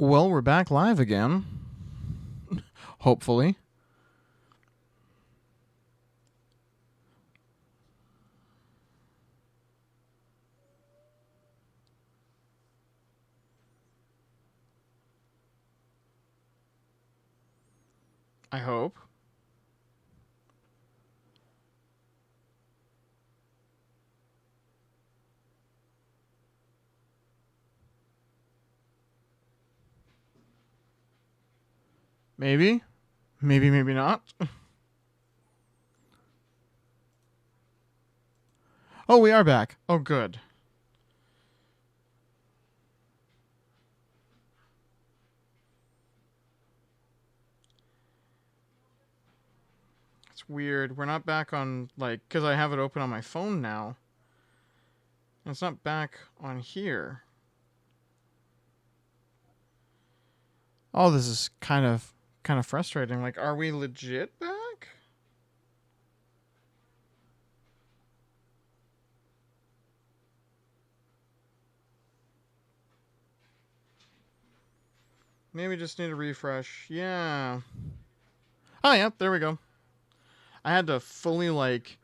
Well, we're back live again. Hopefully. I hope. Maybe. Maybe not. Oh, we are back. Oh, good. It's weird. We're not back on, like, because I have it open on my phone now. And it's not back on here. Oh, this is kind of frustrating. Like, are we legit back? Maybe just need a refresh. Yeah. Oh, yeah, there we go. I had to fully, like,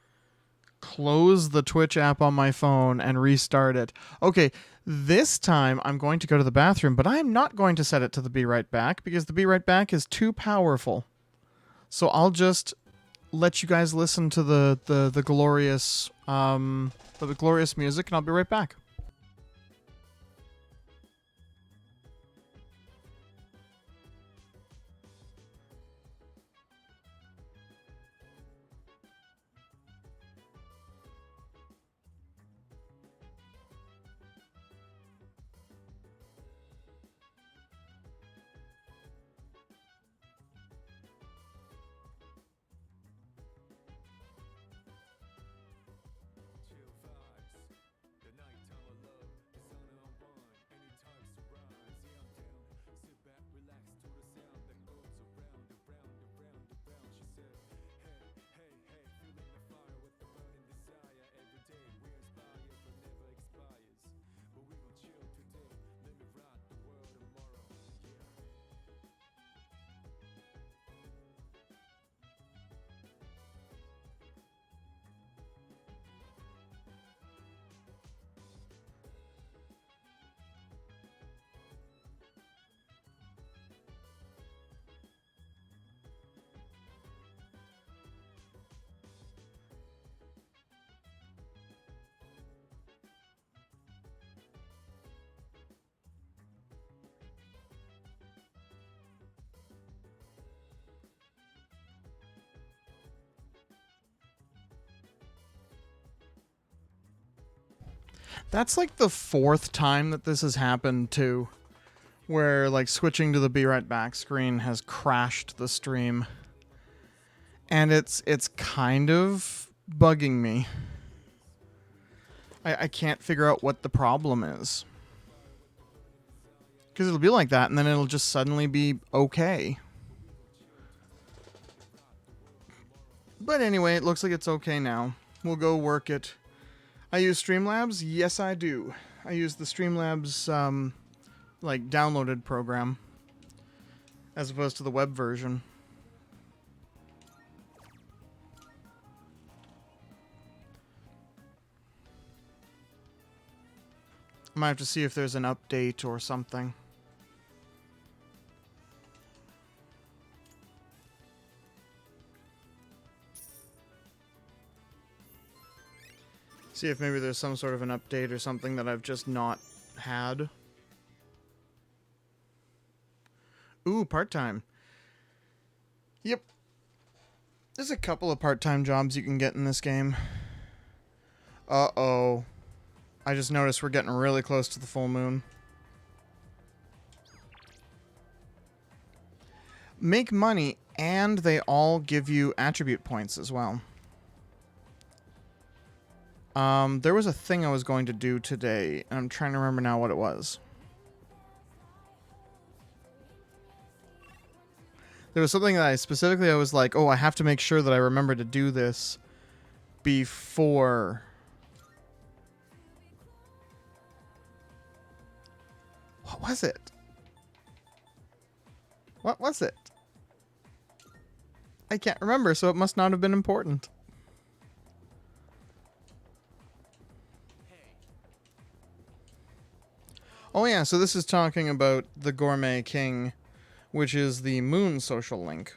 close the Twitch app on my phone and restart it. Okay, this time I'm going to go to the bathroom, but I'm not going to set it to the be right back because the be right back is too powerful. So I'll just let you guys listen to the glorious the glorious music, and I'll be right back. That's like the fourth time that this has happened too, where like switching to the be right back screen has crashed the stream. And it's kind of bugging me. I can't figure out what the problem is. Because it'll be like that, and then it'll just suddenly be okay. But anyway, it looks like it's okay now. We'll go work it. I use Streamlabs? Yes, I do. I use the Streamlabs, like, downloaded program, as opposed to the web version. I might have to see if there's an update or something. See if maybe there's some sort of an update or something that I've just not had. Ooh, part-time. Yep. There's a couple of part-time jobs you can get in this game. Uh-oh. I just noticed we're getting really close to the full moon. Make money, and they all give you attribute points as well. There was a thing I was going to do today, and I'm trying to remember now what it was. There was something that I was like, oh, I have to make sure that I remember to do this before. What was it? What was it? I can't remember, so it must not have been important. Oh yeah, so this is talking about the Gourmet King, which is the Moon social link.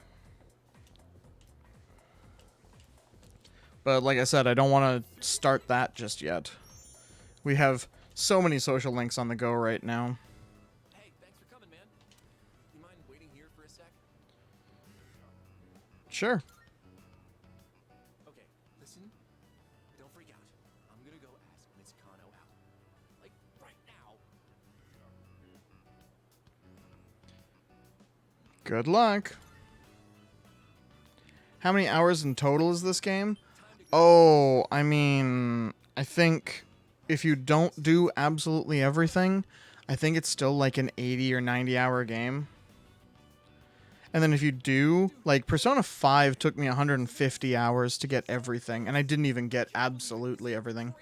But like I said, I don't want to start that just yet. We have so many social links on the go right now. Hey, thanks for coming, man. You mind waiting here for a sec? Sure. Okay, listen. Don't freak out. I'm gonna go ask Miss Kano out. Like, right now. Good luck. How many hours in total is this game? Oh, I mean, I think if you don't do absolutely everything, I think it's still like an 80 or 90 hour game. And then if you do, like Persona 5 took me 150 hours to get everything, and I didn't even get absolutely everything.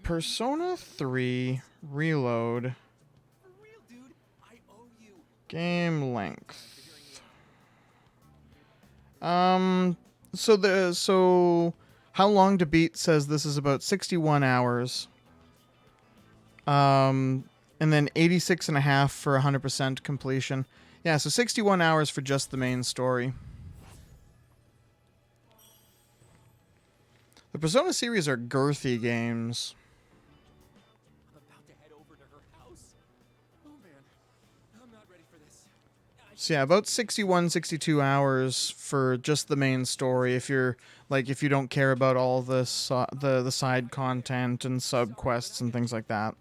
Persona 3 Reload. Game length. So How Long to Beat says this is about 61 hours. And then 86 and a half for 100% completion. Yeah, so 61 hours for just the main story. The Persona series are girthy games. I'm about to head over to her house. Oh man, I'm not ready for this. So yeah, about 61, 62 hours for just the main story. If you're if you don't care about all the side content and sub quests and things like that,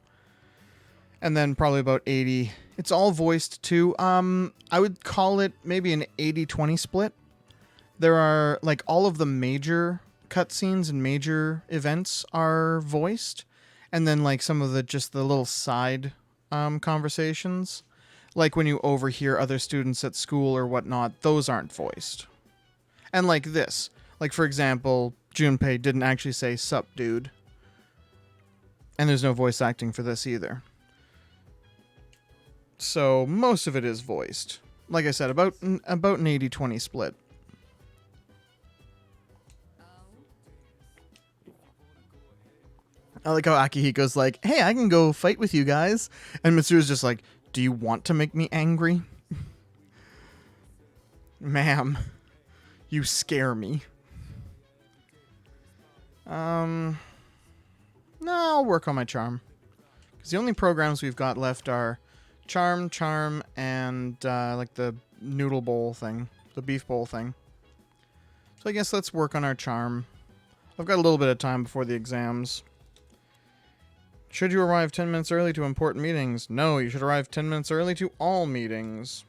and then probably about 80. It's all voiced too. I would call it maybe an 80-20 split. There are all of the major cutscenes and major events are voiced, and then some of the little side conversations. Like when you overhear other students at school or whatnot, those aren't voiced. And like this. Like, for example, Junpei didn't actually say, "Sup, dude." And there's no voice acting for this either. So most of it is voiced. Like I said, about an 80-20 split. I like how Akihiko's like, "Hey, I can go fight with you guys." And Mitsuru's just like, "Do you want to make me angry?" Ma'am, you scare me. No, I'll work on my charm. Because the only programs we've got left are charm, and the noodle bowl thing. The beef bowl thing. So I guess let's work on our charm. I've got a little bit of time before the exams. Should you arrive 10 minutes early to important meetings? No, you should arrive 10 minutes early to all meetings.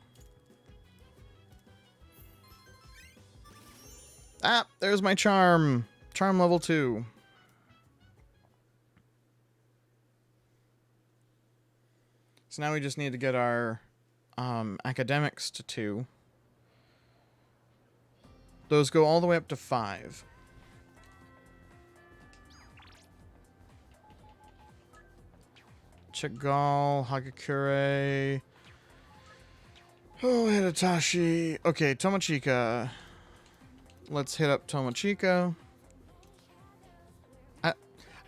Ah, there's my charm. Charm level 2. So now we just need to get our academics to 2. Those go all the way up to 5. Chagall, Hagakure. Oh, Hidetashi. Okay, Tomochika. Let's hit up Tomochika. I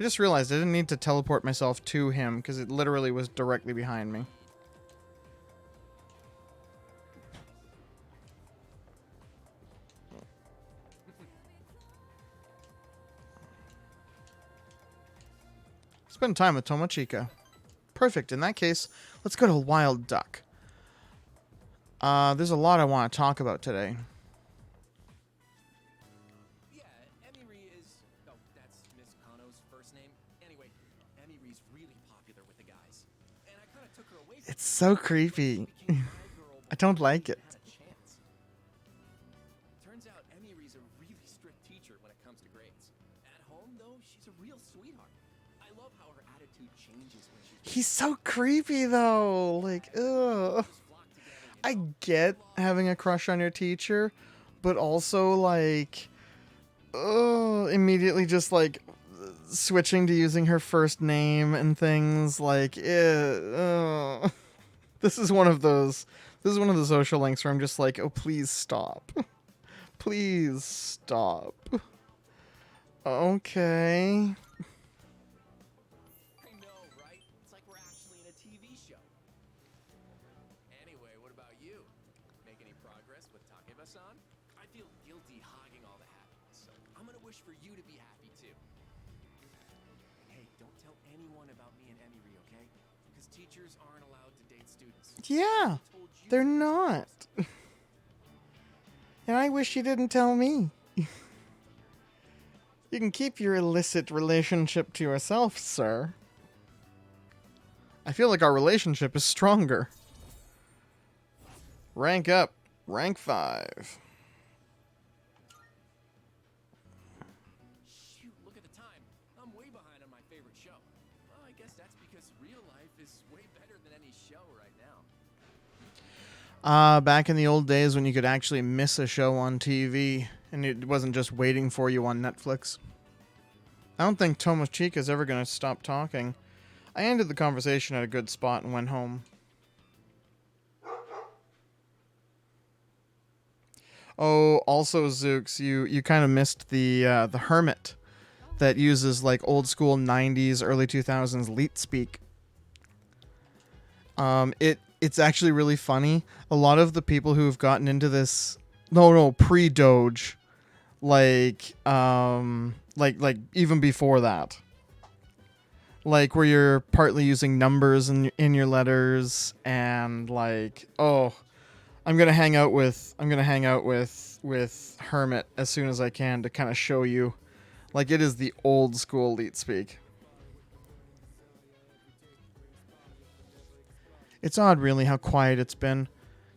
just realized I didn't need to teleport myself to him because it literally was directly behind me. Spend time with Tomochika. Perfect. In that case, let's go to Wild Duck. There's a lot I want to talk about today. Yeah, Emiri is... Oh, that's Miss Kano's first name. Anyway, Emiri's really popular with the guys. And I kind of took her away from It's so creepy. I don't like it. Turns out Emiri's a really strict teacher when it comes to grades. At home, though, she's a real sweetheart. I love how her attitude changes when she's... He's so creepy, though. Ugh. I get having a crush on your teacher, but also, immediately just, switching to using her first name and things, This is one of those. This is one of the social links where I'm just like, oh, please stop. Please stop. Okay. I know, right? It's like we're actually in a TV show. Anyway, what about you? Make any progress with Takeba-san? I feel guilty hogging all the happiness, so I'm gonna wish for you to be happy too. And hey, don't tell anyone about me and Emiri, okay? Because teachers aren't allowed to date students. Yeah, I told you they're to. not. And I wish you didn't tell me. You can keep your illicit relationship to yourself, sir. I feel like our relationship is stronger. Rank up. Rank 5. Shoot, look at the time. I'm way behind on my favorite show. Well, I guess that's because real life is way better than any show right now. Back in the old days when you could actually miss a show on TV and it wasn't just waiting for you on Netflix. I don't think Tomochika's ever going to stop talking. I ended the conversation at a good spot and went home. Oh, also Zooks, you kind of missed the Hermit that uses like old school 90s, early 2000s leet speak. It's actually really funny. A lot of the people who have gotten into this, no, pre-Doge, like even before that, like where you're partly using numbers in your letters and like, oh, I'm gonna hang out with Hermit as soon as I can to kind of show you, like it is the old school leet speak. It's odd, really, how quiet it's been.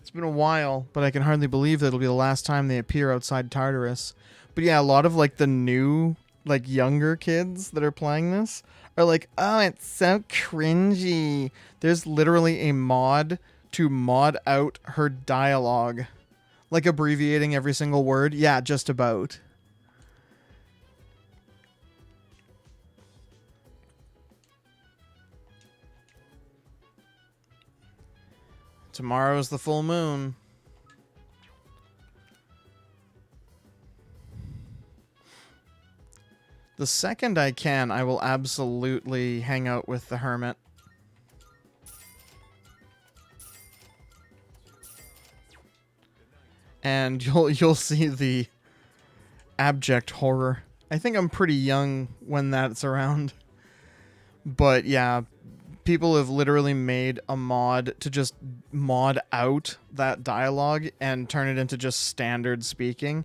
It's been a while, but I can hardly believe that it'll be the last time they appear outside Tartarus. But yeah, a lot of like the new, like younger kids that are playing this are like, oh, it's so cringy. There's literally a mod to mod out her dialogue, like abbreviating every single word. Yeah, just about. Tomorrow's the full moon. The second I can, I will absolutely hang out with the Hermit. And you'll see the abject horror. I think I'm pretty young when that's around. But yeah, people have literally made a mod to just mod out that dialogue and turn it into just standard speaking.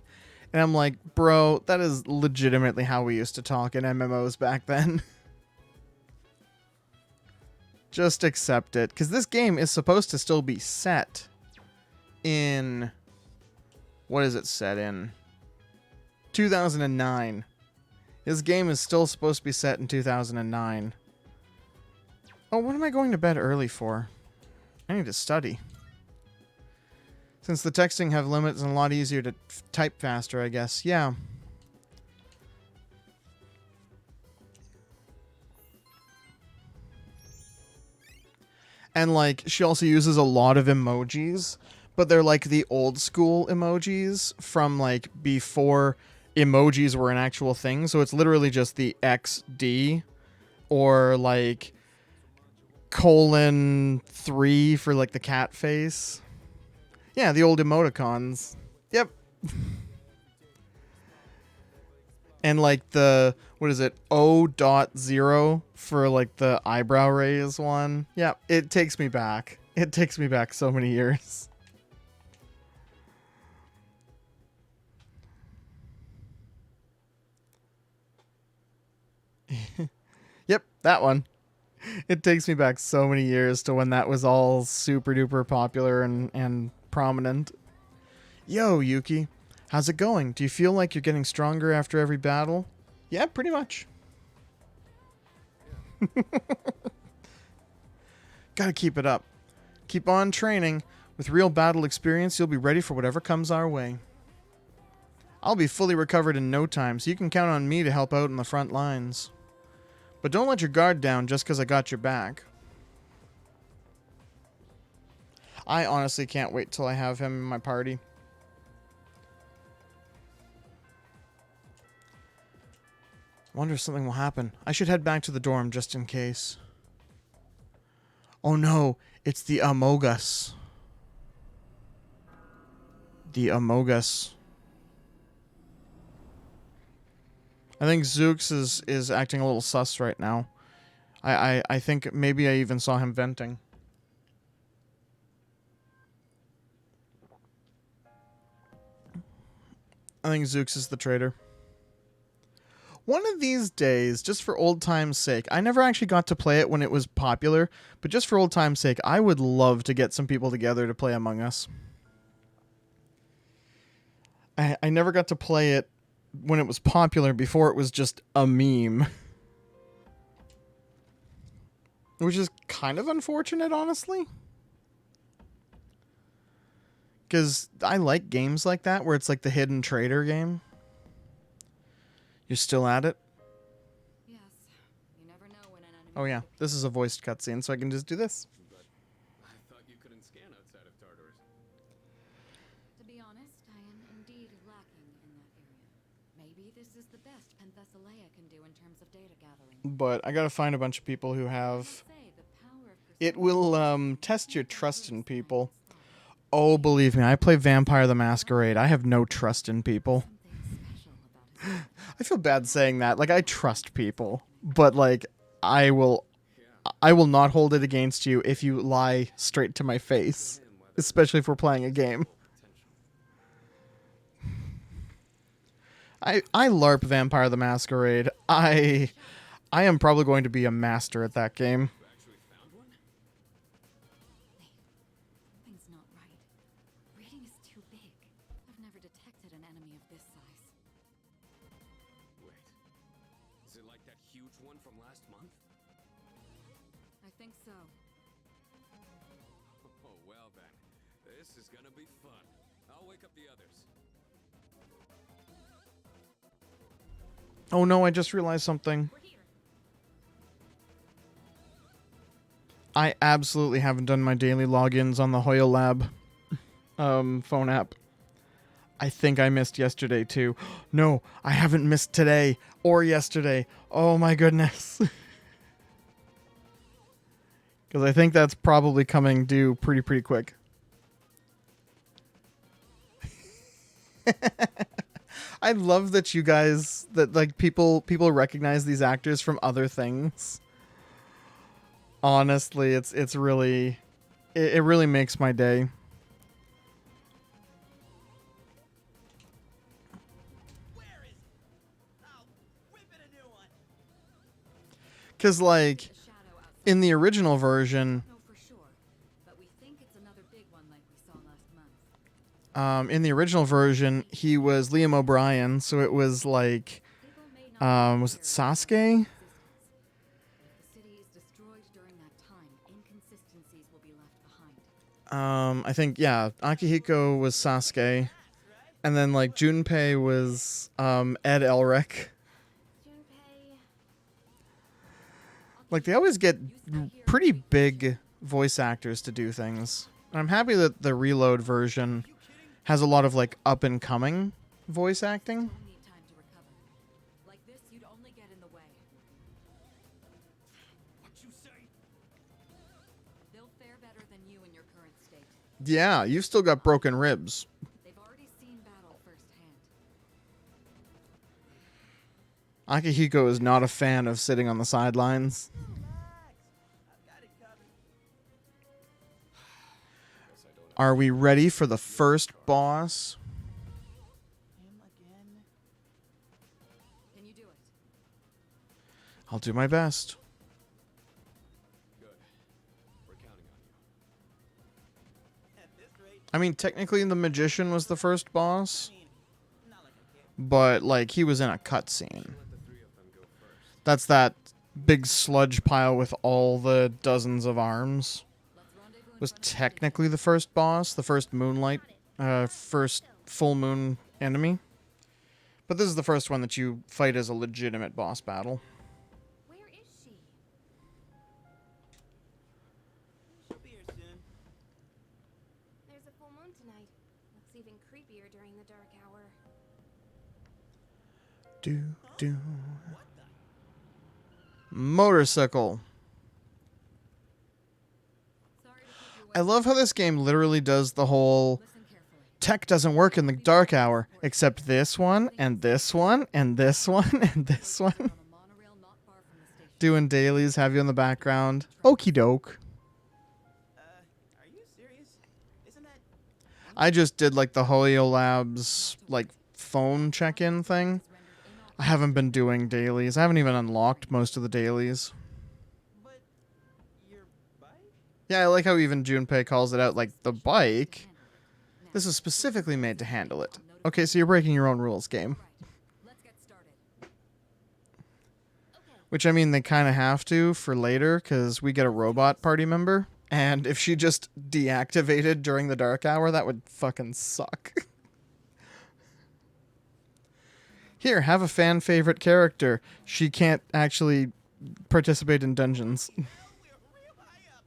And I'm like, bro, that is legitimately how we used to talk in MMOs back then. Just accept it. Because this game is supposed to still be set in... What is it set in? 2009. This game is still supposed to be set in 2009. Oh, what am I going to bed early for? I need to study. Since the texting have limits and a lot easier to type faster, I guess. Yeah. And, like, she also uses a lot of emojis, but they're, like, the old school emojis from, like, before emojis were an actual thing. So it's literally just the XD or, like... :3 for like the cat face. Yeah, the old emoticons. Yep. And like the, what is it, O.0 for like the eyebrow raise one. Yeah, it takes me back. It takes me back so many years. Yep, that one. It takes me back so many years to when that was all super duper popular and prominent. Yo, Yuki. How's it going? Do you feel like you're getting stronger after every battle? Yeah, pretty much. Gotta keep it up. Keep on training. With real battle experience, you'll be ready for whatever comes our way. I'll be fully recovered in no time, so you can count on me to help out in the front lines. But don't let your guard down just because I got your back. I honestly can't wait till I have him in my party. Wonder if something will happen. I should head back to the dorm just in case. Oh no, it's the Amogus. The Amogus. I think Zooks is acting a little sus right now. I think maybe I even saw him venting. I think Zooks is the traitor. One of these days, just for old time's sake, I never actually got to play it when it was popular, but just for old time's sake, I would love to get some people together to play Among Us. I never got to play it when it was popular before it was just a meme. Which is kind of unfortunate, honestly. Because I like games like that, where it's like the hidden traitor game. You're still at it? Yes. You never know when an enemy. Oh yeah, this is a voiced cutscene, so I can just do this. But I thought you couldn't scan outside of Tartarus. To be honest, I am indeed lacking in that area. Maybe this is the best Penthesilea can do in terms of data gathering. But I gotta find a bunch of people who have... Say the power of It will test your trust in people. Oh, believe me, I play Vampire the Masquerade. I have no trust in people. something special about his I feel bad saying that. Like, I trust people, but like, I will not hold it against you if you lie straight to my face, especially if we're playing a game. I LARP Vampire the Masquerade. I am probably going to be a master at that game. You actually found one? Something's not right. Reading is too big. I've never detected an enemy of this size. Wait. Is it like that huge one from last month? I think so. Oh, well then. This is gonna be fun. I'll wake up the others. Oh no, I just realized something. We're here. I absolutely haven't done my daily logins on the Hoyle Lab phone app. I think I missed yesterday too. No, I haven't missed today or yesterday. Oh my goodness. Because I think that's probably coming due pretty quick. I love that you guys, that like people recognize these actors from other things. Honestly, it's really, it really makes my day. Where is it? Oh, whip it a new one. Because like The shadow outside. in the original version, No, for sure. But we think it's another big one like we saw last month. in the original version, he was Liam O'Brien, so it was like, People may not was it be aware of its Sasuke? existence. If the city is destroyed during that time, inconsistencies will be left behind. I think, yeah, Akihiko was Sasuke, and then like Junpei was Ed Elric. Junpei. Like they always get pretty big voice actors to do things. And I'm happy that the Reload version has a lot of like up and coming voice acting. Don't need time to recover. Like this, you'd only get in the way. What you say? They'll fare better than you in your current state. Yeah, you've still got broken ribs. They've already seen battle firsthand. Akihiko is not a fan of sitting on the sidelines. Relax. I've got it covered. Guess I don't Are we ready for the first boss? Him again. Can you do it? I'll do my best. Good. We're counting on you. At this rate, I mean, technically the magician was the first boss, I mean, not like I care. but like he was in a cutscene. Let the three of them go first. That's that big sludge pile with all the dozens of arms. Let's rendezvous in Was front of the technically the first boss, the first moonlight, first full moon enemy. But this is the first one that you fight as a legitimate boss battle. Where is she? She'll be here soon. around tonight. Looks even creepier during the dark hour. Do. Motorcycle. Sorry to keep you I waiting. love how this game literally does the whole Listen carefully. tech doesn't work in the dark hour, except this one, and this one, and this one, and this one. On a monorail not far from the station. Doing dailies, have you in the background. Okie doke. Are you serious? Isn't that... I just did like the Holio Labs like phone check-in thing. I haven't been doing dailies. I haven't even unlocked most of the dailies. But... your bike? Yeah, I like how even Junpei calls it out like the bike. This is specifically made to handle it. Okay, so you're breaking your own rules, game. Let's get started. Which, I mean, they kind of have to for later, because we get a robot party member. And if she just deactivated during the dark hour, that would fucking suck. Here, have a fan favorite character. She can't actually participate in dungeons. We're real high up.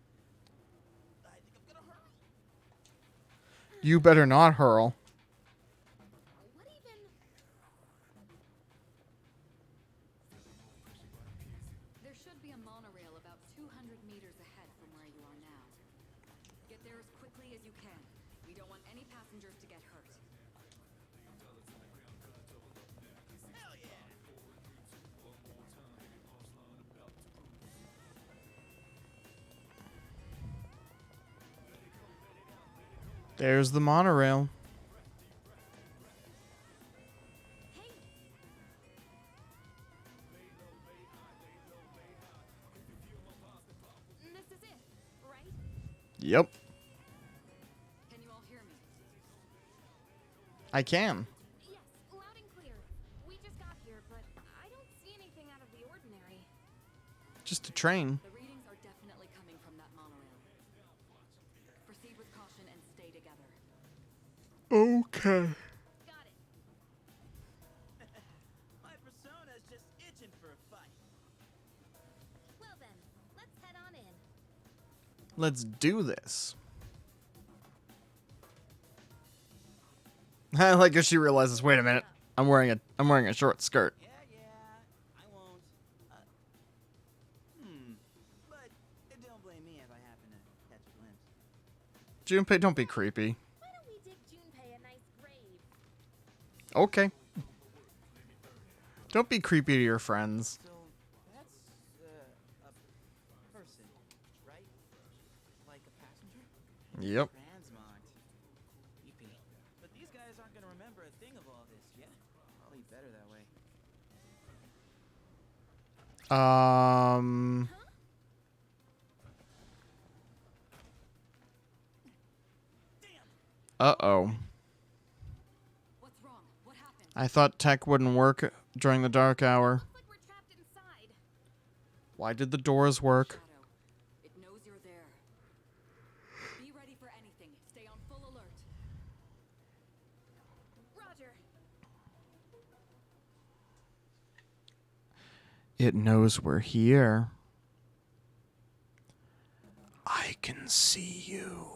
I think I'm gonna hurl. You better not hurl. What even? There should be a monorail about 200 meters ahead from where you are now. Get there as quickly as you can. We don't want any passengers to get hurt. Hell yeah. There's the monorail. Hey, this is it, right? Yep, Can you all hear me? I can. Yes, loud and clear. We just got here, but I don't see anything out of the ordinary. Just a train. The readings are definitely coming from that monorail. Proceed with caution and stay together. Okay. Got it. My persona's just itching for a fight. Well then, let's head on in. Let's do this. I like if she realizes, wait a minute, I'm wearing a short skirt. Yeah, I won't. But don't blame me if I happen to catch a glimpse. Junpei, don't be creepy. Why don't we dig Junpei a nice grave? Okay. Don't be creepy to your friends. So, that's, a person, right? Like a passenger? Yep. Transmog. Creepy. But these guys aren't gonna remember a thing of all this, yeah? Probably better that way. Uh-oh. What's wrong? What happened? I thought tech wouldn't work during the dark hour. Looks like we're trapped inside. Why did the doors work? Shadow. It knows you're there. Be ready for anything. Stay on full alert. Roger. It knows we're here. I can see you.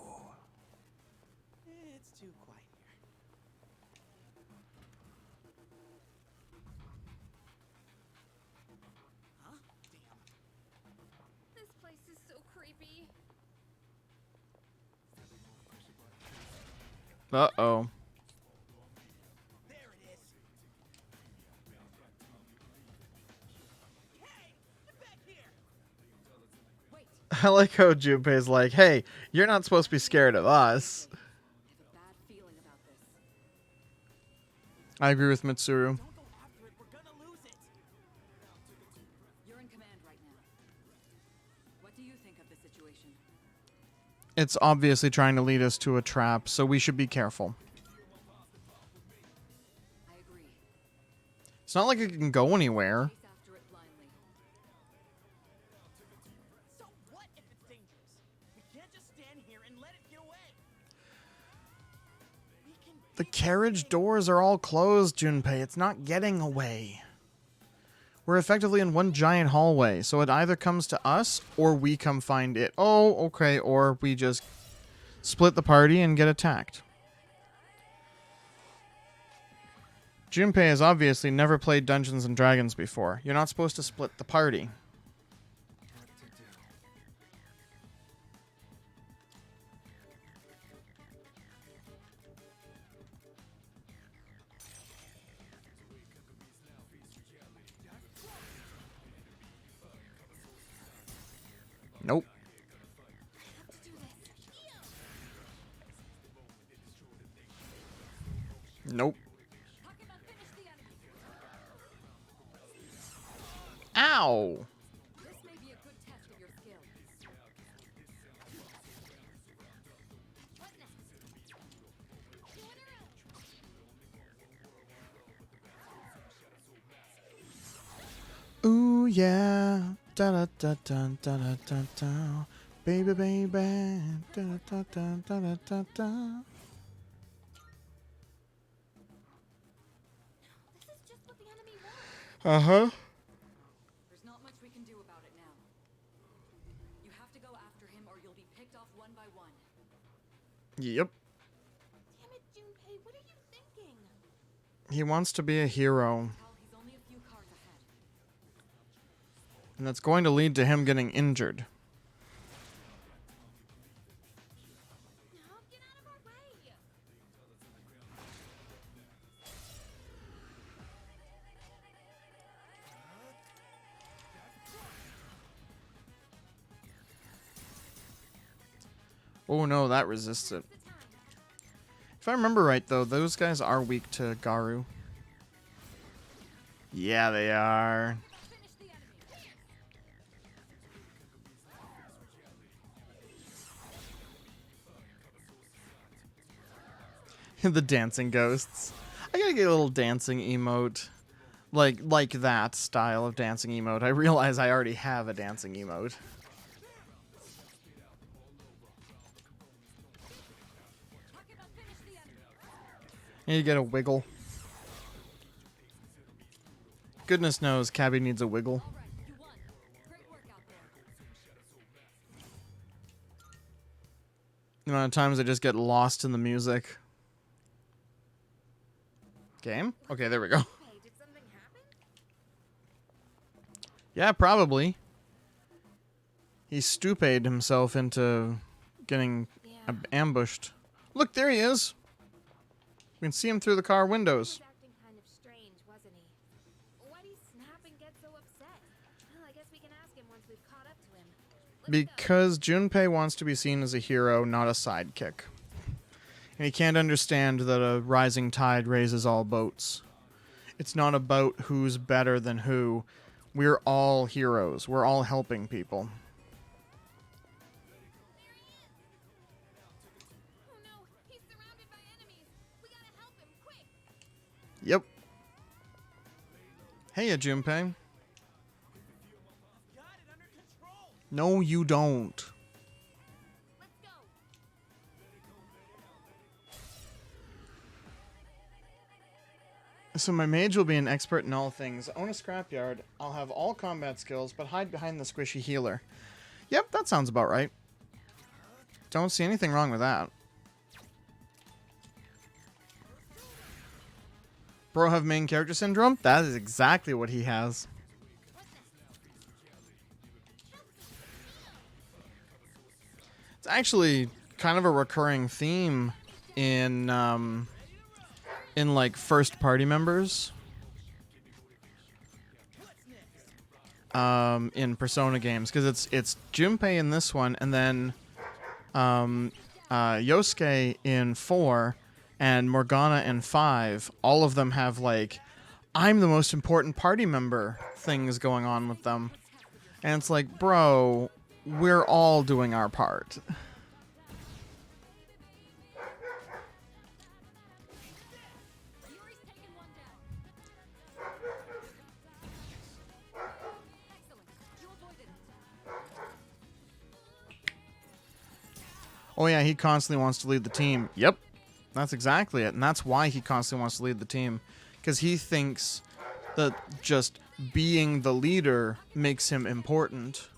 It's too quiet here. Huh? Damn. This place is so creepy. Uh-oh. There it is. Hey, get back here. Wait. I like how Junpei's like, hey, you're not supposed to be scared of us. I have a bad feeling about this. I agree with Mitsuru. Don't go after it. We're gonna lose it. You're in command right now. What do you think of the situation? It's obviously trying to lead us to a trap, so we should be careful. I agree. It's not like it can go anywhere. Chase after it blindly. So what if it's dangerous? We can't just stand here and let it get away. We can The dig carriage thing. doors are all closed, Junpei. It's not getting away. We're effectively in one giant hallway, so it either comes to us or we come find it. Oh, okay, or we just split the party and get attacked. Junpei has obviously never played Dungeons and Dragons before. You're not supposed to split the party. Nope. Nope. Ow! This may be a good test of your skill. What next? Two in a row. Ooh yeah, da da da da da da da da, baby baby, da da da da da da da. This is just what the enemy wants. Uh-huh. There's not much we can do about it now. You have to go after him or you'll be picked off one by one. Yep. Damn it, Junpei, what are you thinking? He wants to be a hero, Hell, he's only a few cards ahead. and that's going to lead to him getting injured. No, get out of our way. Oh no, that resists it. The time. If I remember right, though, those guys are weak to Garu. Yeah, they are. Finish the enemy. The dancing ghosts. I gotta get a little dancing emote. Like that style of dancing emote. I realize I already have a dancing emote. Finish the enemy. And you get a wiggle. Goodness knows Cabby needs a wiggle. All right, you won. Great work out there. The amount of times I just get lost in the music. Game? Okay, there we go. Hey, did something happen? Yeah, probably. He stupid himself into getting Yeah. ambushed. Look, there he is. We can see him through the car He windows. was acting kind of strange, wasn't he? Why'd he snap and get so upset? Well, I guess we can ask him once we've caught up to him. Let's go. Because Junpei wants to be seen as a hero, not a sidekick. And he can't understand that a rising tide raises all boats. It's not about who's better than who. We're all heroes. We're all helping people. Oh no, he's surrounded by enemies. We gotta help him, quick. Yep. Hey, Junpei. Got it under control. No, you don't. Let's go. So my mage will be an expert in all things. Own a scrapyard. I'll have all combat skills, but hide behind the squishy healer. Yep, that sounds about right. Don't see anything wrong with that. Bro have main character syndrome? That is exactly what he has. It's actually kind of a recurring theme in like first party members. In Persona games, because it's Junpei in this one, and then Yosuke in 4, and Morgana in 5. All of them have like, I'm the most important party member things going on with them, and it's like, bro, we're all doing our part. Yuri's taken one down. Excellent. You avoided it. Oh yeah, he constantly wants to lead the team. Yep, that's exactly it, and that's why he constantly wants to lead the team, because he thinks that just being the leader makes him important,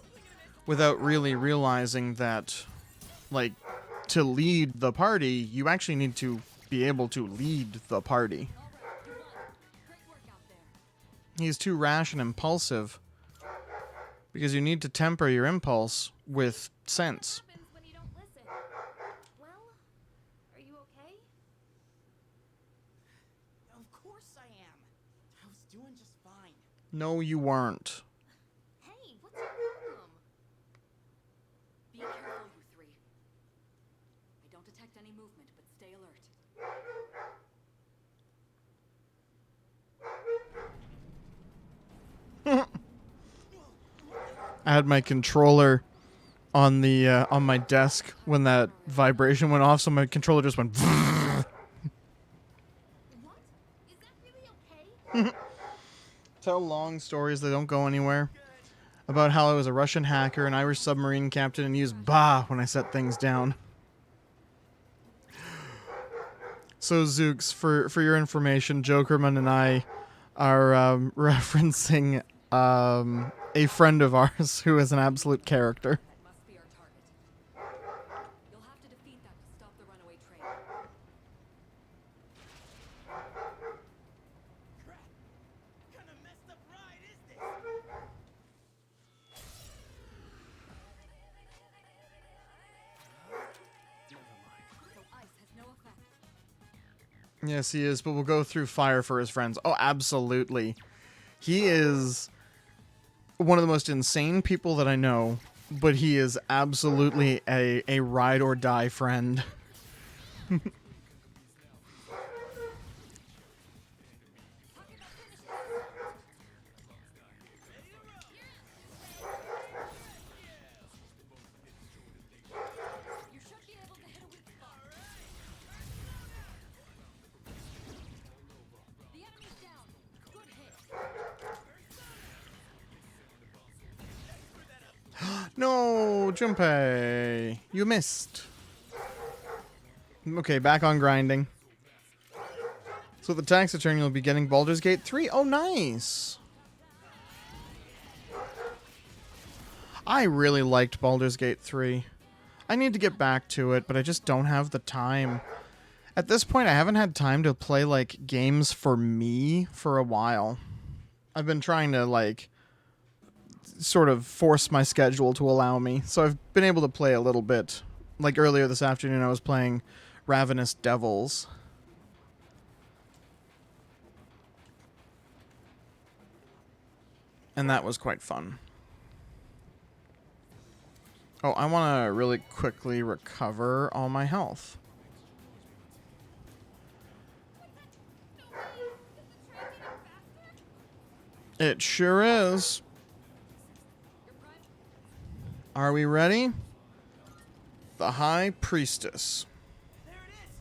without really realizing that, like, to lead the party, you actually need to be able to lead the party. He's too rash and impulsive. Because you need to temper your impulse with sense. What happens when you don't listen? Well, are you okay? Of course I am. I was doing just fine. No, you weren't. Hey, what's your problem? Be careful, you three. I don't detect any movement, but stay alert. I had my controller on the on my desk when that vibration went off, so my controller just went. What? Is that really okay? Tell long stories that don't go anywhere. About how I was a Russian hacker, an Irish submarine captain, and used "bah" when I set things down. So Zooks, for your information, Jokerman and I are referencing a friend of ours who is an absolute character. That must be our target. You'll have to defeat that to stop the runaway train. Crap. What kind of messed up ride is this? So ice has no effect. Yes, he is, but we'll go through fire for his friends. Oh, absolutely. He is one of the most insane people that I know, but he is absolutely a ride or die friend. You should be able to hit a weak spot. The enemy's down. Good hit. No, Junpei, you missed. Okay, back on grinding. So the tax attorney will be getting Baldur's Gate 3. Oh, nice. I really liked Baldur's Gate 3. I need to get back to it, but I just don't have the time. At this point, I haven't had time to play, like, games for me for a while. I've been trying to, like, sort of force my schedule to allow me. So I've been able to play a little bit. Like, earlier this afternoon, I was playing Ravenous Devils. And that was quite fun. Oh, I want to really quickly recover all my health. It sure is. Are we ready? The High Priestess. There it is.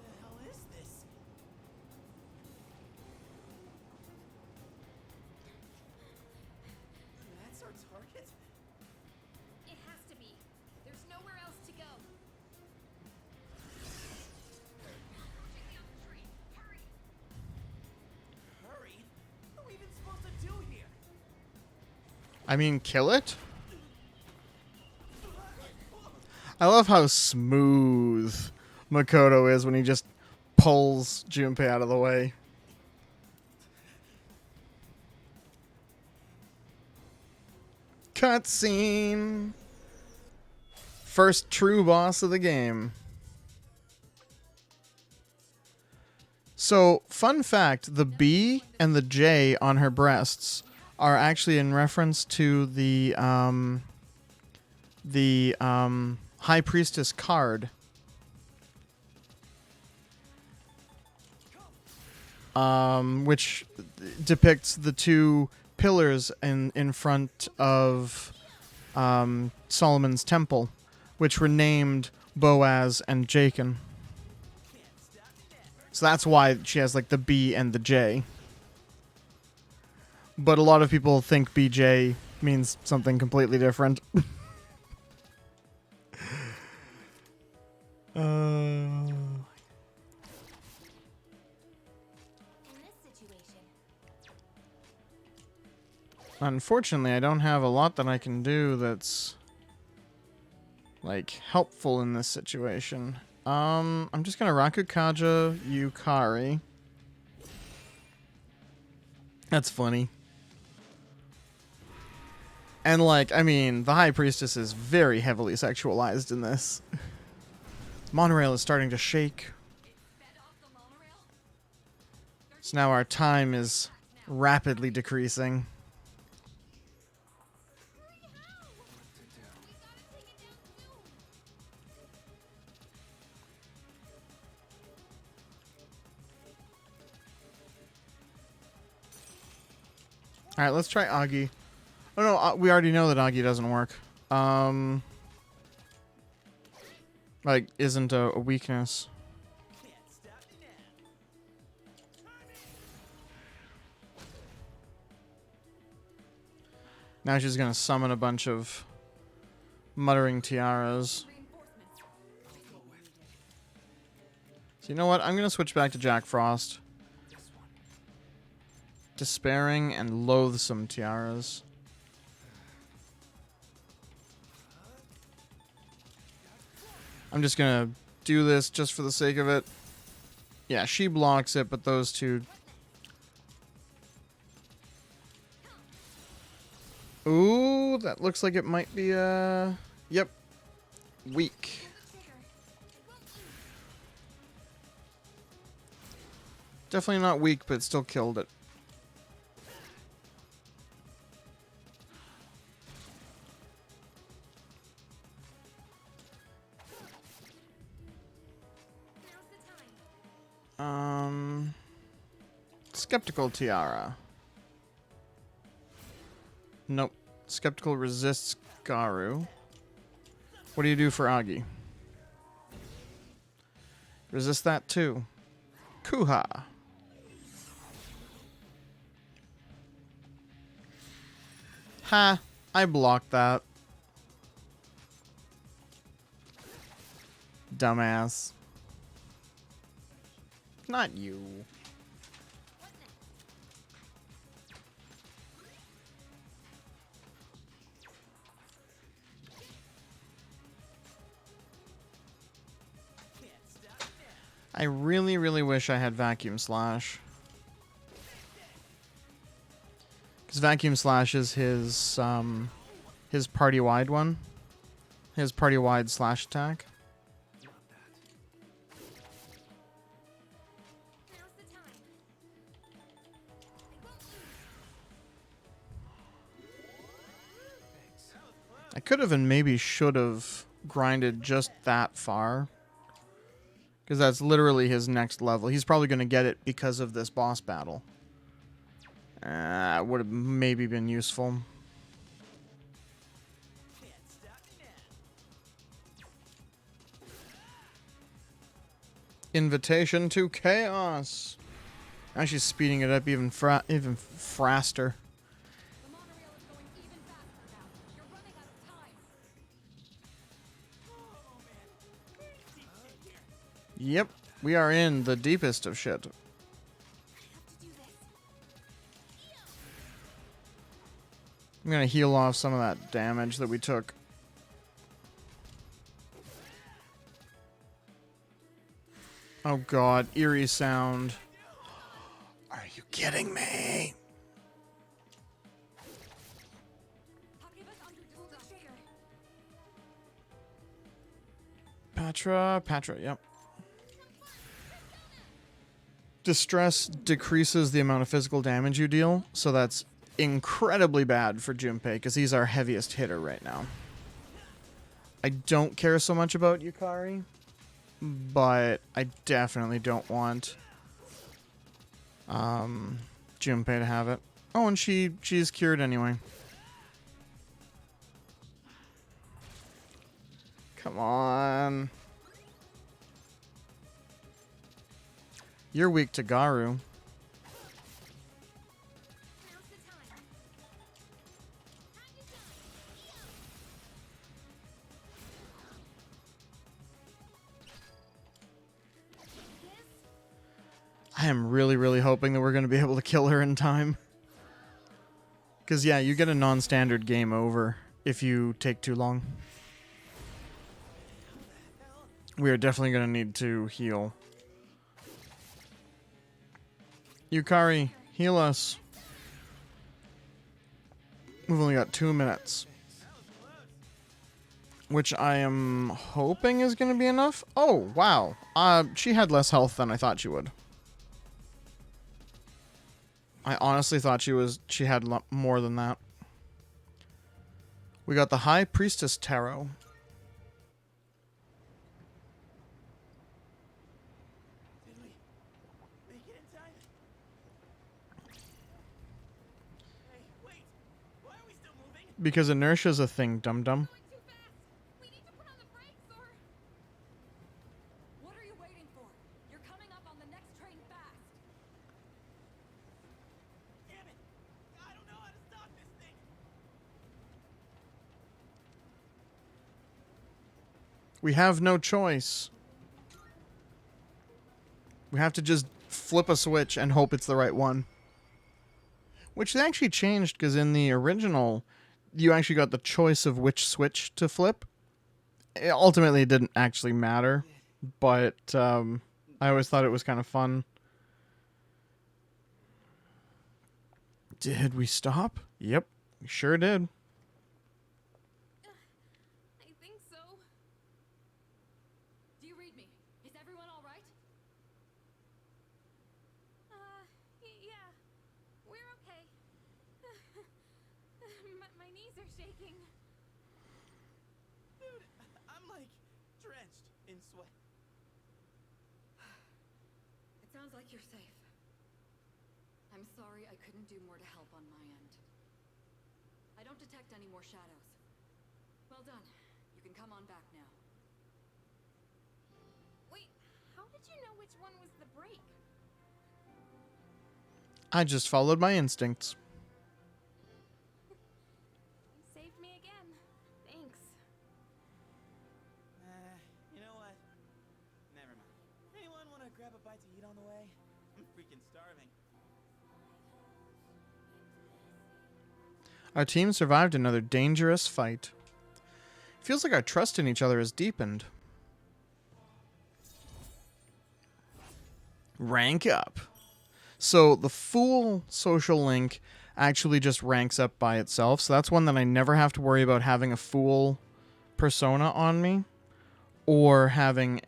The hell is this? That's our target? It has to be. There's nowhere else to go. Hurry? What are we even supposed to do here? I mean, kill it? I love how smooth Makoto is when he just pulls Junpei out of the way. Cutscene. First true boss of the game. So, fun fact, the B and the J on her breasts are actually in reference to the High Priestess card. Which depicts the two pillars in front of Solomon's temple, which were named Boaz and Jachin. So that's why she has like the B and the J. But a lot of people think BJ means something completely different. In this situation, Unfortunately, I don't have a lot that I can do that's like helpful in this situation. I'm just gonna Rakukaja Yukari. That's funny. And, like, I mean, the High Priestess is very heavily sexualized in this. Monorail is starting to shake. So now our time is rapidly decreasing. Alright, let's try Augie. Oh no, we already know that Augie doesn't work. Like, isn't a weakness. Can't stop me now. Now she's gonna summon a bunch of muttering tiaras. So you know what? I'm gonna switch back to Jack Frost. Despairing and loathsome tiaras. I'm just gonna do this just for the sake of it. Yeah, she blocks it, but those two... Ooh, that looks like it might be, Yep. Weak. Definitely not weak, but still killed it. Skeptical Tiara. Nope. Skeptical resists Garu. What do you do for Augie? Resist that too. Kuha. Ha! I blocked that. Dumbass. Not you. I really, really wish I had Vacuum Slash. Because Vacuum Slash is his party-wide one. His party-wide slash attack. I could have and maybe should have grinded just that far. Because that's literally his next level. He's probably going to get it because of this boss battle. Would have maybe been useful. Invitation to Chaos. Now she's speeding it up even faster. The monorail is going even faster now. You're running out of time. Yep, we are in the deepest of shit. I'm gonna heal off some of that damage that we took. Oh god, eerie sound. Are you kidding me? Patra, yep. Distress decreases the amount of physical damage you deal, so that's incredibly bad for Junpei, because he's our heaviest hitter right now. I don't care so much about Yukari, but I definitely don't want Junpei to have it. Oh, and she's cured anyway. Come on. You're weak to Garu. I am really, really hoping that we're going to be able to kill her in time. Because, yeah, you get a non-standard game over if you take too long. We are definitely going to need to heal. Yukari, heal us. We've only got 2 minutes, which I am hoping is going to be enough. Oh, wow. She had less health than I thought she would. I honestly thought she had more than that. We got the High Priestess Tarot. Did we make it in time? Hey, wait! Why are we still moving? Because inertia's a thing, dum-dum. Going too fast. We need to put on the brakes or... What are you waiting for? You're coming up on the next train fast. Damn it! I don't know how to stop this thing! We have no choice. We have to just flip a switch and hope it's the right one. Which they actually changed, because in the original, you actually got the choice of which switch to flip. Ultimately, it didn't actually matter, but I always thought it was kind of fun. Did we stop? Yep, we sure did. I think so. Do you read me? Is everyone all right? Yeah. We're okay. My knees are shaking. Dude, I'm like drenched in sweat. It sounds like you're safe. I'm sorry I couldn't do more to help on my end. I don't detect any more shadows. Well done. You can come on back now. Wait, how did you know which one was the brake? I just followed my instincts. You saved me again. Thanks. You know what? Never mind. Anyone want to grab a bite to eat on the way? I'm freaking starving. Our team survived another dangerous fight. Feels like our trust in each other has deepened. Rank up. So the Fool social link actually just ranks up by itself. So that's one that I never have to worry about having a Fool persona on me, or having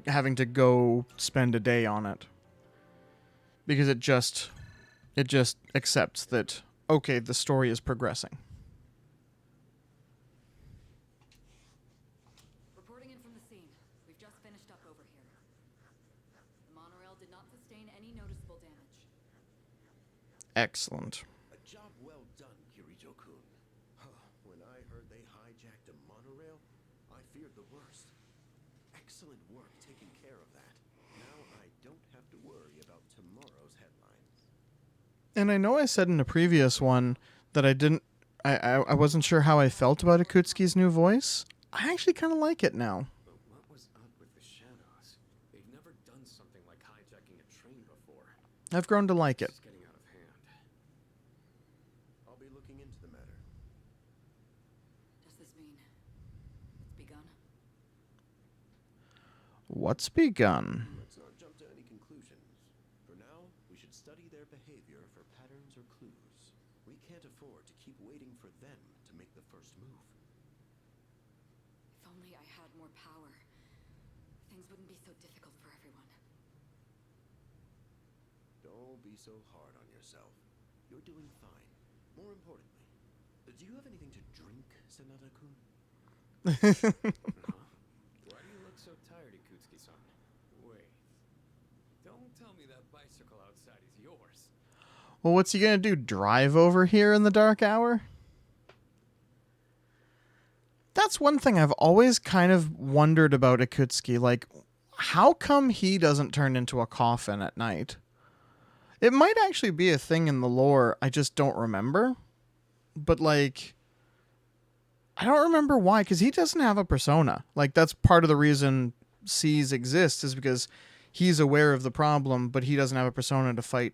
having to go spend a day on it. Because it just accepts that, okay, the story is progressing. Reporting in from the scene. We've just finished up over here. The monorail did not sustain any noticeable damage. Excellent. A job well done, Kirito-kun. When I heard they hijacked a monorail, I feared the worst. Excellent work taking care of that. Now I don't have to worry about tomorrow's headlines. And I know I said in a previous one that I wasn't sure how I felt about Akutsuki's new voice. I actually kind of like it now. But what was up with the shadows? They've never done something like hijacking a train before. I've grown to like it. It's getting out of hand. I'll be looking into the matter. Does this mean it's begun? What's begun? Let's not jump to any conclusions. For now, we should study their behavior for patterns or clues. We can't afford to keep waiting for them to make the first move. If only I had more power, things wouldn't be so difficult for everyone. Don't be so hard on yourself. You're doing fine. More importantly, do you have anything to drink, Sanada-kun? Why do you look so tired, Ikutsuki-san? Wait. Don't tell me that bicycle outside is yours. Well, what's he gonna do? Drive over here in the dark hour? That's one thing I've always kind of wondered about Akutsuki. Like, how come he doesn't turn into a coffin at night? It might actually be a thing in the lore, I just don't remember. But, like, I don't remember why, because he doesn't have a persona. Like, that's part of the reason C's exists, is because he's aware of the problem, but he doesn't have a persona to fight,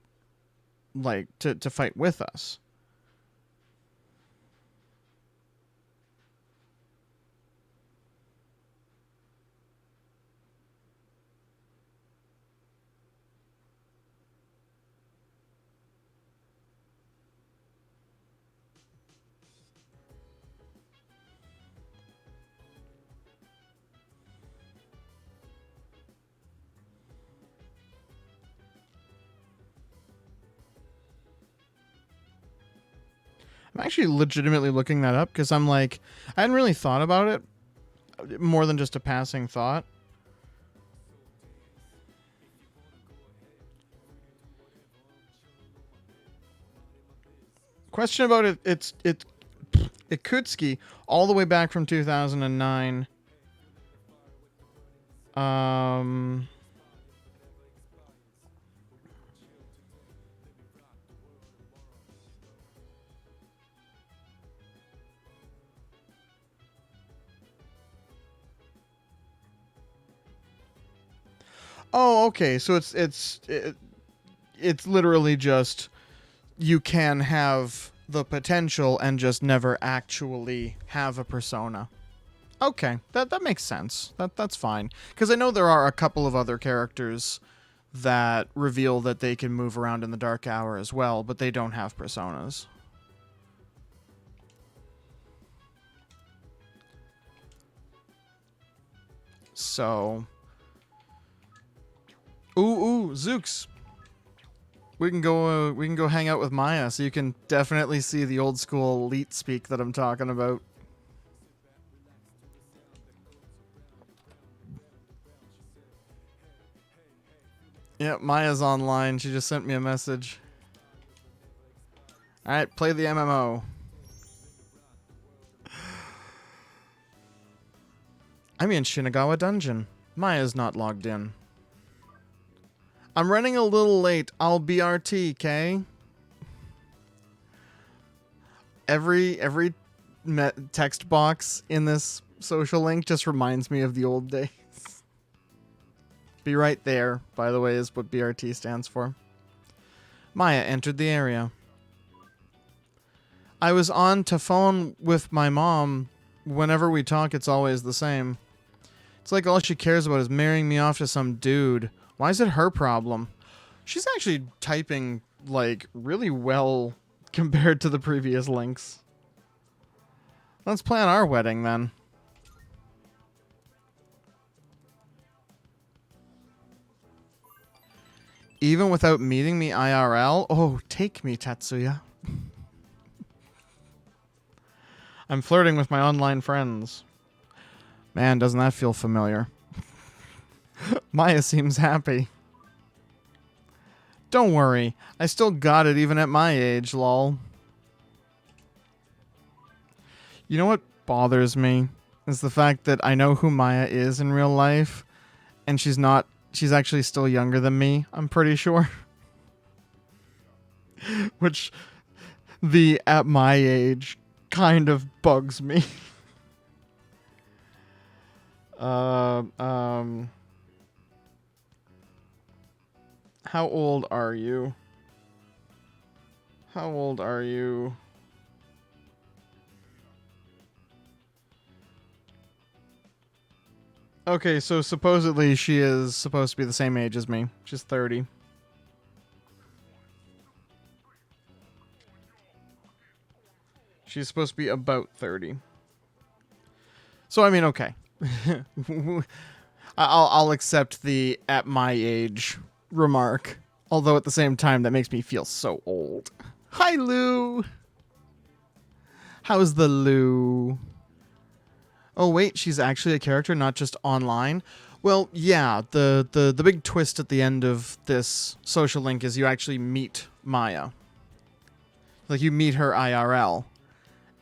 like, to fight with us. I'm actually legitimately looking that up because I'm like, I hadn't really thought about it more than just a passing thought. Question about it. It's Ikutski all the way back from 2009. Oh, okay. So it's literally just you can have the potential and just never actually have a persona. Okay, that makes sense. That's fine. Because I know there are a couple of other characters that reveal that they can move around in the dark hour as well, but they don't have personas. So, ooh, Zooks. We can go hang out with Maya, so you can definitely see the old school elite speak that I'm talking about. Yeah, Maya's online. She just sent me a message. All right, play the MMO. I'm in Shinagawa Dungeon. Maya's not logged in. I'm running a little late. I'll BRT, okay? Every text box in this social link just reminds me of the old days. Be right there, by the way, is what BRT stands for. Maya entered the area. I was on to phone with my mom. Whenever we talk, it's always the same. It's like all she cares about is marrying me off to some dude. Why is it her problem? She's actually typing, like, really well compared to the previous links. Let's plan our wedding, then. Even without meeting me IRL? Oh, take me, Tatsuya. I'm flirting with my online friends. Man, doesn't that feel familiar? Maya seems happy. Don't worry, I still got it even at my age, lol. You know what bothers me? Is the fact that I know who Maya is in real life, and she's actually still younger than me, I'm pretty sure. Which, the at my age kind of bugs me. How old are you? How old are you? Okay, so supposedly she is supposed to be the same age as me. She's 30. She's supposed to be about 30. So, I mean, okay. I'll accept the at my age remark. Although at the same time, that makes me feel so old. Hi, Lou. How's the Lou? Oh, wait, she's actually a character, not just online? Well, yeah, the big twist at the end of this social link is you actually meet Maya. Like, you meet her IRL.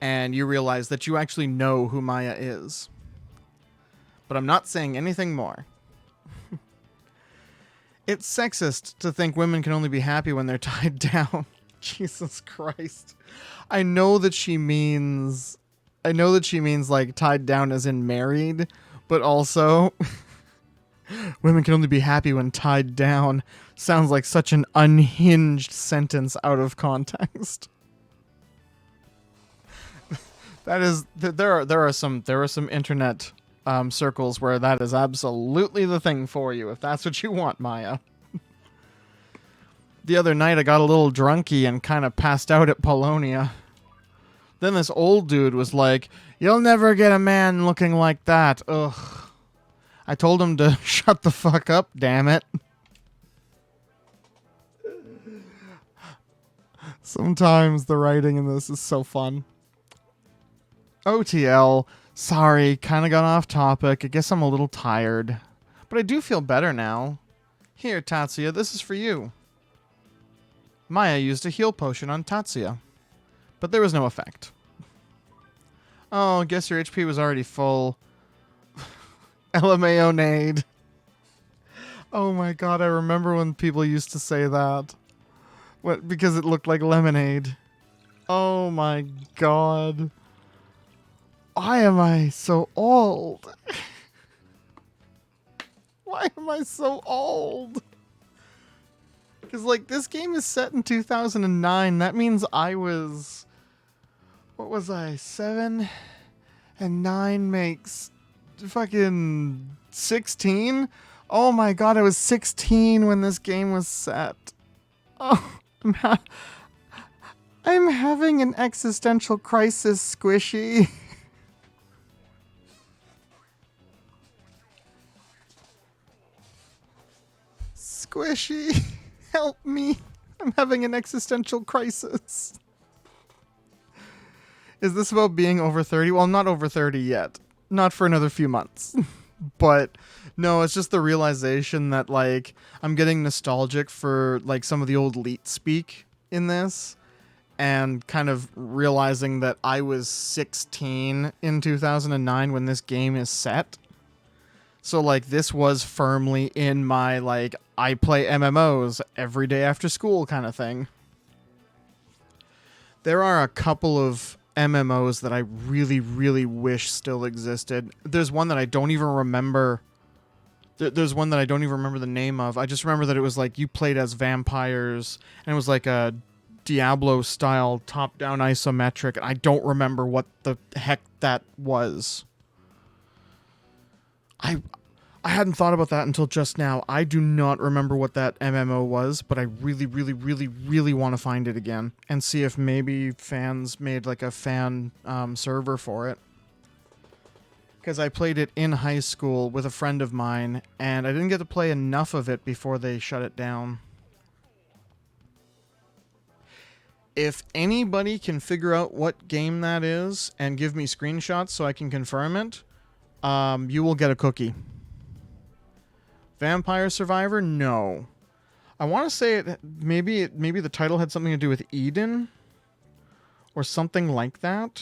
And you realize that you actually know who Maya is. But I'm not saying anything more. It's sexist to think women can only be happy when they're tied down. Jesus Christ. I know that she means like tied down as in married, but also women can only be happy when tied down sounds like such an unhinged sentence out of context. That is, there are some internet circles where that is absolutely the thing for you if that's what you want, Maya. The other night I got a little drunky and kind of passed out at Polonia. Then this old dude was like, "You'll never get a man looking like that." Ugh. I told him to shut the fuck up, damn it. Sometimes the writing in this is so fun. OTL. Sorry, kind of got off topic. I guess I'm a little tired. But I do feel better now. Here, Tatsuya, this is for you. Maya used a heal potion on Tatsuya, but there was no effect. Oh, guess your HP was already full. LMAO nade. Oh my god, I remember when people used to say that. What? Because it looked like lemonade. Oh my god. Why am I so old? Why am I so old? Because, like, this game is set in 2009. That means I was... What was I? 7? And 9 makes... fucking 16? Oh my god, I was 16 when this game was set. Oh, I'm having an existential crisis, Squishy. Squishy, help me. I'm having an existential crisis. Is this about being over 30? Well, I'm not over 30 yet. Not for another few months. But no, it's just the realization that, like, I'm getting nostalgic for, like, some of the old Leet speak in this, and kind of realizing that I was 16 in 2009 when this game is set. So, like, this was firmly in my, like, I play MMOs every day after school kind of thing. There are a couple of MMOs that I really, really wish still existed. There's one that I don't even remember. There's one that I don't even remember the name of. I just remember that it was like you played as vampires, and it was like a Diablo-style top-down isometric. And I don't remember what the heck that was. I hadn't thought about that until just now. I do not remember what that MMO was, but I really, really, really, really want to find it again and see if maybe fans made like a fan server for it. Because I played it in high school with a friend of mine, and I didn't get to play enough of it before they shut it down. If anybody can figure out what game that is and give me screenshots so I can confirm it, you will get a cookie. Vampire Survivor? No. I want to say maybe the title had something to do with Eden or something like that.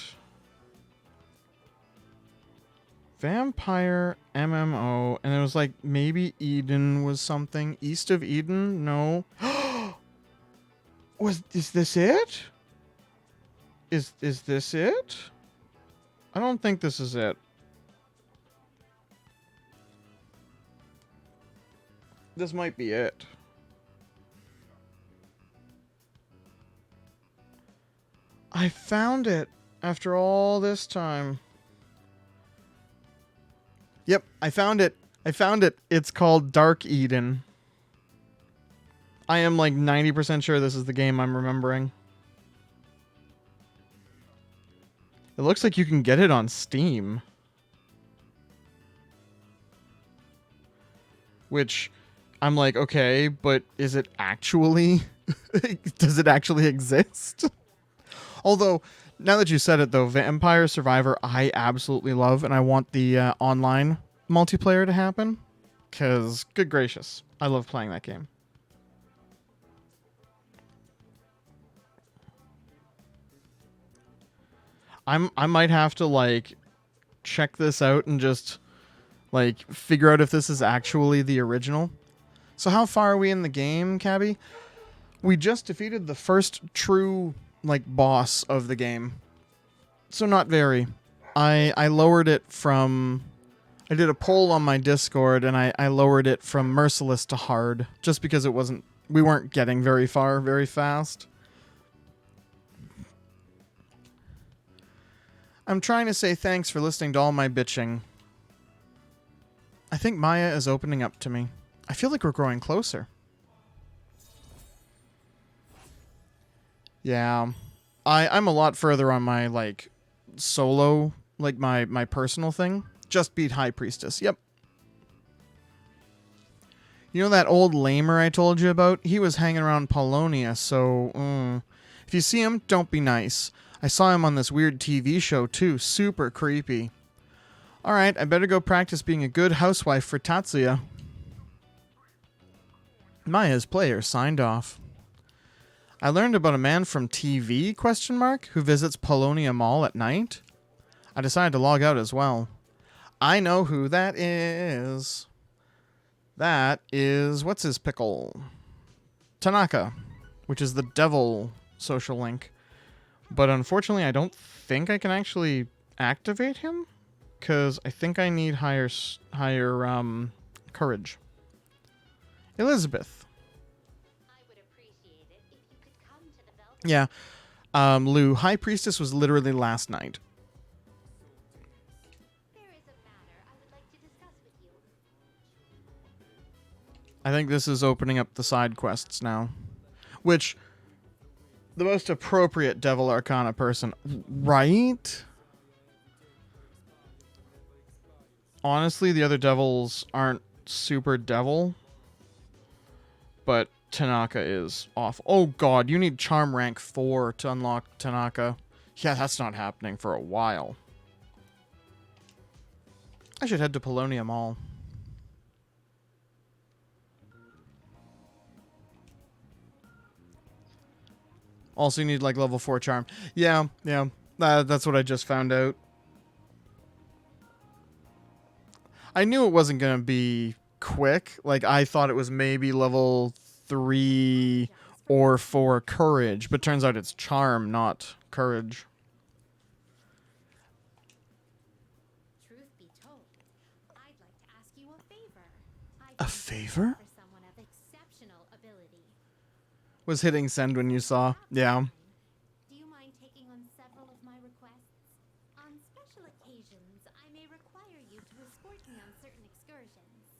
Vampire MMO, and it was like maybe Eden was something. East of Eden? No. Is this it? Is this it? I don't think this is it. This might be it. I found it after all this time. Yep, I found it. I found it. It's called Dark Eden. I am like 90% sure this is the game I'm remembering. It looks like you can get it on Steam. Which... I'm like, okay, but is it actually... does it actually exist? Although, now that you said it, though, Vampire Survivor I absolutely love, and I want the online multiplayer to happen. Because, good gracious, I love playing that game. I might have to, like, check this out and just, like, figure out if this is actually the original. So how far are we in the game, Cabby? We just defeated the first true, like, boss of the game. So not very. I lowered it from... I did a poll on my Discord, and I lowered it from Merciless to Hard, just because it wasn't... we weren't getting very far very fast. I'm trying to say thanks for listening to all my bitching. I think Maya is opening up to me. I feel like we're growing closer. Yeah. I'm a lot further on my, like, solo, like, my personal thing. Just beat High Priestess. Yep. You know that old lamer I told you about? He was hanging around Polonia, so... If you see him, don't be nice. I saw him on this weird TV show too. Super creepy. Alright, I better go practice being a good housewife for Tatsuya. Maya's player signed off. I learned about a man from TV, who visits Polonia Mall at night. I decided to log out as well. I know who that is. That is, what's his pickle? Tanaka, which is the devil social link. But unfortunately, I don't think I can actually activate him, because I think I need higher courage. Elizabeth. I would appreciate it if you could come to the Velvet. Yeah. Lou, High Priestess was literally last night. There is a matter I would like to discuss with you. I think this is opening up the side quests now. Which, the most appropriate Devil Arcana person, right? Honestly, the other devils aren't super devil. But Tanaka is off. Oh god, you need charm rank 4 to unlock Tanaka. Yeah, that's not happening for a while. I should head to Polonia Mall. Also, you need like level 4 charm. Yeah. That's what I just found out. I knew it wasn't going to be quick. Like, I thought it was maybe level 3 or 4 courage, but turns out it's charm, not courage. Truth be told, I'd like to ask you a favor. A favor? For someone of exceptional ability. Was hitting send when you saw. Yeah. Do you mind taking on several of my requests? On special occasions, I may require you to escort me on certain excursions.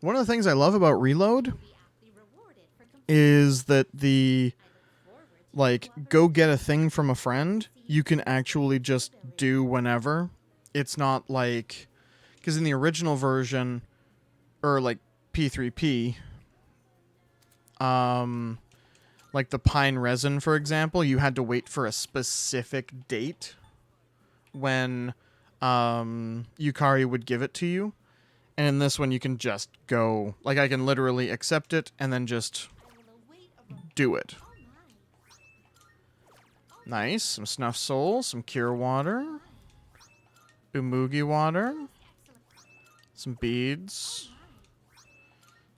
One of the things I love about Reload You'll be aptly rewarded for completing. is that the, I look forward to like, go get a thing from a friend, you can actually just do whenever. It's not like, because in the original version, or like P3P, like the pine resin, for example, you had to wait for a specific date when Yukari would give it to you. And in this one, you can just go, like, I can literally accept it and then just I will await a do it. Oh my. Nice. Some Snuff Soul, some Cure Water, Umugi Water, some beads,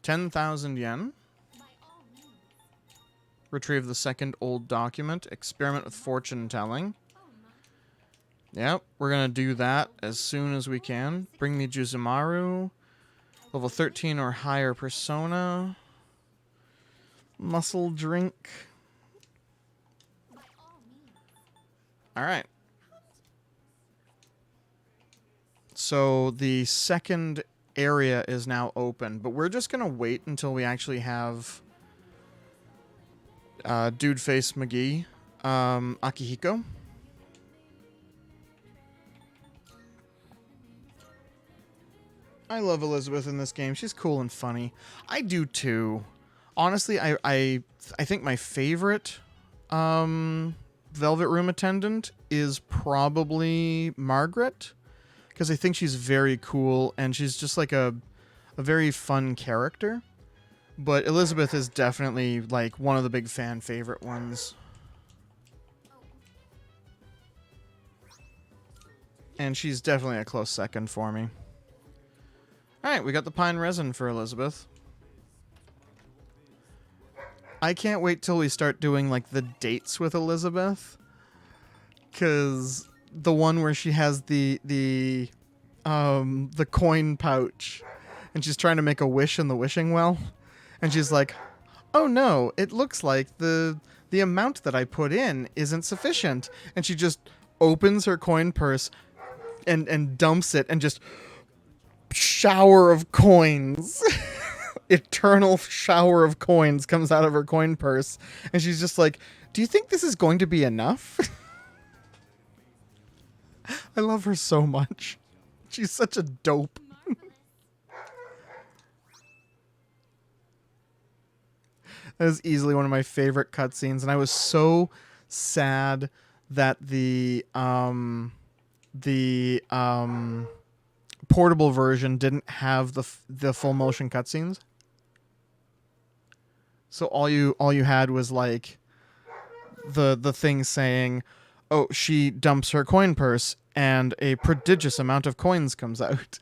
10,000 yen. By all means. Retrieve the second old document. Experiment with fortune telling. Yep, we're going to do that as soon as we can. Bring me Juzumaru. Level 13 or higher persona. Muscle drink. By all means. Alright. So the second area is now open, but we're just going to wait until we actually have Dude Face McGee, Akihiko. I love Elizabeth in this game. She's cool and funny. I do too. Honestly, I think my favorite Velvet Room attendant is probably Margaret, because I think she's very cool and she's just like a very fun character. But Elizabeth is definitely like one of the big fan favorite ones. And she's definitely a close second for me. Alright, we got the pine resin for Elizabeth. I can't wait till we start doing like the dates with Elizabeth. Cause the one where she has the coin pouch and she's trying to make a wish in the wishing well. And she's like, oh no, it looks like the amount that I put in isn't sufficient. And she just opens her coin purse and dumps it and just shower of coins. Eternal shower of coins comes out of her coin purse. And she's just like, do you think this is going to be enough? I love her so much. She's such a dope. That is easily one of my favorite cutscenes, and I was so sad that the portable version didn't have the full motion cutscenes. So all you had was like the thing saying, "Oh, she dumps her coin purse and a prodigious amount of coins comes out."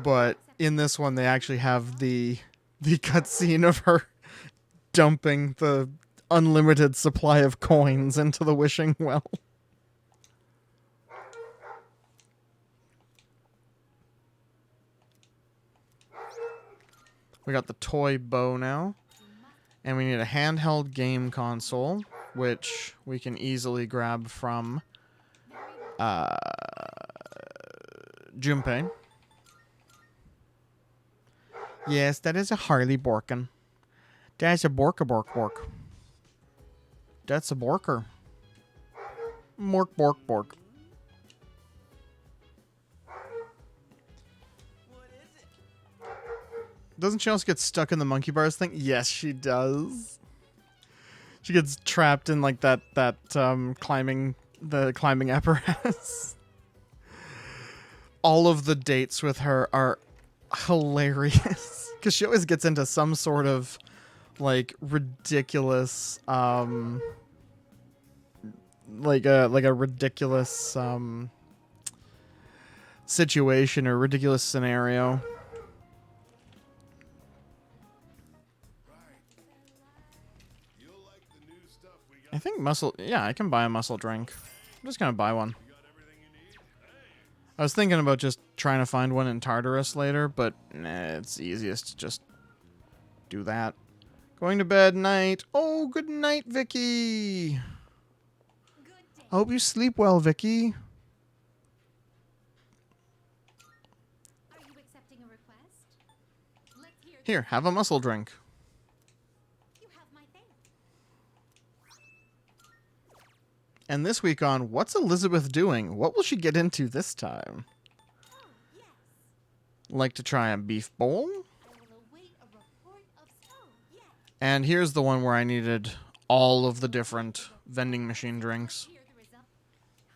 But in this one they actually have the cutscene of her dumping the unlimited supply of coins into the wishing well. We got the toy bow now. And we need a handheld game console, which we can easily grab from Junpei. Yes, that is a Harley Borkin. That's a Borka Bork Bork. That's a Borker. Mork Bork Bork. What is it? Doesn't she also get stuck in the monkey bars thing? Yes, she does. She gets trapped in like that climbing apparatus. All of the dates with her are hilarious because she always gets into some sort of like ridiculous like a ridiculous situation or ridiculous scenario. I think I can buy a muscle drink. I'm just gonna buy one. I was thinking about just trying to find one in Tartarus later, but nah, it's easiest to just do that. Going to bed, night. Oh, good night, Vicky. I hope you sleep well, Vicky. Are you accepting a request? Let's hear Here, have a muscle drink. you have my thanks. And this week on What's Elizabeth Doing? What will she get into this time? Oh, yes. Like to try a beef bowl? I will await a report of yes. And here's the one where I needed all of the different vending machine drinks. Hear the result.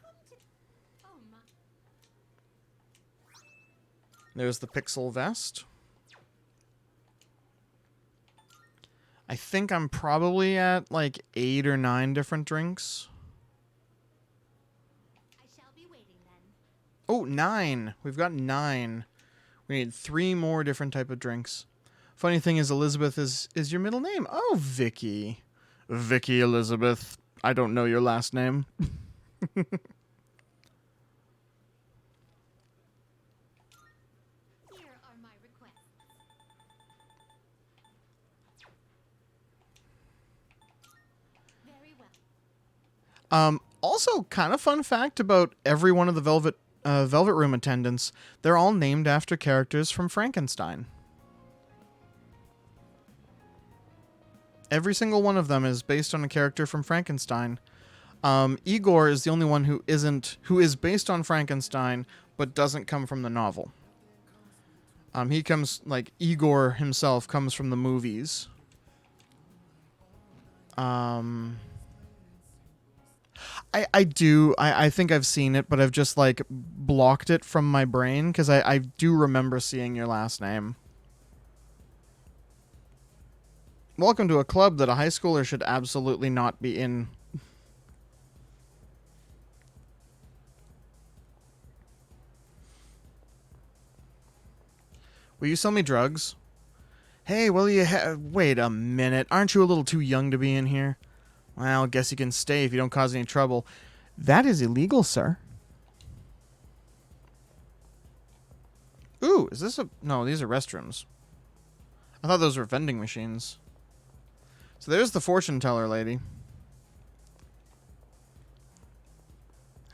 Come to Oh my There's the pixel vest. I think I'm probably at like 8 or 9 different drinks. I shall be waiting then. Oh, 9. We've got 9. We need 3 more different type of drinks. Funny thing is, Elizabeth is your middle name. Oh, Vicky. Vicky Elizabeth. I don't know your last name. Here are my requests. Very well. Also, kind of fun fact about every one of the Velvet Room attendants. They're all named after characters from Frankenstein. Every single one of them is based on a character from Frankenstein. Igor is the only one who is based on Frankenstein, but doesn't come from the novel. Igor himself comes from the movies. I think I've seen it, but I've just like blocked it from my brain because I do remember seeing your last name. Welcome to a club that a high schooler should absolutely not be in. Will you sell me drugs? Hey, wait a minute. Aren't you a little too young to be in here? Well, guess you can stay if you don't cause any trouble. That is illegal, sir. Ooh, is this no, these are restrooms. I thought those were vending machines. So there's the fortune teller lady.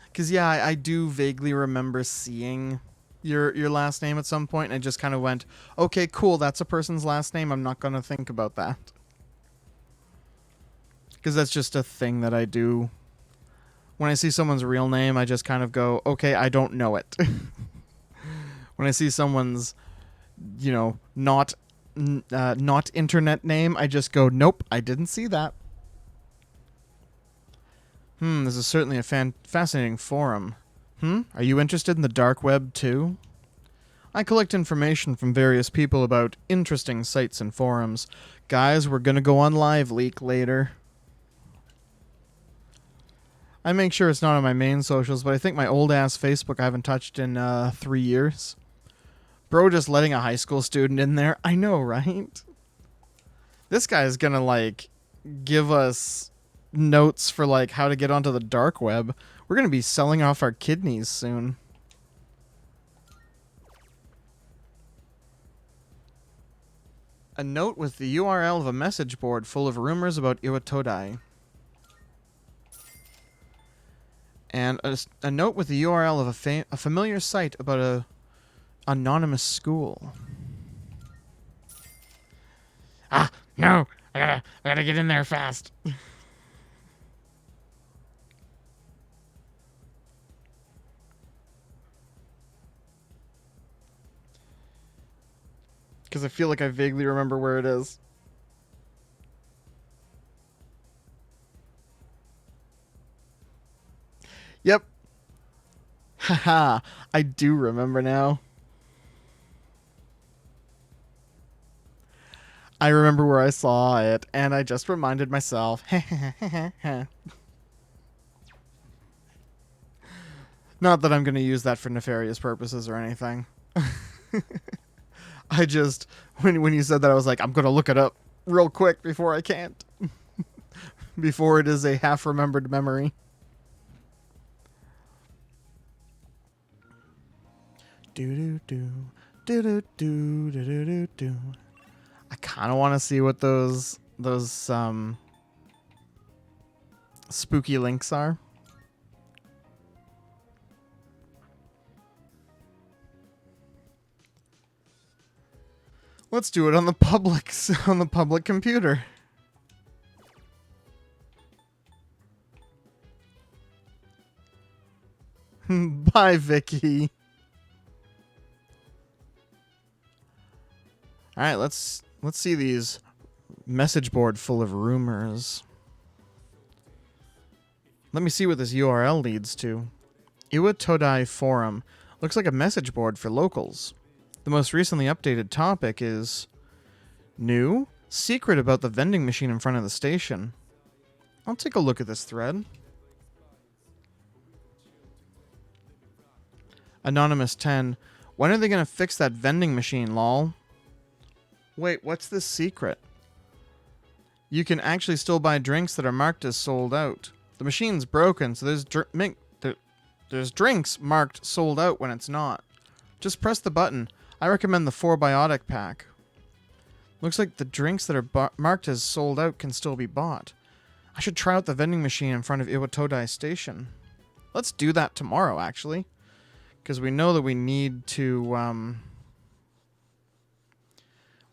Because, yeah, I do vaguely remember seeing your last name at some point, and I just kind of went, okay, cool, that's a person's last name. I'm not going to think about that. Because that's just a thing that I do. When I see someone's real name, I just kind of go, okay, I don't know it. When I see someone's, not not internet name, I just go, nope, I didn't see that. This is certainly a fascinating forum. Are you interested in the dark web too? I collect information from various people about interesting sites and forums. Guys, we're gonna go on Live Leak later. I make sure it's not on my main socials, but I think my old ass Facebook I haven't touched in 3 years. Bro, just letting a high school student in there. I know, right? This guy's gonna, like, give us notes for, like, how to get onto the dark web. We're gonna be selling off our kidneys soon. A note with the URL of a message board full of rumors about Iwatodai. And a note with the URL of a familiar site about a anonymous school. Ah, no! I gotta get in there fast. Because I feel like I vaguely remember where it is. Yep. Haha, I do remember now. I remember where I saw it, and I just reminded myself. Not that I'm going to use that for nefarious purposes or anything. I just, when you said that, I was like, I'm going to look it up real quick before I can't. Before it is a half-remembered memory. Do-do-do, do-do-do, do-do-do-do. I kind of want to see what those spooky links are. Let's do it on the public computer. Bye, Vicky. All right, let's see these message board full of rumors. Let me see what this URL leads to. Iwatodai Forum. Looks like a message board for locals. The most recently updated topic is new secret about the vending machine in front of the station. I'll take a look at this thread. Anonymous 10. When are they going to fix that vending machine, lol? Wait, what's this secret? You can actually still buy drinks that are marked as sold out. The machine's broken, so there's drinks marked sold out when it's not. Just press the button. I recommend the 4Biotic pack. Looks like the drinks that are marked as sold out can still be bought. I should try out the vending machine in front of Iwatodai Station. Let's do that tomorrow, actually. Because we know that we need to,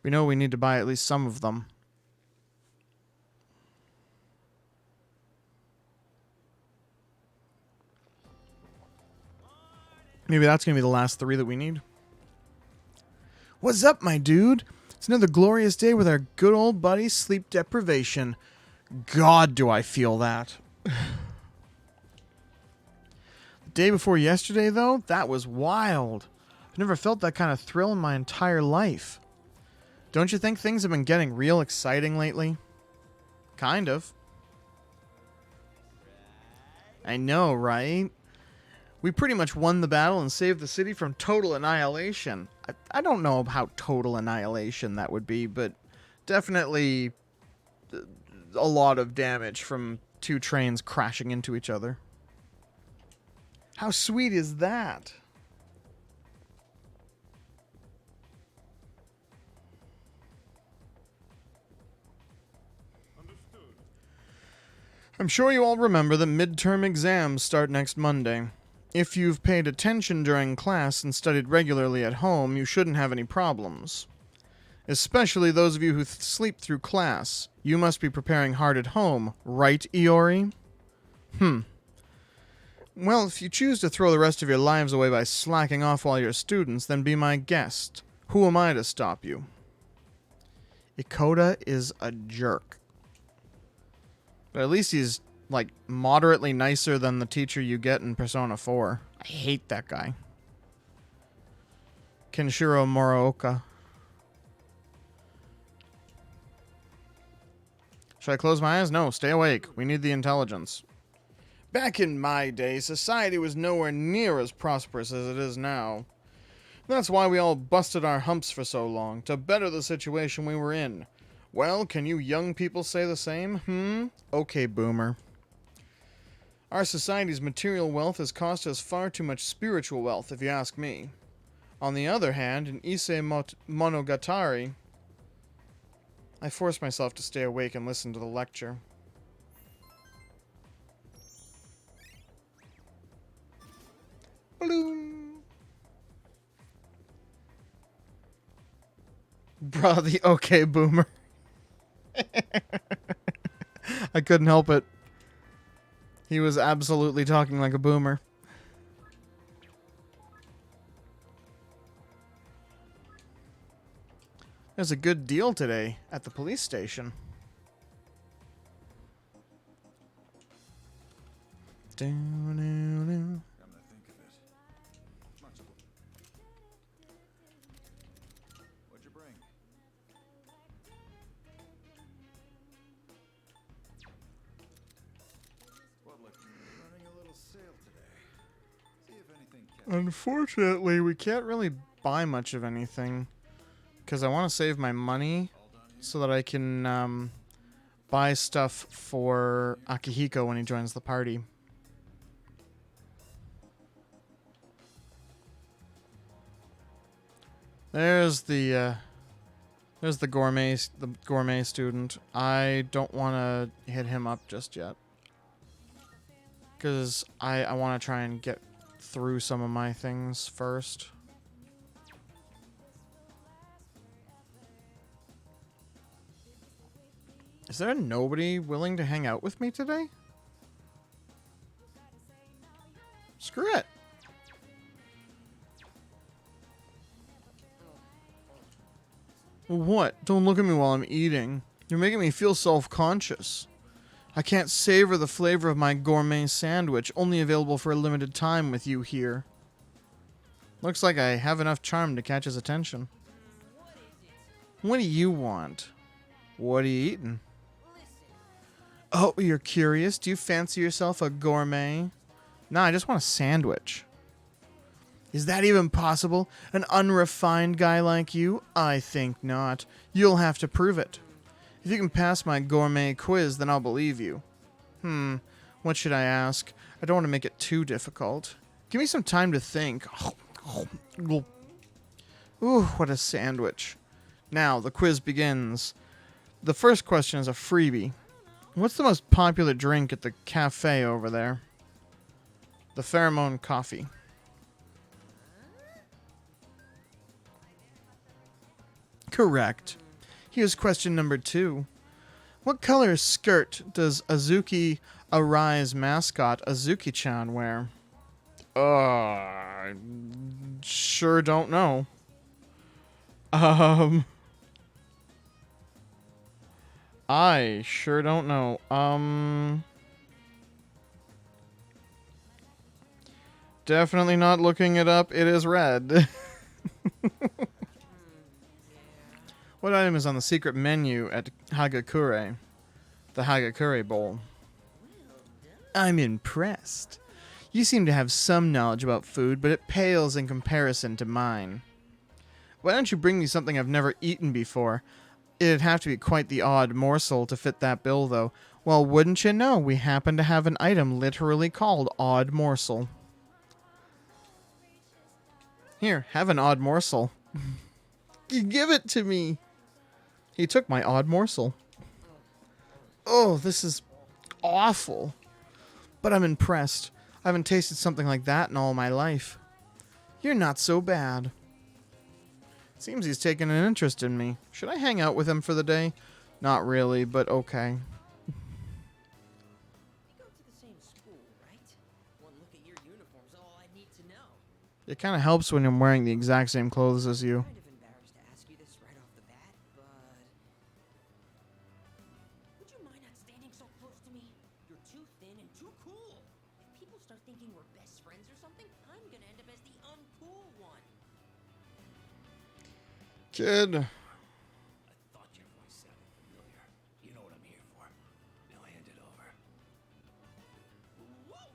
we know we need to buy at least some of them. Maybe that's going to be the last 3 that we need. What's up, my dude? It's another glorious day with our good old buddy, sleep deprivation. God, do I feel that. The day before yesterday, though, that was wild. I've never felt that kind of thrill in my entire life. Don't you think things have been getting real exciting lately? Kind of. I know, right? We pretty much won the battle and saved the city from total annihilation. I don't know how total annihilation that would be, but definitely a lot of damage from 2 trains crashing into each other. How sweet is that? Understood. I'm sure you all remember that midterm exams start next Monday. If you've paid attention during class and studied regularly at home, you shouldn't have any problems. Especially those of you who sleep through class. You must be preparing hard at home, right, Iori? Well, if you choose to throw the rest of your lives away by slacking off while you're students, then be my guest. Who am I to stop you? Ikoda is a jerk. But at least he's, like, moderately nicer than the teacher you get in Persona 4. I hate that guy. Kenshiro Muraoka. Should I close my eyes? No, stay awake. We need the intelligence. Back in my day, society was nowhere near as prosperous as it is now. That's why we all busted our humps for so long, to better the situation we were in. Well, can you young people say the same? Okay, boomer. Our society's material wealth has cost us far too much spiritual wealth, if you ask me. On the other hand, in Monogatari, I forced myself to stay awake and listen to the lecture. Bloom. Bruh, the okay boomer. I couldn't help it. He was absolutely talking like a boomer. There's a good deal today at the police station. Come to think of it. What'd you bring? Well, look, running a little sale today. See if anything catches. Unfortunately, we can't really buy much of anything. Because I want to save my money so that I can buy stuff for Akihiko when he joins the party. There's the gourmet student. I don't want to hit him up just yet. Because I want to try and get through some of my things first. Is there nobody willing to hang out with me today? Screw it. What? Don't look at me while I'm eating. You're making me feel self-conscious. I can't savor the flavor of my gourmet sandwich, only available for a limited time with you here. Looks like I have enough charm to catch his attention. What do you want? What are you eating? Oh, you're curious? Do you fancy yourself a gourmet? Nah, I just want a sandwich. Is that even possible? An unrefined guy like you? I think not. You'll have to prove it. If you can pass my gourmet quiz, then I'll believe you. What should I ask? I don't want to make it too difficult. Give me some time to think. Ooh, what a sandwich. Now, the quiz begins. The first question is a freebie. What's the most popular drink at the cafe over there? The pheromone coffee. Correct. Here's question number 2. What color skirt does Azuki Arai's mascot, Azuki-chan, wear? I sure don't know. I sure don't know. Definitely not looking it up. It is red. What item is on the secret menu at Hagakure? The Hagakure Bowl. I'm impressed. You seem to have some knowledge about food, but it pales in comparison to mine. Why don't you bring me something I've never eaten before? It'd have to be quite the odd morsel to fit that bill, though. Well, wouldn't you know, we happen to have an item literally called Odd Morsel. Here, have an odd morsel. You give it to me. He took my odd morsel. Oh, this is awful. But I'm impressed. I haven't tasted something like that in all my life. You're not so bad. Seems he's taken an interest in me. Should I hang out with him for the day? Not really, but okay. We go to the same school, right? One look at your uniform's all I need to know. It kind of helps when I'm wearing the exact same clothes as you. Kind of embarrassed to ask you this right off the bat, but Kid. I thought your voice sounded familiar. You know what I'm here for. Now hand it over. Whoa!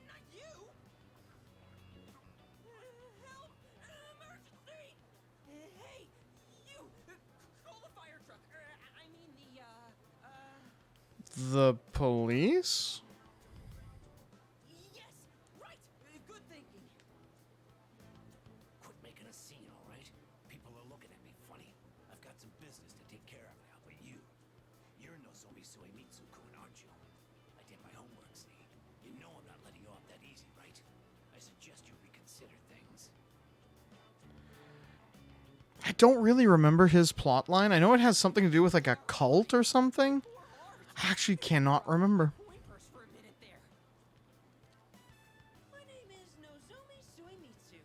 Not you! Help! Emergency! Hey! You! Call the fire truck. I mean The police? Yes! Right! Good thinking. Quit making a scene, all right? People are looking at me funny. I've got some business to take care of now, but you're Nozomi Suemitsu-kun, aren't you? I did my homework, see? You know I'm not letting you off that easy, right? I suggest you reconsider things. I don't really remember his plot line. I know it has something to do with like a cult or something. I actually cannot remember. Whimpers for a minute there. My name is Nozomi Suemitsu.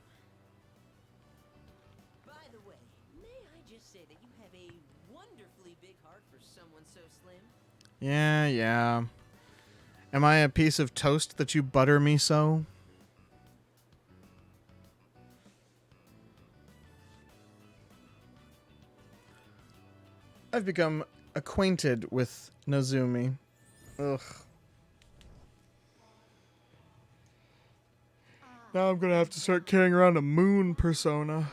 By the way, may I just say that you have a wonderfully big heart for someone so slim? Yeah. Am I a piece of toast that you butter me so? I've become acquainted with Nozumi. Ugh. Now I'm gonna have to start carrying around a moon persona.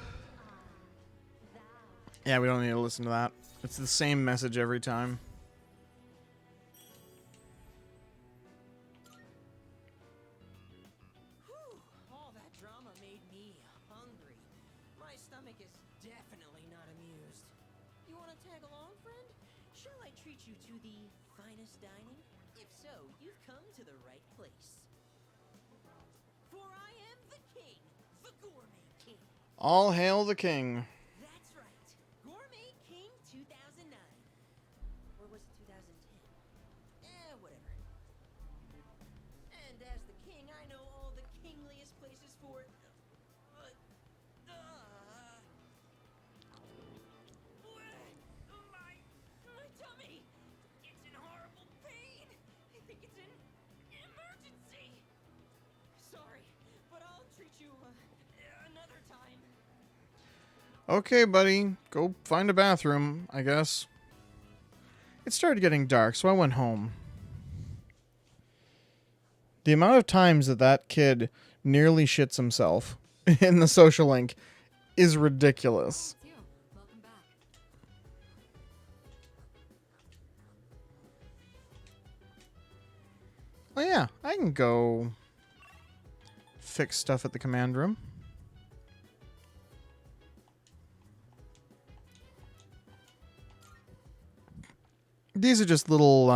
Yeah, we don't need to listen to that. It's the same message every time. Whew, all that drama made me hungry. My stomach is definitely not amused. You want to tag along, friend? Shall I treat you to the finest dining? If so, you've come to the right place. For I am the king, the gourmet king. All hail the king. That's right, Gourmet King 2009. Or was it 2010? Whatever. And as the king, I know all the kingliest places for My tummy! It's in horrible pain! I think it's an emergency! Sorry, but I'll treat you another time. Okay, buddy. Go find a bathroom, I guess. It started getting dark, so I went home. The amount of times that kid nearly shits himself in the social link is ridiculous. It's you. Welcome back. Oh yeah, I can go fix stuff at the command room. These are just little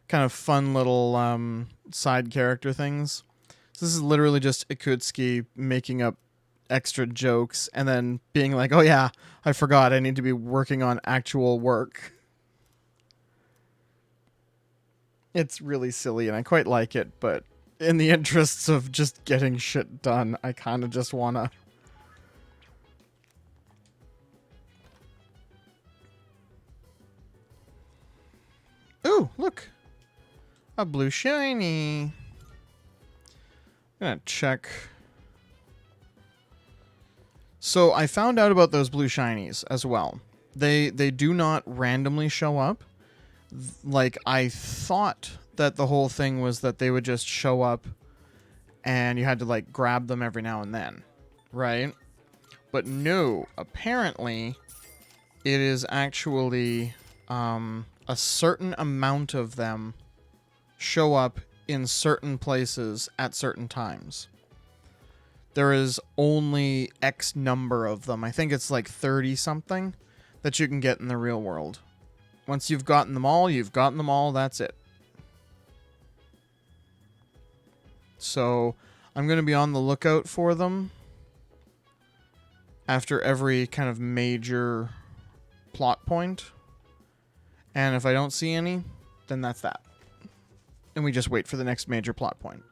kind of fun little side character things. So this is literally just Ikutsuki making up extra jokes and then being like, oh yeah, I forgot, I need to be working on actual work. It's really silly and I quite like it, but in the interests of just getting shit done, I kind of just want to... Ooh, look. A blue shiny. I'm gonna check. So I found out about those blue shinies as well. They do not randomly show up. Like, I thought that the whole thing was that they would just show up and you had to, like, grab them every now and then. Right? But no, apparently it is actually a certain amount of them show up in certain places at certain times. There is only X number of them. I think it's like 30 something that you can get in the real world. Once you've gotten them all, you've gotten them all, that's it. So I'm going to be on the lookout for them after every kind of major plot point. And if I don't see any, then that's that. And we just wait for the next major plot point.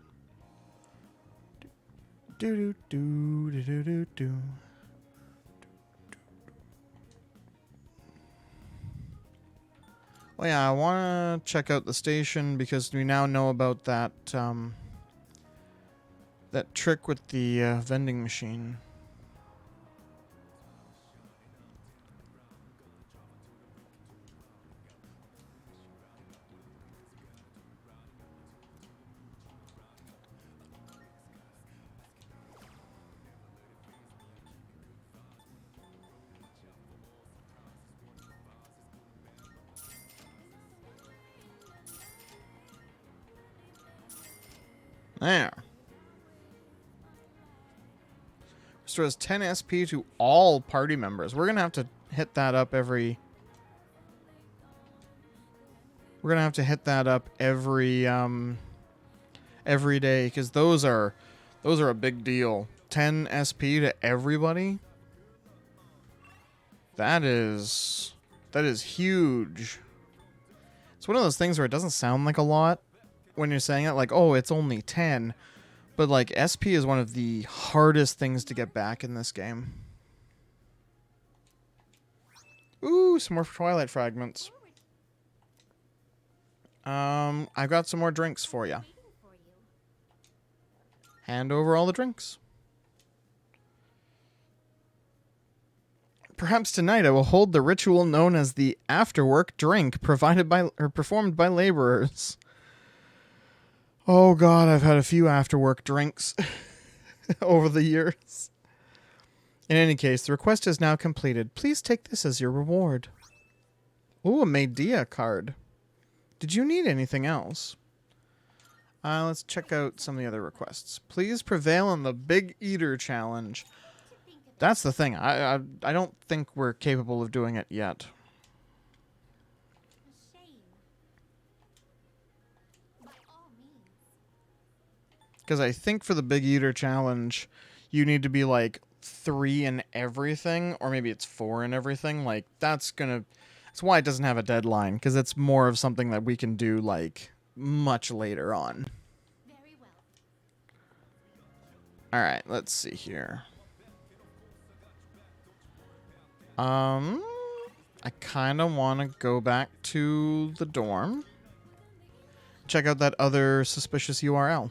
Do do do do do do. Well, yeah, I want to check out the station because we now know about that that trick with the vending machine. There. Restores 10 SP to all party members. We're gonna have to hit that up every. We're gonna have to hit that up every day because those are a big deal. 10 SP to everybody. That is huge. It's one of those things where it doesn't sound like a lot when you're saying it, like, oh, it's only 10. But, like, SP is one of the hardest things to get back in this game. Ooh, some more Twilight fragments. I've got some more drinks for you. Hand over all the drinks. Perhaps tonight I will hold the ritual known as the after-work drink performed by laborers. Oh god, I've had a few after-work drinks over the years. In any case, the request is now completed. Please take this as your reward. Ooh, a Medea card. Did you need anything else? Let's check out some of the other requests. Please prevail in the Big Eater Challenge. That's the thing. I don't think we're capable of doing it yet. Because I think for the Big Eater Challenge, you need to be like 3 in everything, or maybe it's 4 in everything. Like, that's why it doesn't have a deadline, because it's more of something that we can do, like, much later on. Very well. Alright, let's see here. I kind of want to go back to the dorm. Check out that other suspicious URL.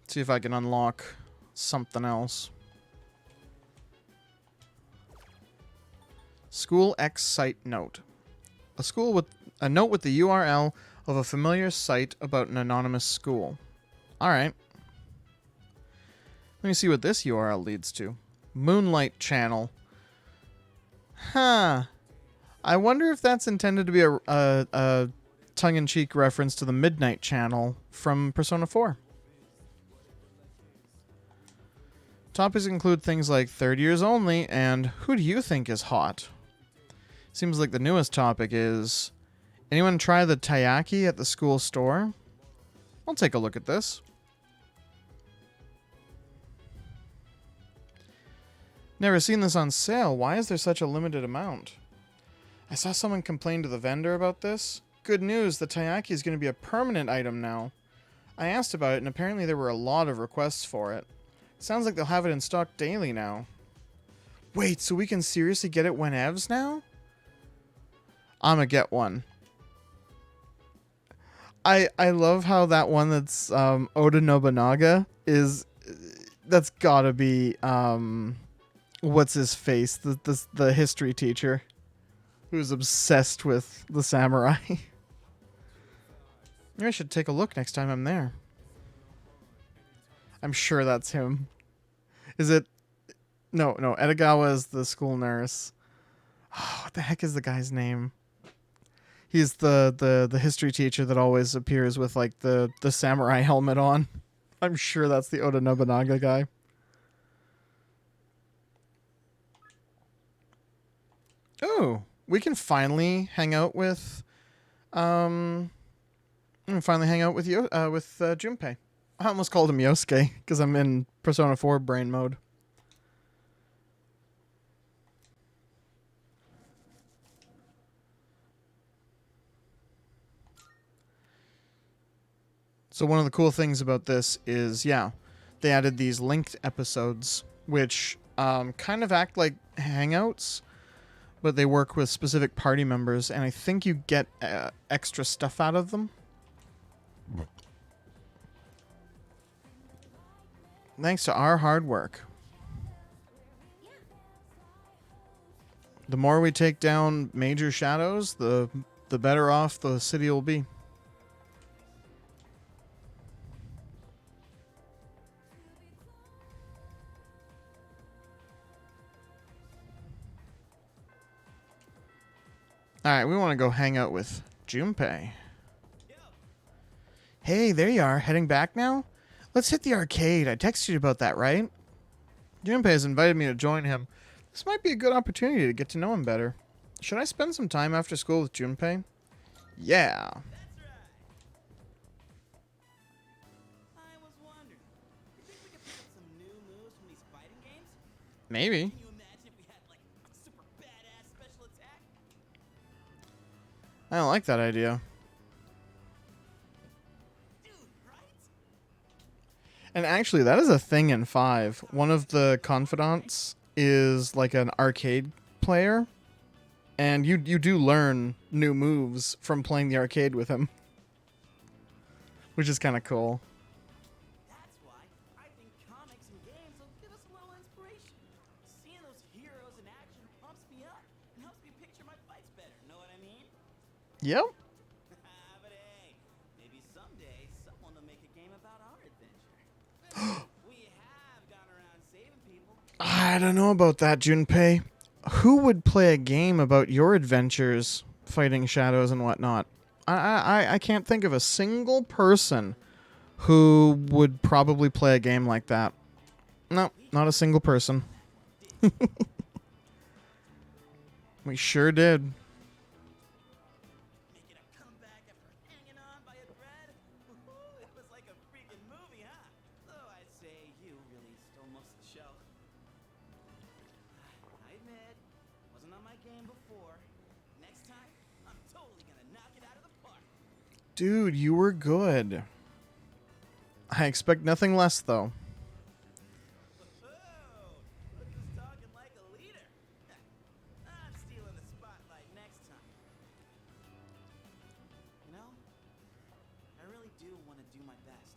See if I can unlock something else. School X site note. A note with the URL of a familiar site about an anonymous school. Alright. Let me see what this URL leads to. Moonlight Channel. Huh. I wonder if that's intended to be a tongue-in-cheek reference to the Midnight Channel from Persona 4. Topics include things like third years only and who do you think is hot? Seems like the newest topic is, anyone try the taiyaki at the school store? I'll take a look at this. Never seen this on sale. Why is there such a limited amount? I saw someone complain to the vendor about this. Good news, the taiyaki is going to be a permanent item now. I asked about it and apparently there were a lot of requests for it. Sounds like they'll have it in stock daily now. Wait, so we can seriously get it whenevs now? I'ma get one. I love how that one that's Oda Nobunaga is, that's gotta be what's his face, the history teacher who's obsessed with the samurai. Maybe I should take a look next time I'm there. I'm sure that's him. Is it? No, Edogawa is the school nurse. Oh, what the heck is the guy's name? He's the history teacher that always appears with like the samurai helmet on. I'm sure that's the Oda Nobunaga guy. Oh, we can finally hang out with Junpei. I almost called him Yosuke because I'm in Persona 4 brain mode. So one of the cool things about this is, yeah, they added these linked episodes, which kind of act like hangouts, but they work with specific party members, and I think you get extra stuff out of them. Thanks to our hard work. The more we take down major shadows, the better off the city will be. Alright, we want to go hang out with Junpei. Hey, there you are. Heading back now? Let's hit the arcade. I texted you about that, right? Junpei has invited me to join him. This might be a good opportunity to get to know him better. Should I spend some time after school with Junpei? Yeah. That's right. I was wondering, you think we could pick up some new moves from these fighting games? Maybe. Can you imagine if we had like a super badass special attack? I don't like that idea. Dude, right? And actually, that is a thing in 5. One of the confidants is like an arcade player. And you do learn new moves from playing the arcade with him. Which is kind of cool. That's why I think comics and games will give us a little inspiration. Seeing those heroes in action pumps me up and helps me picture my fights better. Know what I mean? Yep. But hey, maybe someday someone will make a game about our adventure. We have gone around saving people. I don't know about that, Junpei. Who would play a game about your adventures fighting shadows and whatnot? I can't think of a single person who would probably play a game like that. No, not a single person. We sure did. Making a comeback after hanging on by a thread. Woohoo, it was like a freaking movie, huh? Though I'd say you really stole most of the show. I admit, wasn't on my game before. Next time, I'm totally gonna knock it out of the park. Dude, you were good. I expect nothing less, though. Whoa, look who's talking like a leader. I'm stealing the spotlight next time. You know, I really do want to do my best.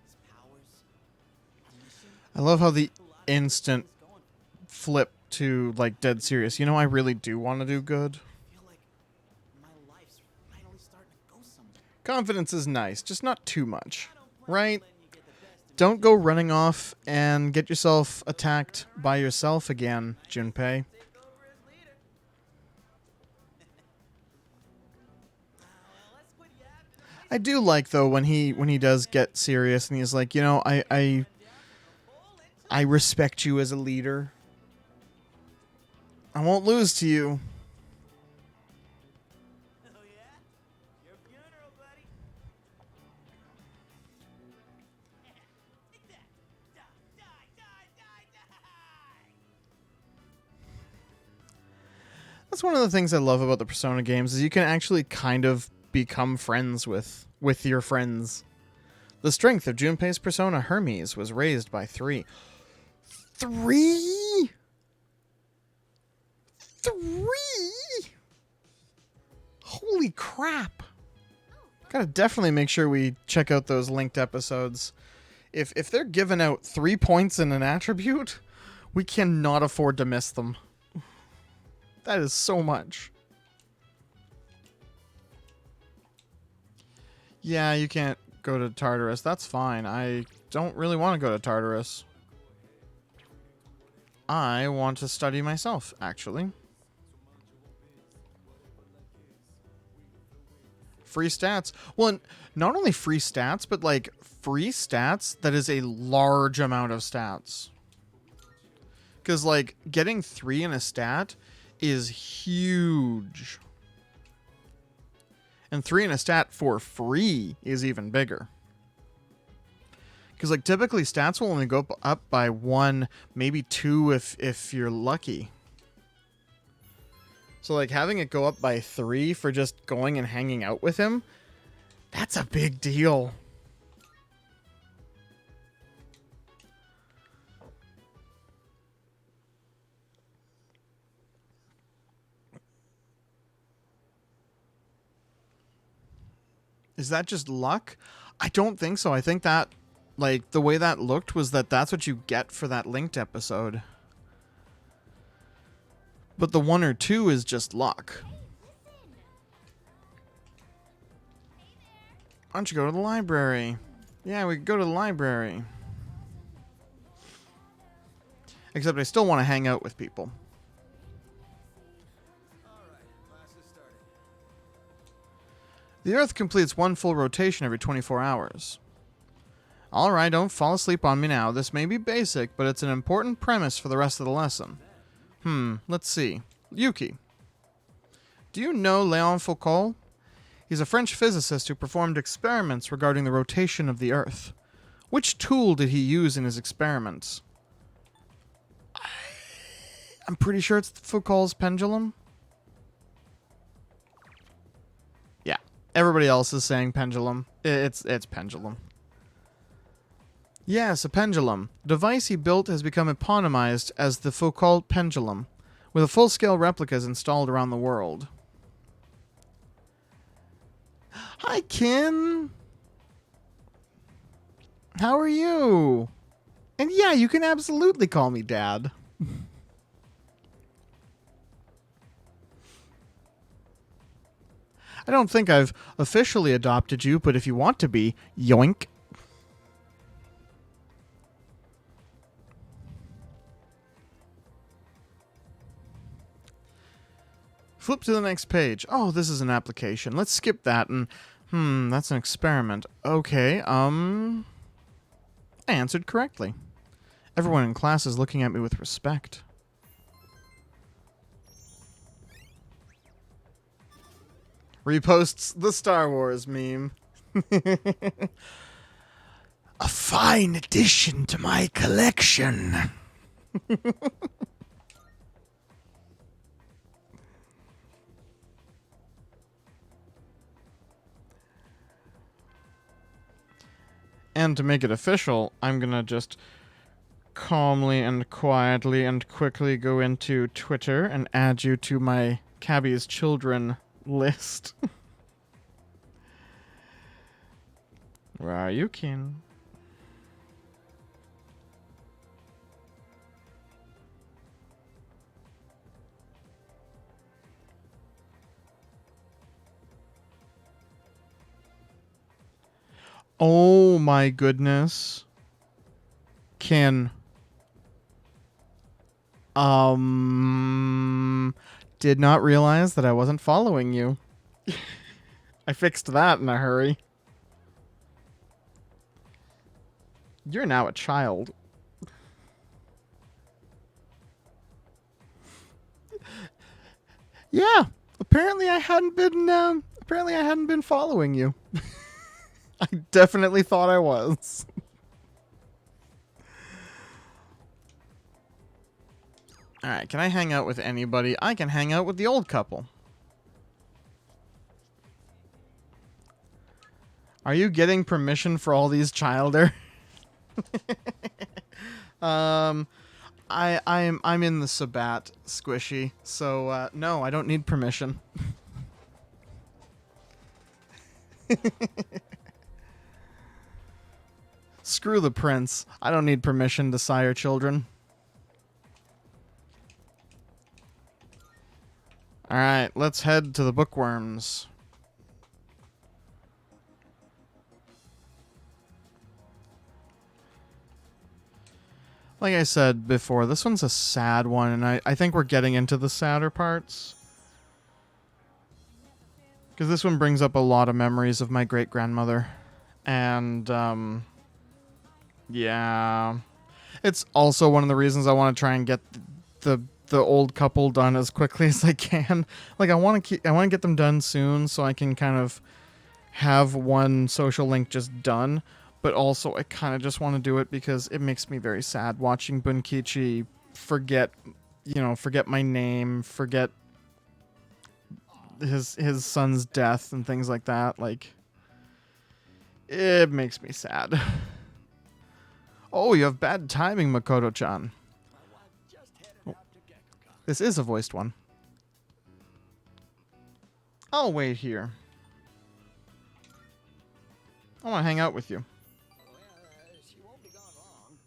His powers, our mission, I love how the a lot of instant things going for me. flip to, like, dead serious. You know, I really do want to do good. I feel like my life's finally starting to go somewhere. Confidence is nice, just not too much. I don't plan on Right? letting you get the best of me. Don't go running off and get yourself attacked by yourself again, Junpei. Take over as leader. Well, let's quit yapping and face I do like though when he does get serious and he's like, you know, I respect you as a leader. I won't lose to you. Oh yeah? Your funeral, buddy. Take that. Die, die, die, die, die. That's one of the things I love about the Persona games is you can actually kind of become friends with your friends. The strength of Junpei's persona Hermes was raised by 3. 3? 3? Holy crap. Gotta definitely make sure we check out those linked episodes. If they're giving out 3 points in an attribute, we cannot afford to miss them. That is so much. Yeah, you can't go to Tartarus. That's fine. I don't really want to go to Tartarus. I want to study myself, actually. Free stats. Well, not only free stats, but like free stats that is a large amount of stats. Because like getting 3 in a stat is huge. And 3 in a stat for free is even bigger. Because like typically stats will only go up by 1, maybe 2 if you're lucky. So like having it go up by 3 for just going and hanging out with him, that's a big deal. Is that just luck? I don't think so. I think that, like, the way that looked was that that's what you get for that linked episode. But the 1 or 2 is just luck. Why don't you go to the library? Yeah, we could go to the library. Except I still want to hang out with people. All right, class has started. The Earth completes one full rotation every 24 hours. Alright, don't fall asleep on me now. This may be basic, but it's an important premise for the rest of the lesson. Let's see. Yuki. Do you know Léon Foucault? He's a French physicist who performed experiments regarding the rotation of the Earth. Which tool did he use in his experiments? I'm pretty sure it's Foucault's pendulum. Yeah, everybody else is saying pendulum. It's pendulum. Yes, a pendulum. The device he built has become eponymized as the Foucault pendulum, with full-scale replicas installed around the world. Hi, Kin! How are you? And yeah, you can absolutely call me Dad. I don't think I've officially adopted you, but if you want to be, yoink. Flip to the next page. Oh, this is an application. Let's skip that and... that's an experiment. Okay, I answered correctly. Everyone in class is looking at me with respect. Reposts the Star Wars meme. A fine addition to my collection. And to make it official, I'm gonna just calmly and quietly and quickly go into Twitter and add you to my Cabby's Children list. Where are you, Kin? Oh my goodness. Kin. Did not realize that I wasn't following you. I fixed that in a hurry. You're now a child. Yeah, apparently I hadn't been following you. I definitely thought I was. Alright, can I hang out with anybody? I can hang out with the old couple. Are you getting permission for all these childer? I'm in the Sabat squishy, so no, I don't need permission. Screw the prince. I don't need permission to sire children. Alright, let's head to the bookworms. Like I said before, this one's a sad one, and I think we're getting into the sadder parts. Because this one brings up a lot of memories of my great-grandmother. And, yeah. It's also one of the reasons I want to try and get the old couple done as quickly as I can. Like, I want to get them done soon so I can kind of have one social link just done. But also, I kind of just want to do it because it makes me very sad watching Bunkichi forget my name, forget his son's death and things like that. Like, it makes me sad. Oh, you have bad timing, Makoto-chan. Oh, this is a voiced one. I'll wait here. I want to hang out with you. She won't be gone long.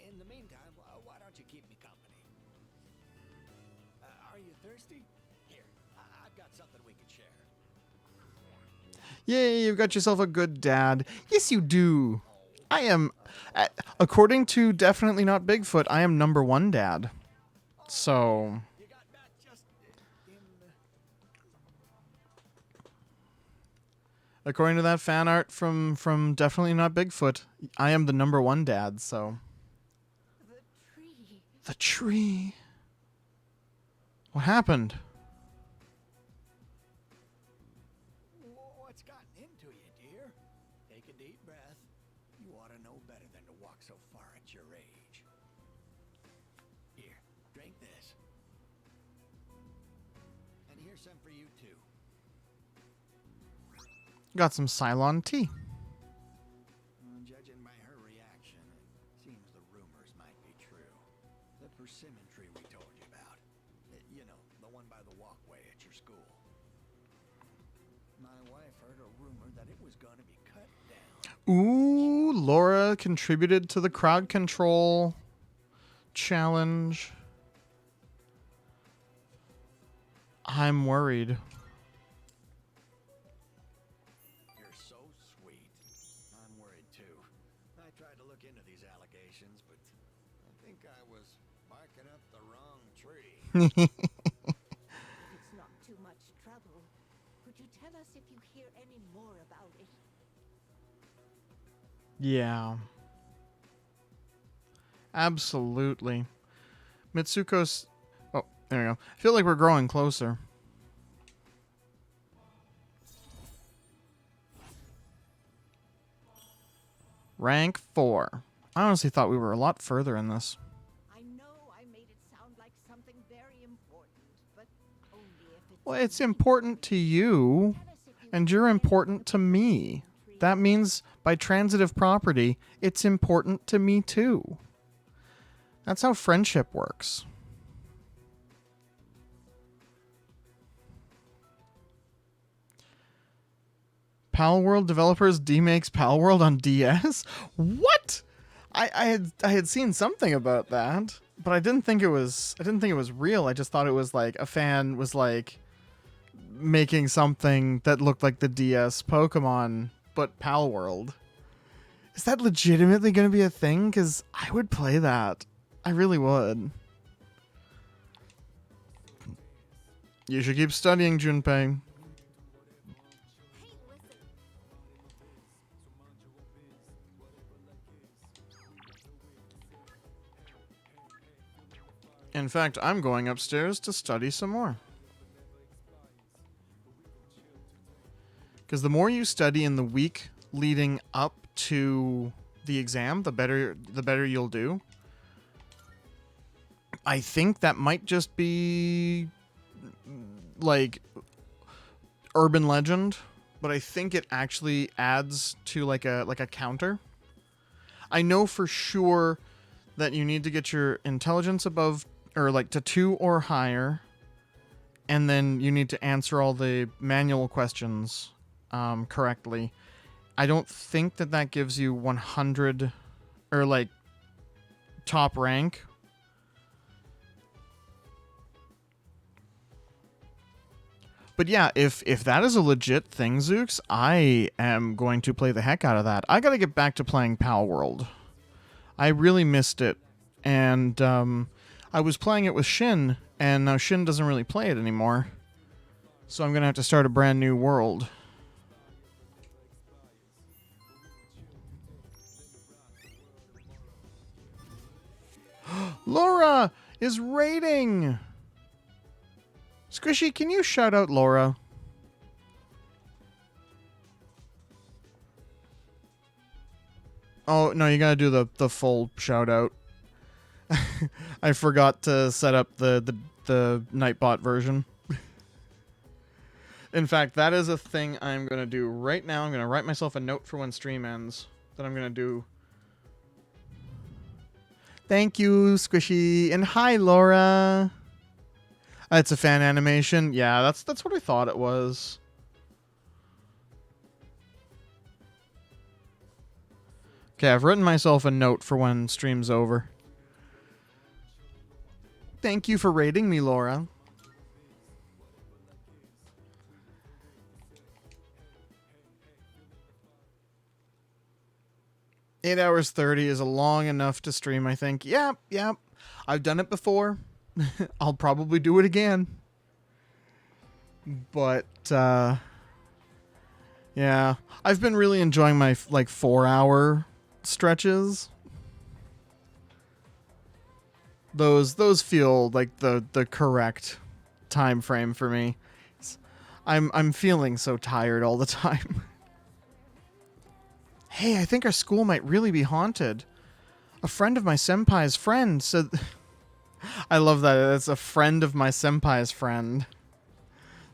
In the meantime, why don't you keep me company? Are you thirsty? Here, I've got something we can share. Yay, you've got yourself a good dad. Yes, you do. I am, according to Definitely Not Bigfoot, I am #1 dad. So... You got back just in According to that fan art from Definitely Not Bigfoot, I am the #1 dad, so. The tree. The tree. What happened? What's gotten into you, dear? Take a deep breath. You ought to know better than to walk so far at your age. Here, drink this. And here's some for you, too. Got some Cylon tea. Judging by her reaction, it seems the rumors might be true. The persimmon tree we told you about. You know, the one by the walkway at your school. My wife heard a rumor that it was going to be cut down. Ooh, Laura contributed to the crowd control challenge. I'm worried. You're so sweet. I'm worried too. I tried to look into these allegations, but I think I was barking up the wrong tree. If it's not too much trouble, could you tell us if you hear any more about it? Yeah. Absolutely. Mitsuko's... Oh, there we go. I feel like we're growing closer. Rank 4. I honestly thought we were a lot further in this. I know I made it sound like something very important, but only if it's... Well, it's important to you, Tell us if you and you're important to me. That means, by transitive property, it's important to me too. That's how friendship works. Pal World developers demakes Pal World on DS? What? I had seen something about that, but I didn't think it was real. I just thought it was like a fan was like making something that looked like the DS Pokemon, but Pal World. Is that legitimately going to be a thing? Because I would play that. I really would. You should keep studying, Junpei. Hey, listen. In fact, I'm going upstairs to study some more. Because the more you study in the week leading up to the exam, the better you'll do. I think that might just be like urban legend, but I think it actually adds to like a counter. I know for sure that you need to get your intelligence above or like to 2 or higher, and then you need to answer all the manual questions correctly. I don't think that gives you 100 or like top rank. But yeah, if that is a legit thing, Zooks, I am going to play the heck out of that. I got to get back to playing Pal World. I really missed it. And I was playing it with Shin, and now Shin doesn't really play it anymore. So I'm going to have to start a brand new world. Laura is raiding! Squishy, can you shout out Laura? Oh, no, you gotta do the full shout out. I forgot to set up the Nightbot version. In fact, that is a thing I'm gonna do right now. I'm gonna write myself a note for when stream ends that I'm gonna do. Thank you, Squishy, and hi, Laura. It's a fan animation. Yeah, that's what I thought it was. Okay, I've written myself a note for when stream's over. Thank you for rating me, Laura. Eight hours 30 is a long enough to stream, I think. Yep. I've done it before. I'll probably do it again. But, Yeah, I've been really enjoying my like 4-hour stretches. Those feel like the correct time frame for me. I'm feeling so tired all the time. Hey, I think our school might really be haunted. A friend of my senpai's friend said I love that it's a friend of my senpai's friend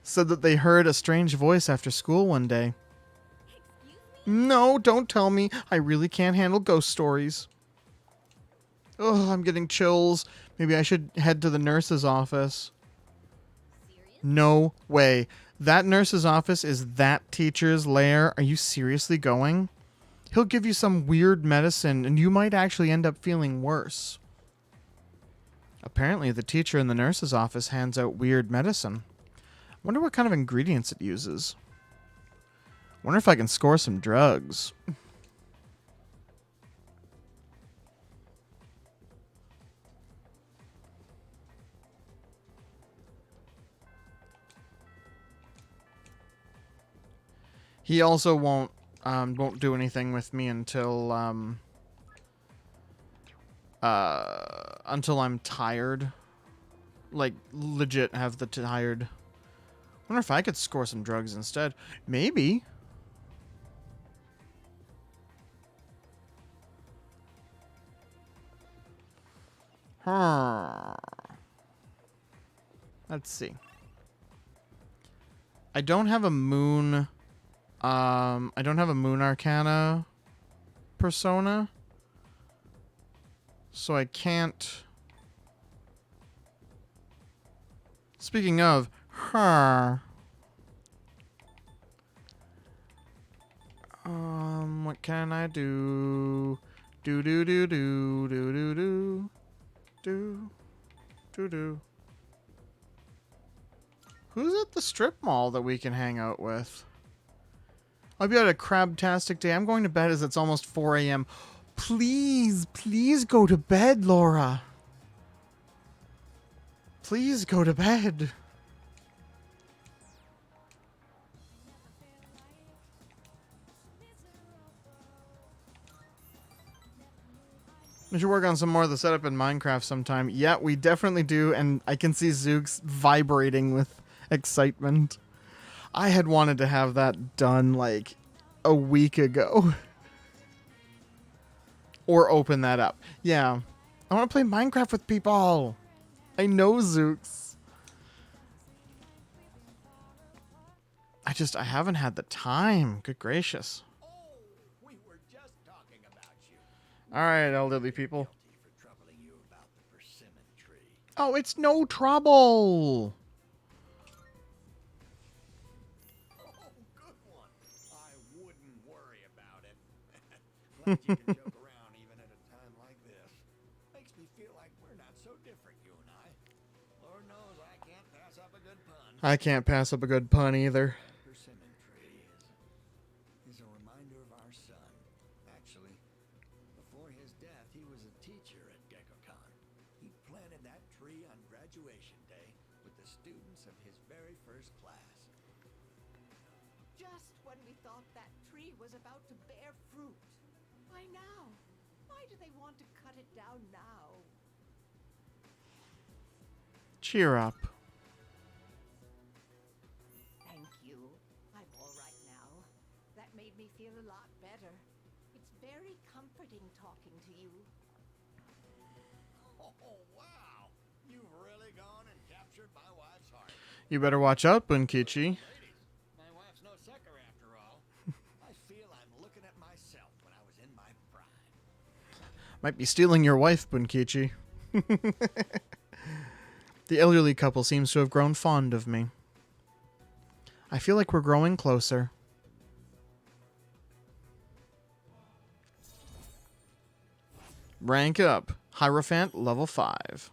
said that they heard a strange voice after school one day. No, don't tell me. I really can't handle ghost stories. Oh, I'm getting chills. Maybe I should head to the nurse's office. No way. That nurse's office is that teacher's lair. Are you seriously going? He'll give you some weird medicine and you might actually end up feeling worse. Apparently, the teacher in the nurse's office hands out weird medicine. Wonder what kind of ingredients it uses. Wonder if I can score some drugs. He also won't do anything with me until I'm tired. Like legit have the tired. Wonder if I could score some drugs instead. Maybe. Let's see. I don't have a moon. I don't have a moon arcana persona, so I can't. Speaking of, what can I do? Do do do do do do do do do do. Who's at the strip mall that we can hang out with? I'll be at a crabtastic day. I'm going to bed as it's almost 4 a.m. Please, please go to bed, Laura. Please go to bed. We should work on some more of the setup in Minecraft sometime. Yeah, we definitely do, and I can see Zooks vibrating with excitement. I had wanted to have that done like a week ago. Or open that up. Yeah. I want to play Minecraft with people. I know, Zooks. I haven't had the time. Good gracious. Oh, we were just talking about you. All right, elderly people. Guilty for troubling you about the persimmon tree. Oh, it's no trouble. Oh, good one. I wouldn't worry about it. Glad you can joke around even at a time like this. Makes me feel like we're not so different, you and I. Lord knows I can't pass up a good pun. I can't pass up a good pun either. Persimmon tree is a reminder of our son. Actually, before his death, he was a teacher at GeckoCon. He planted that tree on graduation day with the students of his very first class. Just when we thought that tree was about to bear fruit. Why now? Why do they want to cut it down now? Cheer up. Thank you. I'm all right now. That made me feel a lot better. It's very comforting talking to you. Oh, wow. You've really gone and captured my wife's heart. You better watch out, Bunkichi. Ladies, my wife's no sucker after all. I feel I'm looking at myself when I was in my prime. Might be stealing your wife, Bunkichi. The elderly couple seems to have grown fond of me. I feel like we're growing closer. Rank up. Hierophant level 5.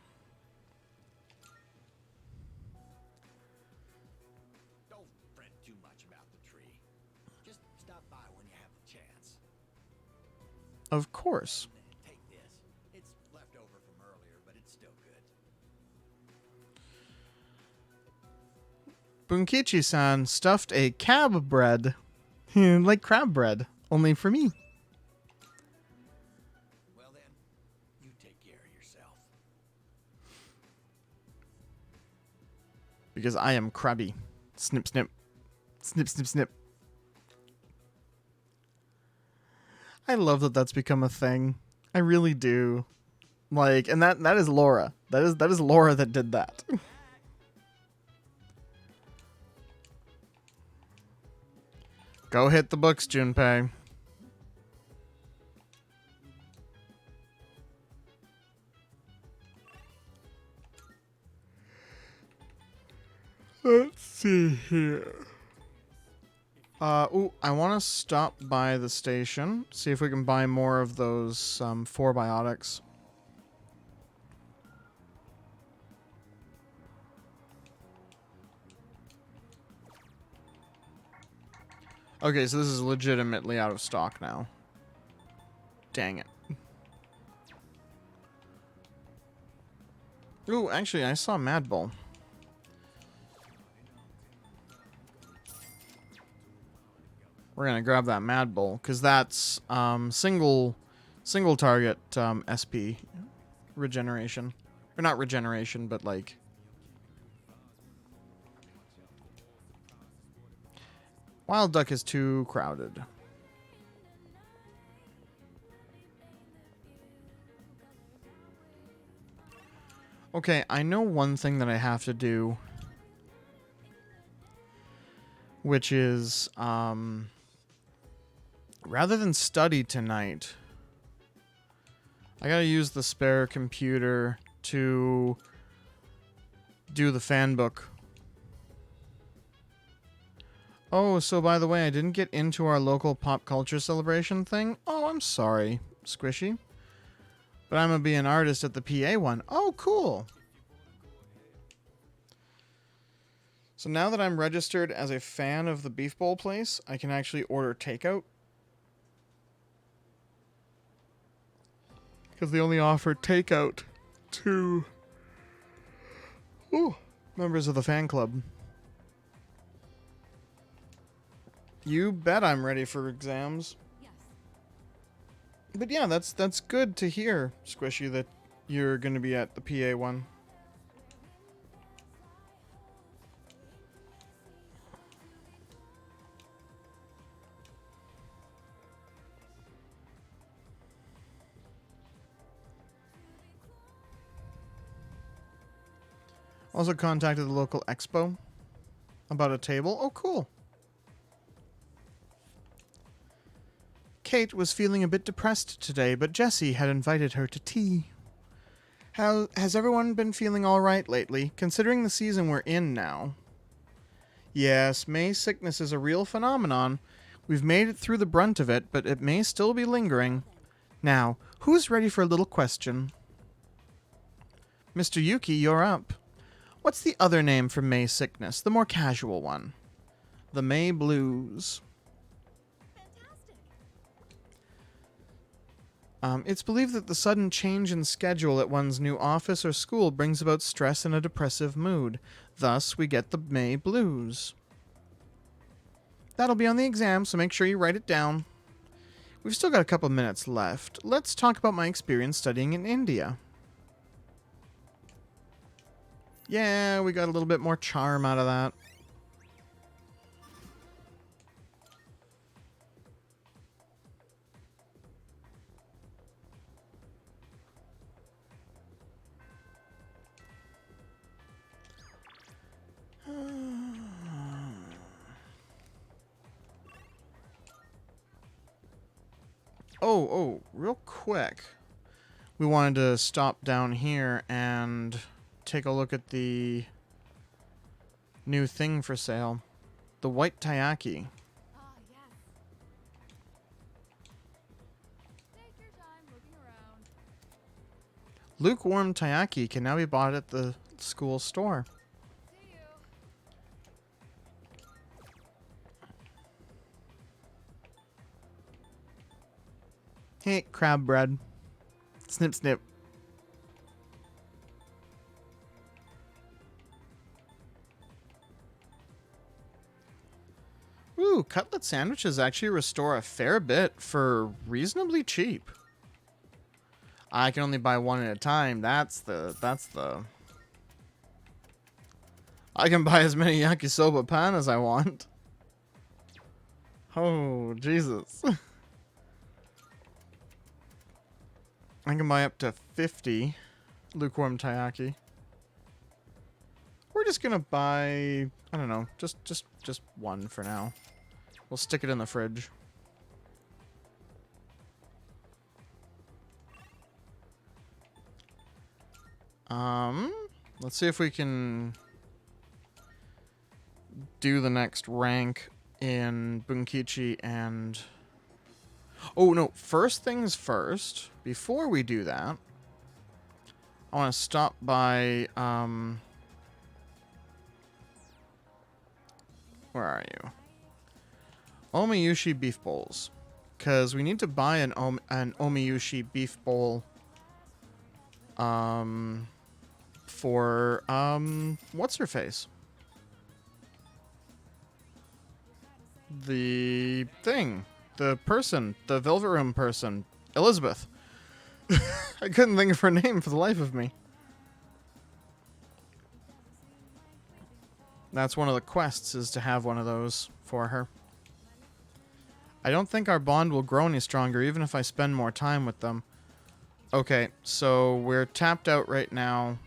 Don't fret too much about the tree. Just stop by when you have the chance. Of course. Take this. It's left over from earlier, but it's still good. Bunkichi-san stuffed a cab bread Like crab bread, only for me. Well then, you take care of yourself. Because I am crabby. Snip, snip. Snip, snip, snip. I love that that's become a thing. I really do. Like, and that is Laura. That is Laura that did that. Go hit the books, Junpei. Let's see here. Ooh, I want to stop by the station, see if we can buy more of those 4 biotics. Okay, so this is legitimately out of stock now. Dang it. Ooh, actually, I saw Mad Bull. We're gonna grab that Mad Bull because that's single target SP regeneration, or not regeneration, but like Wild Duck is too crowded. Okay, I know one thing that I have to do, which is rather than study tonight, I gotta use the spare computer to do the fan book. Oh, so by the way, I didn't get into our local pop culture celebration thing. Oh, I'm sorry, Squishy. But I'm gonna be an artist at the PA one. Oh, cool. So now that I'm registered as a fan of the Beef Bowl place, I can actually order takeout. Because they only offer takeout to members of the fan club. You bet I'm ready for exams. Yes. But yeah, that's good to hear, Squishy, that you're going to be at the PA one. Also contacted the local expo about a table. Oh, cool. Kate was feeling a bit depressed today, but Jessie had invited her to tea. How has everyone been feeling all right lately, considering the season we're in now? Yes, May sickness is a real phenomenon. We've made it through the brunt of it, but it may still be lingering. Now, who's ready for a little question? Mr. Yuki, you're up. What's the other name for May sickness, the more casual one? The May blues. It's believed that the sudden change in schedule at one's new office or school brings about stress and a depressive mood. Thus, we get the May blues. That'll be on the exam, so make sure you write it down. We've still got a couple minutes left. Let's talk about my experience studying in India. Yeah, we got a little bit more charm out of that. Oh, real quick. We wanted to stop down here and take a look at the new thing for sale. The white taiyaki. Ah, yes. Take your time looking around. Lukewarm taiyaki can now be bought at the school store. See you. Hey, crab bread. Snip, snip. Ooh, cutlet sandwiches actually restore a fair bit for reasonably cheap. I can only buy one at a time. That's the... I can buy as many yakisoba pan as I want. Oh, Jesus. I can buy up to 50 lukewarm taiyaki. We're just gonna buy, I don't know, just one for now. We'll stick it in the fridge. Let's see if we can do the next rank in Bunkichi and... Oh, no. First things first. Before we do that, I want to stop by... Where are you? Omiyushi beef bowls. Because we need to buy an Omiyushi beef bowl... for... What's-her-face? The thing. The person. The Velvet Room person. Elizabeth. I couldn't think of her name for the life of me. That's one of the quests, is to have one of those for her. I don't think our bond will grow any stronger, even if I spend more time with them. Okay, so we're tapped out right now.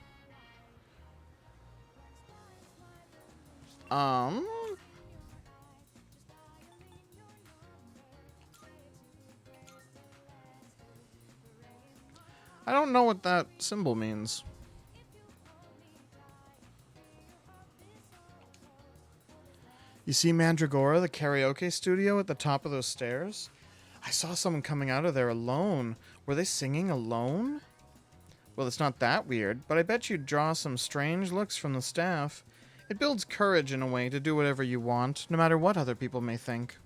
I don't know what that symbol means. You see Mandragora, the karaoke studio at the top of those stairs? I saw someone coming out of there alone. Were they singing alone? Well, it's not that weird, but I bet you'd draw some strange looks from the staff. It builds courage in a way to do whatever you want, no matter what other people may think.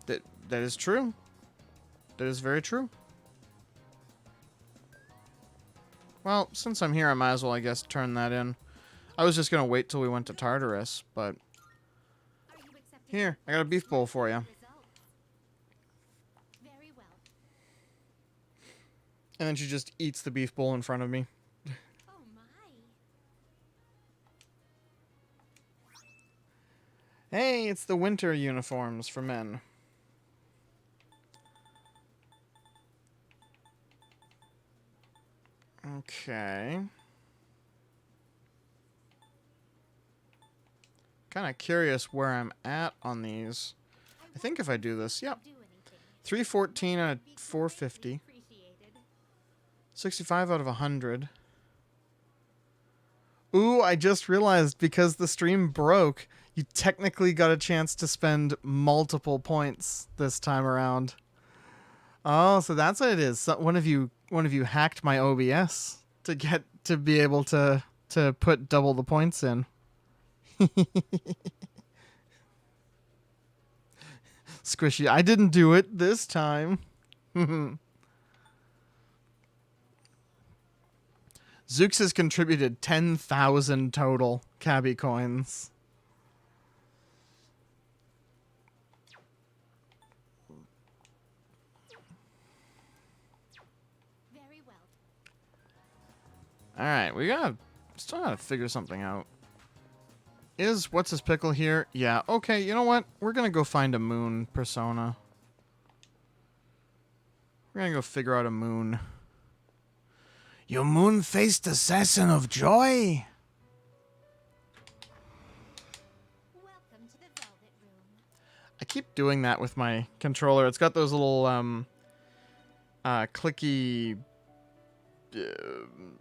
That is true. That is very true. Well, since I'm here, I might as well, I guess, turn that in. I was just going to wait till we went to Tartarus, but... Here, I got a beef bowl for you. Very well. And then she just eats the beef bowl in front of me. Oh my. Hey, it's the winter uniforms for men. Okay. Kind of curious where I'm at on these. I think if I do this, yep. 314 out of 450. 65 out of 100. Ooh, I just realized because the stream broke, you technically got a chance to spend multiple points this time around. Oh, so that's what it is. So one of you hacked my OBS to be able to put double the points in. Squishy, I didn't do it this time. Zooks has contributed 10,000 total Cabby coins. Very well. Alright, we still gotta figure something out. Is what's his pickle here? Yeah, okay, you know what? We're gonna go find a moon persona. We're gonna go figure out a moon. You moon-faced assassin of joy? Welcome to the Velvet Room. I keep doing that with my controller. It's got those little clicky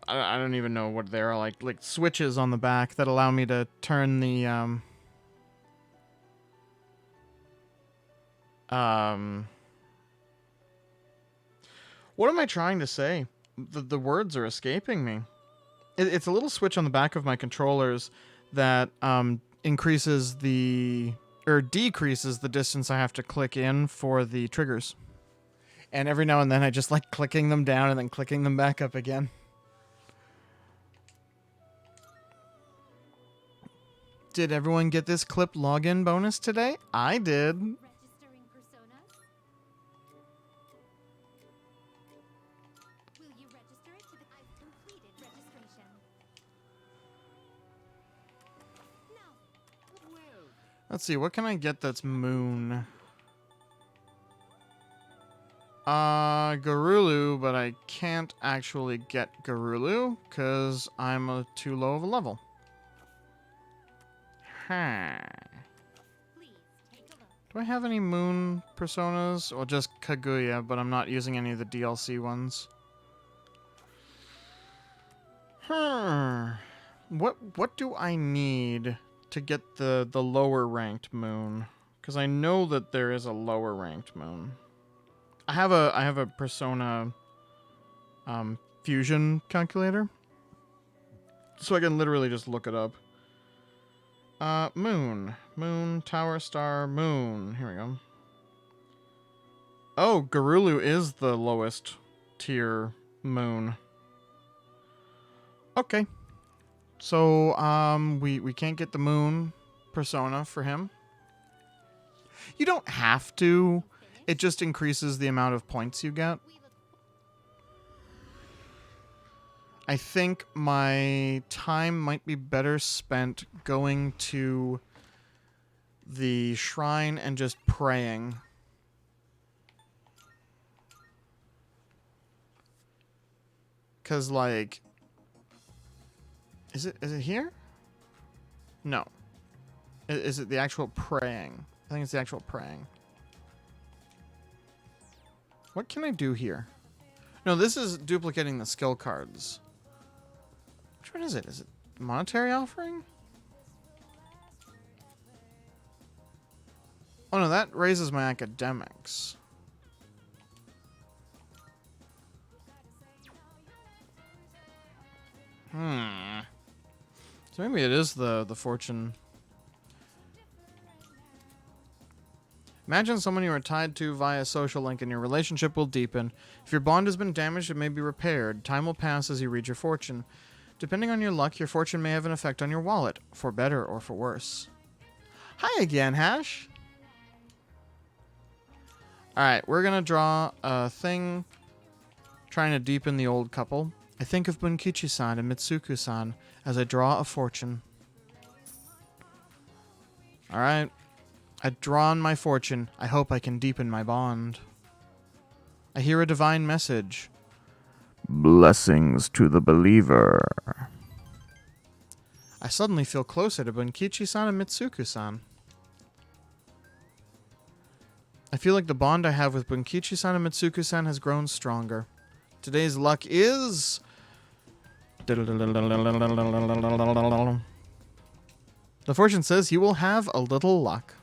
I don't even know what they're like switches on the back that allow me to turn the what am I trying to say? The words are escaping me. It's a little switch on the back of my controllers that increases or decreases the distance I have to click in for the triggers. And every now and then I just like clicking them down and then clicking them back up again. Did everyone get this clip login bonus today? I did. Registering personas? Will you register it to the... I've completed registration. Now, Let's see, what can I get that's moon? Garulu, but I can't actually get Garulu because I'm too low of a level. Huh. please take a look. Do I have any moon personas? Well, just Kaguya, but I'm not using any of the DLC ones. What do I need to get the lower ranked moon? Because I know that there is a lower ranked moon. I have a persona fusion calculator, so I can literally just look it up. Moon, tower, star, moon. Here we go. Oh, Garulu is the lowest tier moon. Okay. So, we can't get the moon persona for him. You don't have to. It just increases the amount of points you get. I think my time might be better spent going to the shrine and just praying. Cause like, is it here? No. Is it the actual praying? I think it's the actual praying. What can I do here? No, this is duplicating the skill cards. Which one is it? Is it monetary offering? Oh no, that raises my academics. So maybe it is the fortune. Imagine someone you are tied to via social link and your relationship will deepen. If your bond has been damaged, it may be repaired. Time will pass as you read your fortune. Depending on your luck, your fortune may have an effect on your wallet, for better or for worse. Hi again, Hash. Alright, we're gonna draw a thing trying to deepen the old couple. I think of Bunkichi-san and Mitsuku-san as I draw a fortune. Alright. I've drawn my fortune. I hope I can deepen my bond. I hear a divine message. Blessings to the believer. I suddenly feel closer to Bunkichi-san and Mitsuku-san. I feel like the bond I have with Bunkichi-san and Mitsuku-san has grown stronger. Today's luck is... The fortune says you will have a little luck.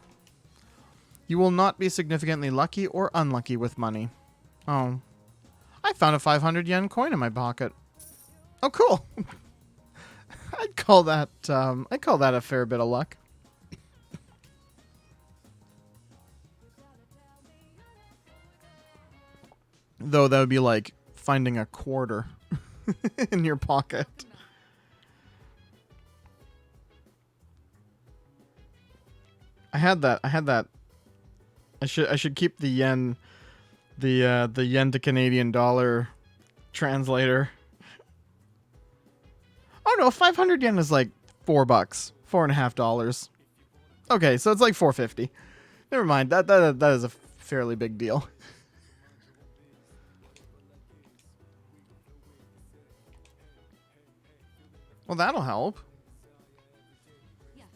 You will not be significantly lucky or unlucky with money. Oh. I found a 500 yen coin in my pocket. Oh, cool. I'd call that a fair bit of luck. Though that would be like finding a quarter in your pocket. I had that. I should keep the yen, the yen to Canadian dollar translator. Oh no, 500 yen is like $4, $4.50. Okay, so it's like 450. Never mind. That is a fairly big deal. Well, that'll help. Yes.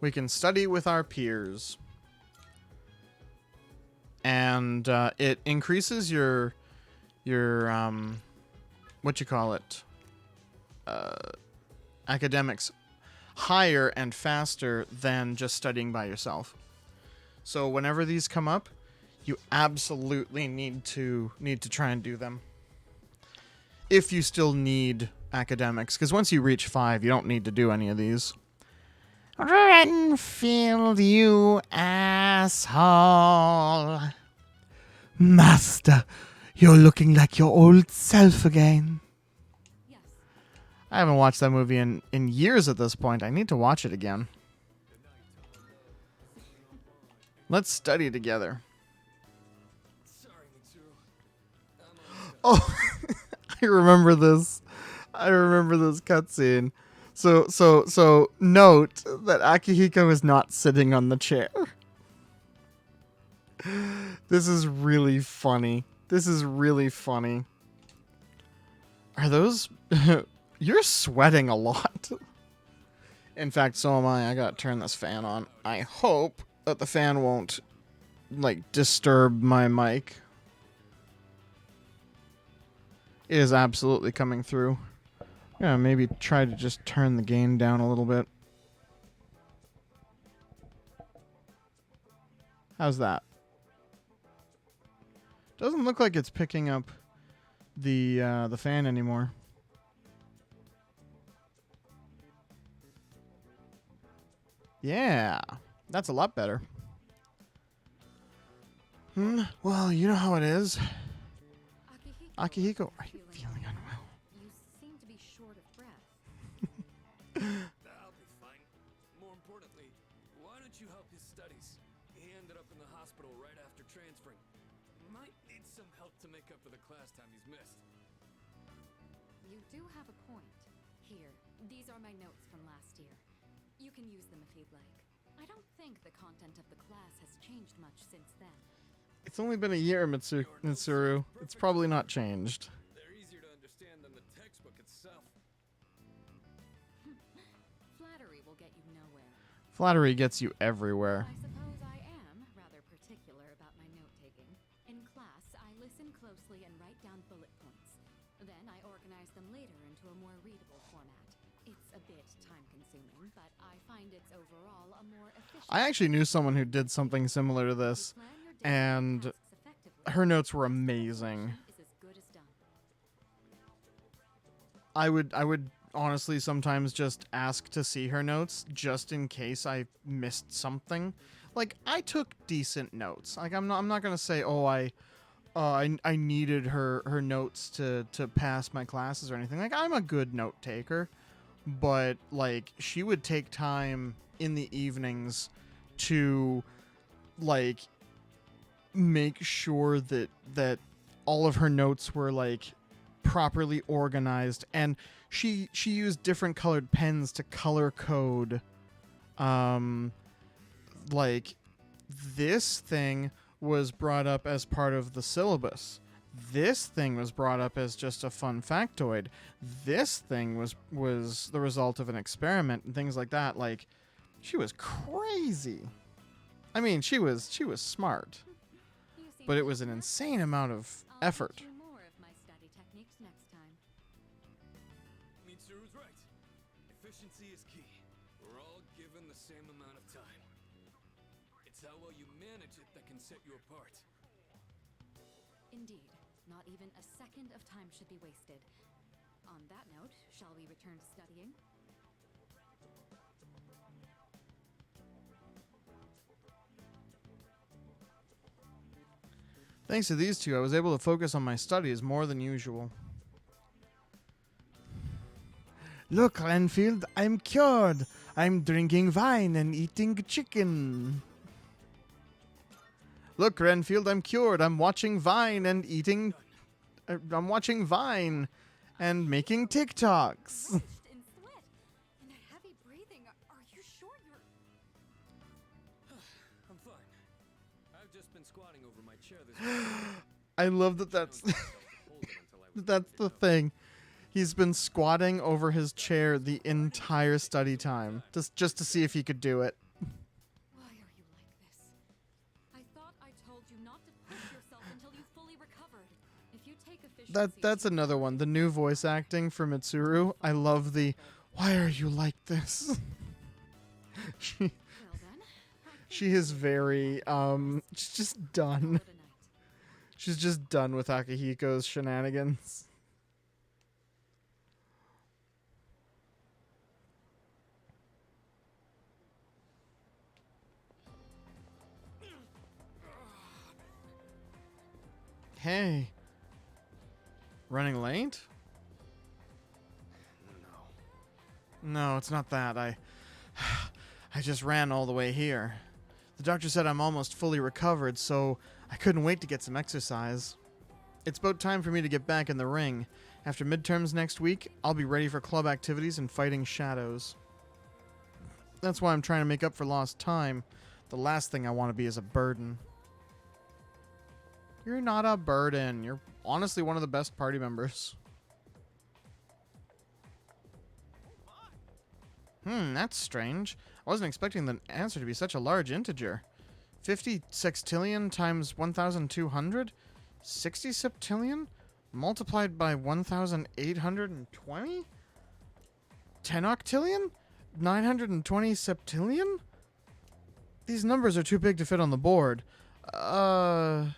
We can study with our peers. And it increases your what you call it? Academics higher and faster than just studying by yourself. So whenever these come up, you absolutely need to try and do them. If you still need academics, because once you reach 5, you don't need to do any of these. Renfield, you asshole. Master, you're looking like your old self again. Yes. I haven't watched that movie in years at this point. I need to watch it again. Let's study together. Sorry, Mitsuru. Oh, I remember this. I remember this cutscene. So note that Akihiko is not sitting on the chair. This is really funny. This is really funny. Are those... You're sweating a lot. In fact, so am I. I gotta turn this fan on. I hope that the fan won't, like, disturb my mic. It is absolutely coming through. Yeah, maybe try to just turn the gain down a little bit. How's that? Doesn't look like it's picking up the fan anymore. Yeah, that's a lot better. Well, you know how it is. Akihiko, are you feeling unwell? You seem to be short of breath. I'll be fine. More importantly, why don't you help his studies? He ended up in the hospital right after transferring. Might need some help to make up for the class time he's missed. You do have a point. Here, these are my notes from last year. You can use them if you'd like. I don't think the content of the class has changed much since then. It's only been a year, Mitsuru. It's probably not changed. They're easier to understand than the textbook itself. Flattery will get you nowhere. Flattery gets you everywhere. I suppose I am rather particular about my note-taking. In class, I listen closely and write down bullet points. Then I organize them later into a more readable format. It's a bit time-consuming, but I find it's overall a more efficient... I actually knew someone who did something similar to this, and her notes were amazing. I would honestly sometimes just ask to see her notes just in case I missed something. Like, I took decent notes. Like, I'm not gonna say, oh, I needed her notes to pass my classes or anything. Like, I'm a good note taker, but like, she would take time in the evenings to like make sure that all of her notes were like properly organized, and she used different colored pens to color code. Like, this thing was brought up as part of the syllabus. This thing was brought up as just a fun factoid. This thing was the result of an experiment and things like that. Like, she was crazy. I mean, she was smart, but it was an insane amount of effort. I'll teach you more of my study techniques next time. Mitsuru's right. Efficiency is key. We're all given the same amount of time. It's how well you manage it that can set you apart. Indeed, not even a second of time should be wasted. On that note, shall we return to studying? Thanks to these two, I was able to focus on my studies more than usual. Look, Renfield, I'm cured. I'm drinking wine and eating chicken. Look, Renfield, I'm cured. I'm watching Vine and eating... I'm watching Vine and making TikToks. Drenched in sweat and that heavy breathing. Are you sure you're... I'm fine. I've just been squatting over my chair this morning. I love that that's the thing. He's been squatting over his chair the entire study time, just to see if he could do it. Why are you like this? I thought I told you not to push yourself until you fully recovered. If you take efficiency... That's another one. The new voice acting for Mitsuru. I love the, why are you like this? Well then, She is very, she's just done. She's just done with Akihiko's shenanigans. Hey. Running late? No. No, it's not that. I just ran all the way here. The doctor said I'm almost fully recovered, so I couldn't wait to get some exercise. It's about time for me to get back in the ring. After midterms next week, I'll be ready for club activities and fighting shadows. That's why I'm trying to make up for lost time. The last thing I want to be is a burden. You're not a burden. You're honestly one of the best party members. That's strange. I wasn't expecting the answer to be such a large integer. 50 sextillion times 1,200? 60 septillion? Multiplied by 1,820? 10 octillion? 920 septillion? These numbers are too big to fit on the board. Oh,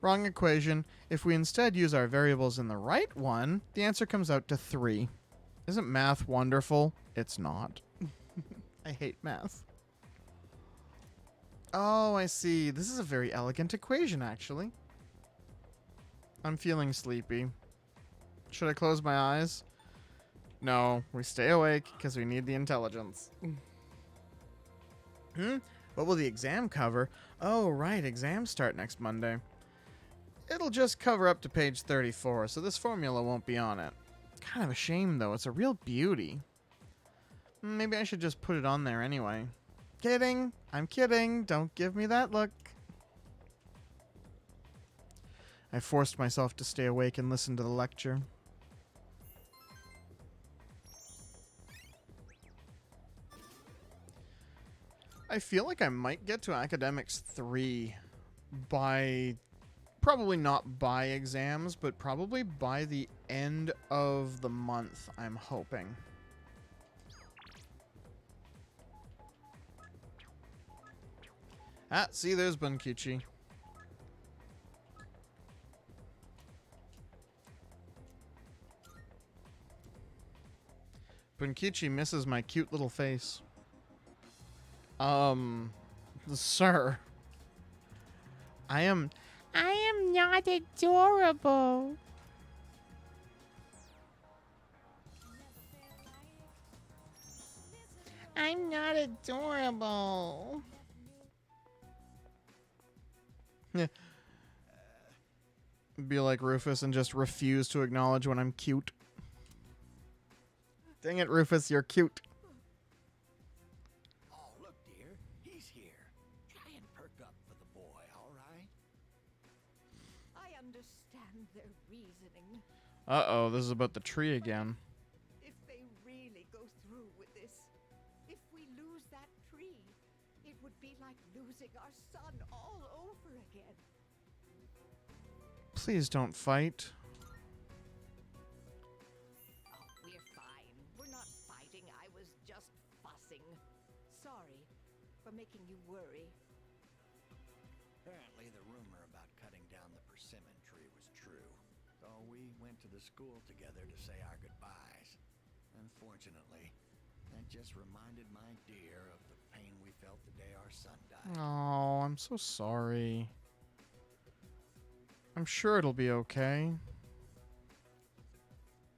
wrong equation. If we instead use our variables in the right one, the answer comes out to 3. Isn't math wonderful? It's not. I hate math. Oh, I see. This is a very elegant equation, actually. I'm feeling sleepy. Should I close my eyes? No, we stay awake because we need the intelligence. What will the exam cover? Oh, right, exams start next Monday. It'll just cover up to page 34, so this formula won't be on it. Kind of a shame, though. It's a real beauty. Maybe I should just put it on there anyway. Kidding. I'm kidding. Don't give me that look. I forced myself to stay awake and listen to the lecture. I feel like I might get to Academics 3 by... Probably not by exams, but probably by the end of the month, I'm hoping. Ah, see, there's Bunkichi. Bunkichi misses my cute little face. Sir. I am not adorable. I'm not adorable. Yeah. Be like Rufus and just refuse to acknowledge when I'm cute. Dang it, Rufus, you're cute. Oh, look, dear. He's here. Try and perk up for the boy, all right? I understand their reasoning. Uh-oh, this is about the tree again. If they really go through with this, if we lose that tree, it would be like losing our son all over again. Please don't fight. Oh, we're fine. We're not fighting. I was just fussing. Sorry for making you worry. Apparently, the rumor about cutting down the persimmon tree was true. So we went to the school together to say our goodbyes. Unfortunately, that just reminded my dear of the pain we felt the day our son died. Oh, I'm so sorry. I'm sure it'll be okay.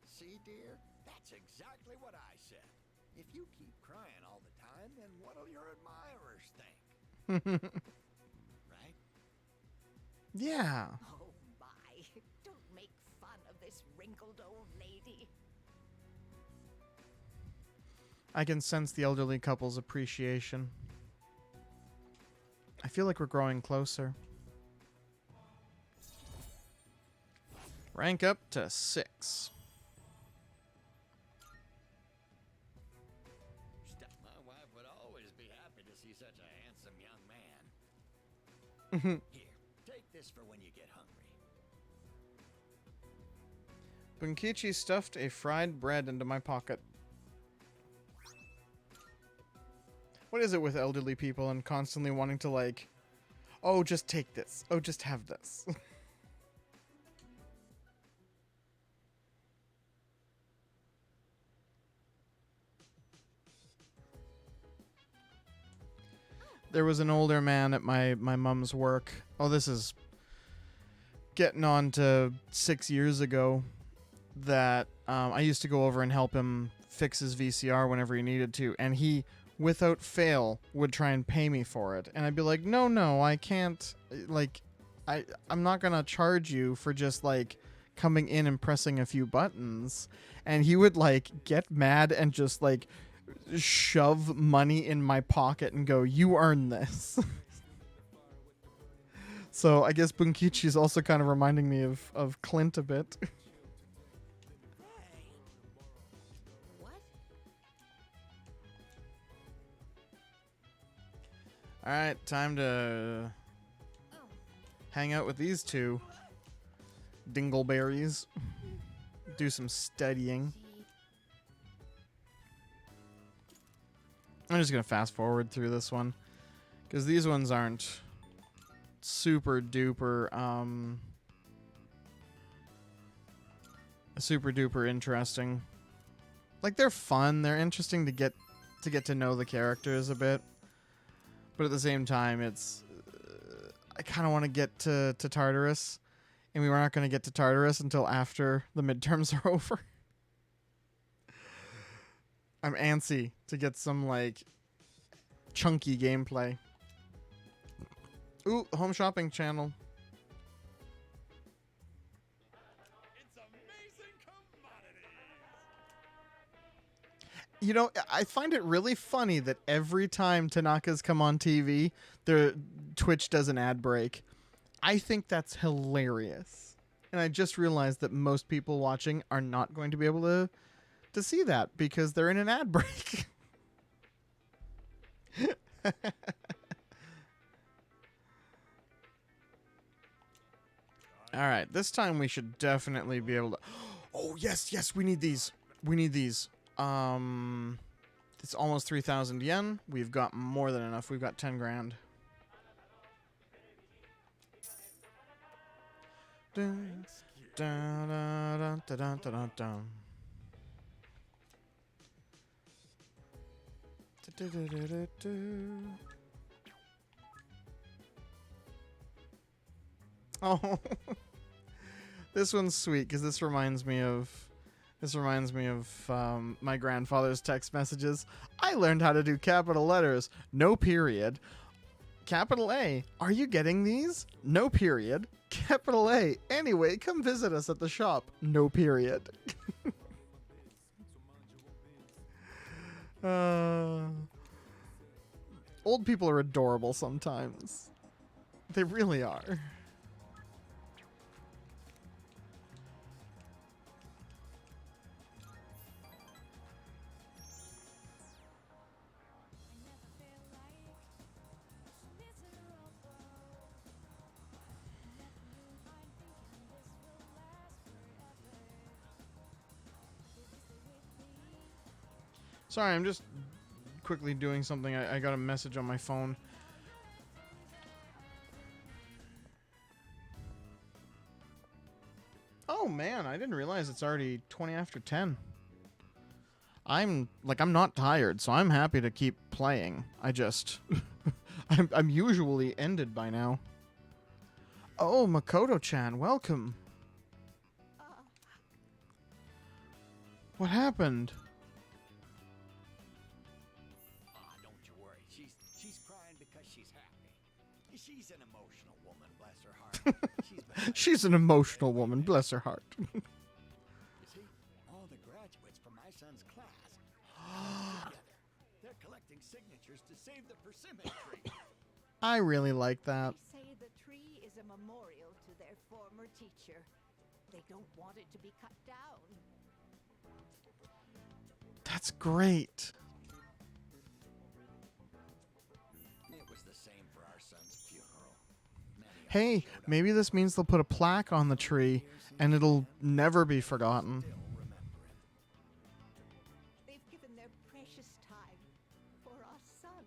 See, dear? That's exactly what I said. If you keep crying all the time, then what'll your admirers think? Right? Yeah. Oh my, don't make fun of this wrinkled old lady. I can sense the elderly couple's appreciation. I feel like we're growing closer. Rank up to 6. My wife would always be happy to see such a handsome young man. Here, take this for when you get hungry. Bunkichi stuffed a fried bread into my pocket. What is it with elderly people and constantly wanting to like, oh, just take this. Oh, just have this. There was an older man at my mom's work. Oh, this is getting on to 6 years ago that I used to go over and help him fix his VCR whenever he needed to, and he, without fail, would try and pay me for it. And I'd be like, no, I can't. Like, I'm not gonna charge you for just like coming in and pressing a few buttons. And he would like get mad and just like shove money in my pocket and go, you earn this. So I guess Bunkichi is also kind of reminding me of Clint a bit. Hey. What? All right, time to hang out with these two dingleberries. Do some studying. I'm just going to fast forward through this one because these ones aren't super duper interesting. Like, they're fun, they're interesting to get to know the characters a bit, but at the same time it's I kind of want to get to Tartarus, and we were not going to get to Tartarus until after the midterms are over. I'm antsy to get some like chunky gameplay. Ooh, home shopping channel. It's amazing commodities. You know, I find it really funny that every time Tanaka's come on TV, their Twitch does an ad break. I think that's hilarious. And I just realized that most people watching are not going to be able to see that because they're in an ad break. All right, this time we should definitely be able to. Oh, yes, we need these. It's almost 3,000 yen. We've got more than enough. We've got 10 grand. Dun, dun, dun, dun, dun, dun, dun. Oh, this one's sweet because this reminds me of my grandfather's text messages. I learned how to do capital letters, no period. Capital A, are you getting these? No period. Capital A, anyway, come visit us at the shop. No period. Old people are adorable sometimes. They really are. Sorry, I'm just quickly doing something. I got a message on my phone. Oh man, I didn't realize it's already 20 after 10. I'm not tired, so I'm happy to keep playing. I just I'm usually ended by now. Oh, Makoto-chan, welcome. What happened? Don't you worry. She's crying because she's happy. She's an emotional woman, bless her heart. She's an emotional woman, bless her heart. You see, all the graduates from my son's class together. They're collecting signatures to save the persimmon tree. I really like that. They say the tree is a memorial to their former teacher. They don't want it to be cut down. That's great. It was the same for our son's funeral. Hey, maybe this means they'll put a plaque on the tree and it'll never be forgotten. Still remember him. They've given their precious time for our son.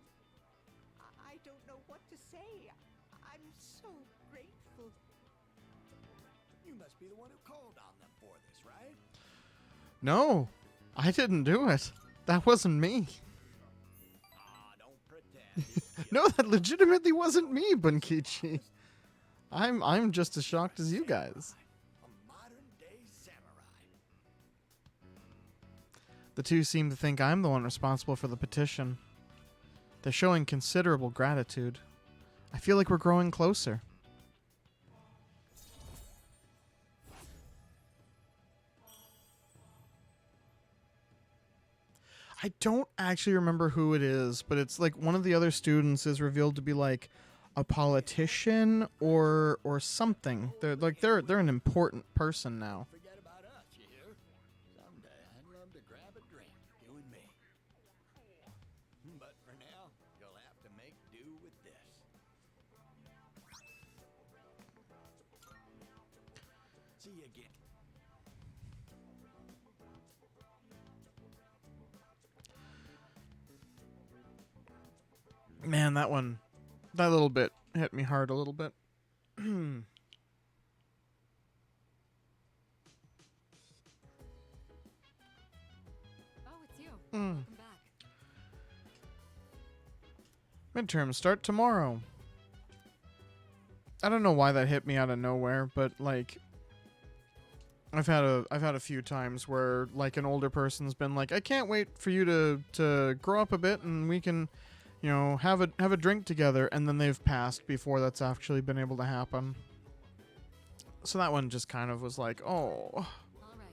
I don't know what to say. I'm so grateful. You must be the one who called on them for this, right? No, I didn't do it. That wasn't me. Don't pretend. No, that legitimately wasn't me, Bunkichi. I'm just as shocked as you guys. A modern day samurai. The two seem to think I'm the one responsible for the petition. They're showing considerable gratitude. I feel like we're growing closer. I don't actually remember who it is, but it's like one of the other students is revealed to be like a politician or something. They're an important person now. Forget about us, you hear? Someday I'd love to grab a drink, you and me. But for now, you'll have to make do with this. See you again. Man, that little bit hit me hard a little bit. Oh, it's you. Welcome back. Midterms start tomorrow. I don't know why that hit me out of nowhere, but like I've had a few times where like an older person's been like, I can't wait for you to grow up a bit and we can, have a drink together, and then they've passed before that's actually been able to happen. So that one just kind of was like, oh. All right.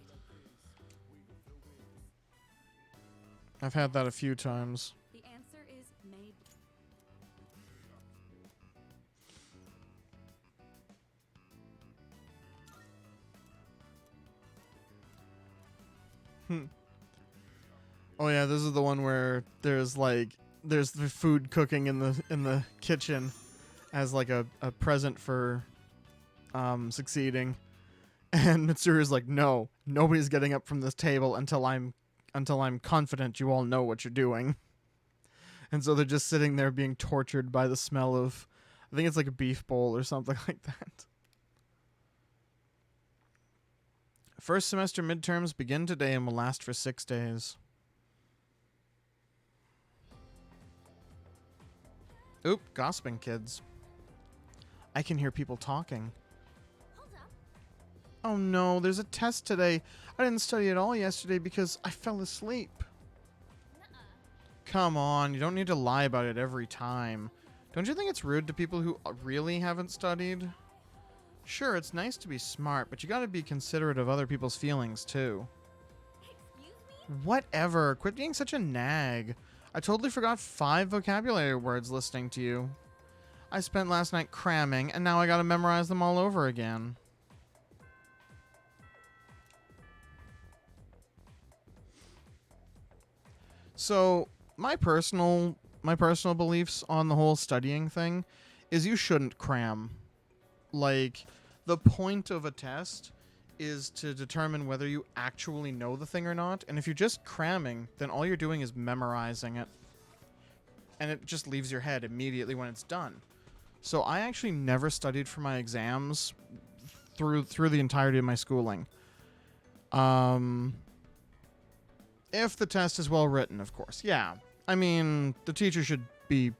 I've had that a few times. The answer is maybe. Oh yeah, this is the one where there's the food cooking in the kitchen as like a present for succeeding. And Mitsuru's like, no, nobody's getting up from this table until I'm confident you all know what you're doing. And so they're just sitting there being tortured by the smell of, I think it's like a beef bowl or something like that. First semester midterms begin today and will last for 6 days. Oop, gossiping kids. I can hear people talking. Hold up. Oh no, there's a test today. I didn't study at all yesterday because I fell asleep. Nuh-uh. Come on, you don't need to lie about it every time. Don't you think it's rude to people who really haven't studied? Sure, it's nice to be smart, but you gotta be considerate of other people's feelings too. Excuse me? Whatever, quit being such a nag. I totally forgot 5 vocabulary words listening to you. I spent last night cramming, and now I gotta memorize them all over again. So, my personal beliefs on the whole studying thing is you shouldn't cram. Like, the point of a test is to determine whether you actually know the thing or not. And if you're just cramming, then all you're doing is memorizing it. And it just leaves your head immediately when it's done. So I actually never studied for my exams through the entirety of my schooling. If the test is well written, of course. Yeah. I mean, the teacher should be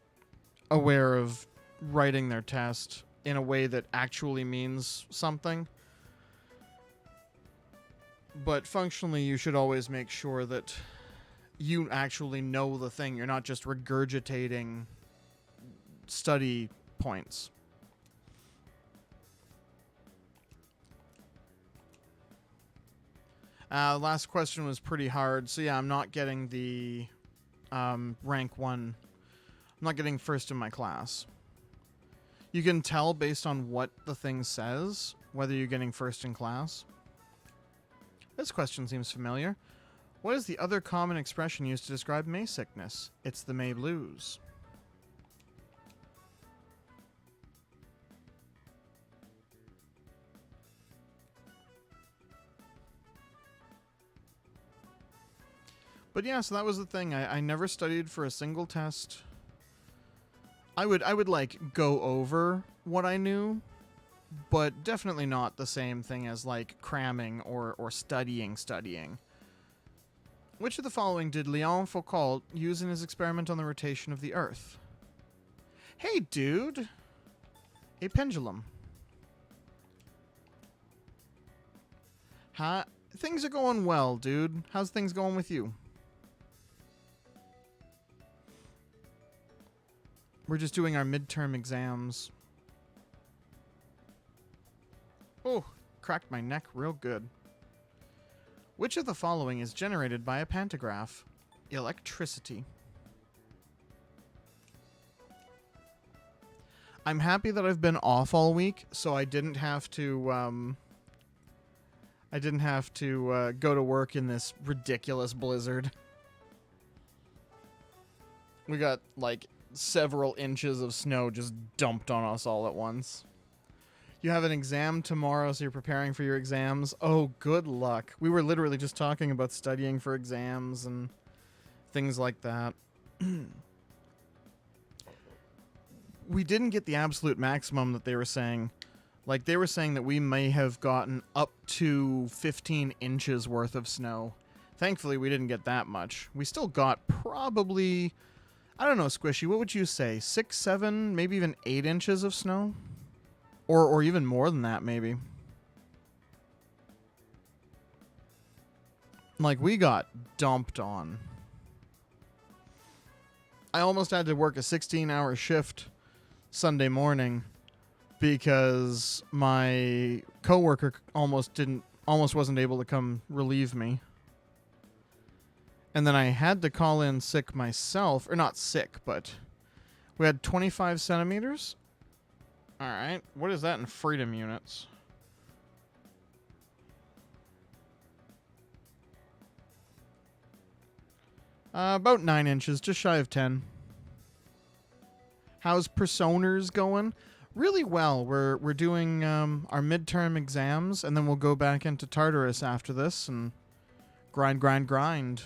aware of writing their test in a way that actually means something. But functionally, you should always make sure that you actually know the thing. You're not just regurgitating study points. Last question was pretty hard. So yeah, I'm not getting the rank 1. I'm not getting first in my class. You can tell based on what the thing says whether you're getting first in class. This question seems familiar. What is the other common expression used to describe May sickness? It's the May blues. But yeah, so that was the thing. I never studied for a single test. I would like go over what I knew, but definitely not the same thing as like cramming or studying. Which of the following did Léon Foucault use in his experiment on the rotation of the Earth? Hey, dude! A pendulum. Things are going well, dude. How's things going with you? We're just doing our midterm exams. Oh, cracked my neck real good. Which of the following is generated by a pantograph? Electricity. I'm happy that I've been off all week, so I didn't have to go to work in this ridiculous blizzard. We got like several inches of snow just dumped on us all at once. You have an exam tomorrow, so you're preparing for your exams. Oh, good luck. We were literally just talking about studying for exams and things like that. We didn't get the absolute maximum that they were saying. Like, they were saying that we may have gotten up to 15 inches worth of snow. Thankfully, we didn't get that much. We still got probably, I don't know, Squishy, what would you say? 6, 7, maybe even 8 inches of snow? Or even more than that, maybe. Like, we got dumped on. I almost had to work a 16-hour shift Sunday morning because my coworker almost wasn't able to come relieve me. And then I had to call in sick myself, or not sick, but we had 25 centimeters. All right, what is that in freedom units? About 9 inches, just shy of 10. How's Personers going? Really well. We're doing our midterm exams, and then we'll go back into Tartarus after this and grind.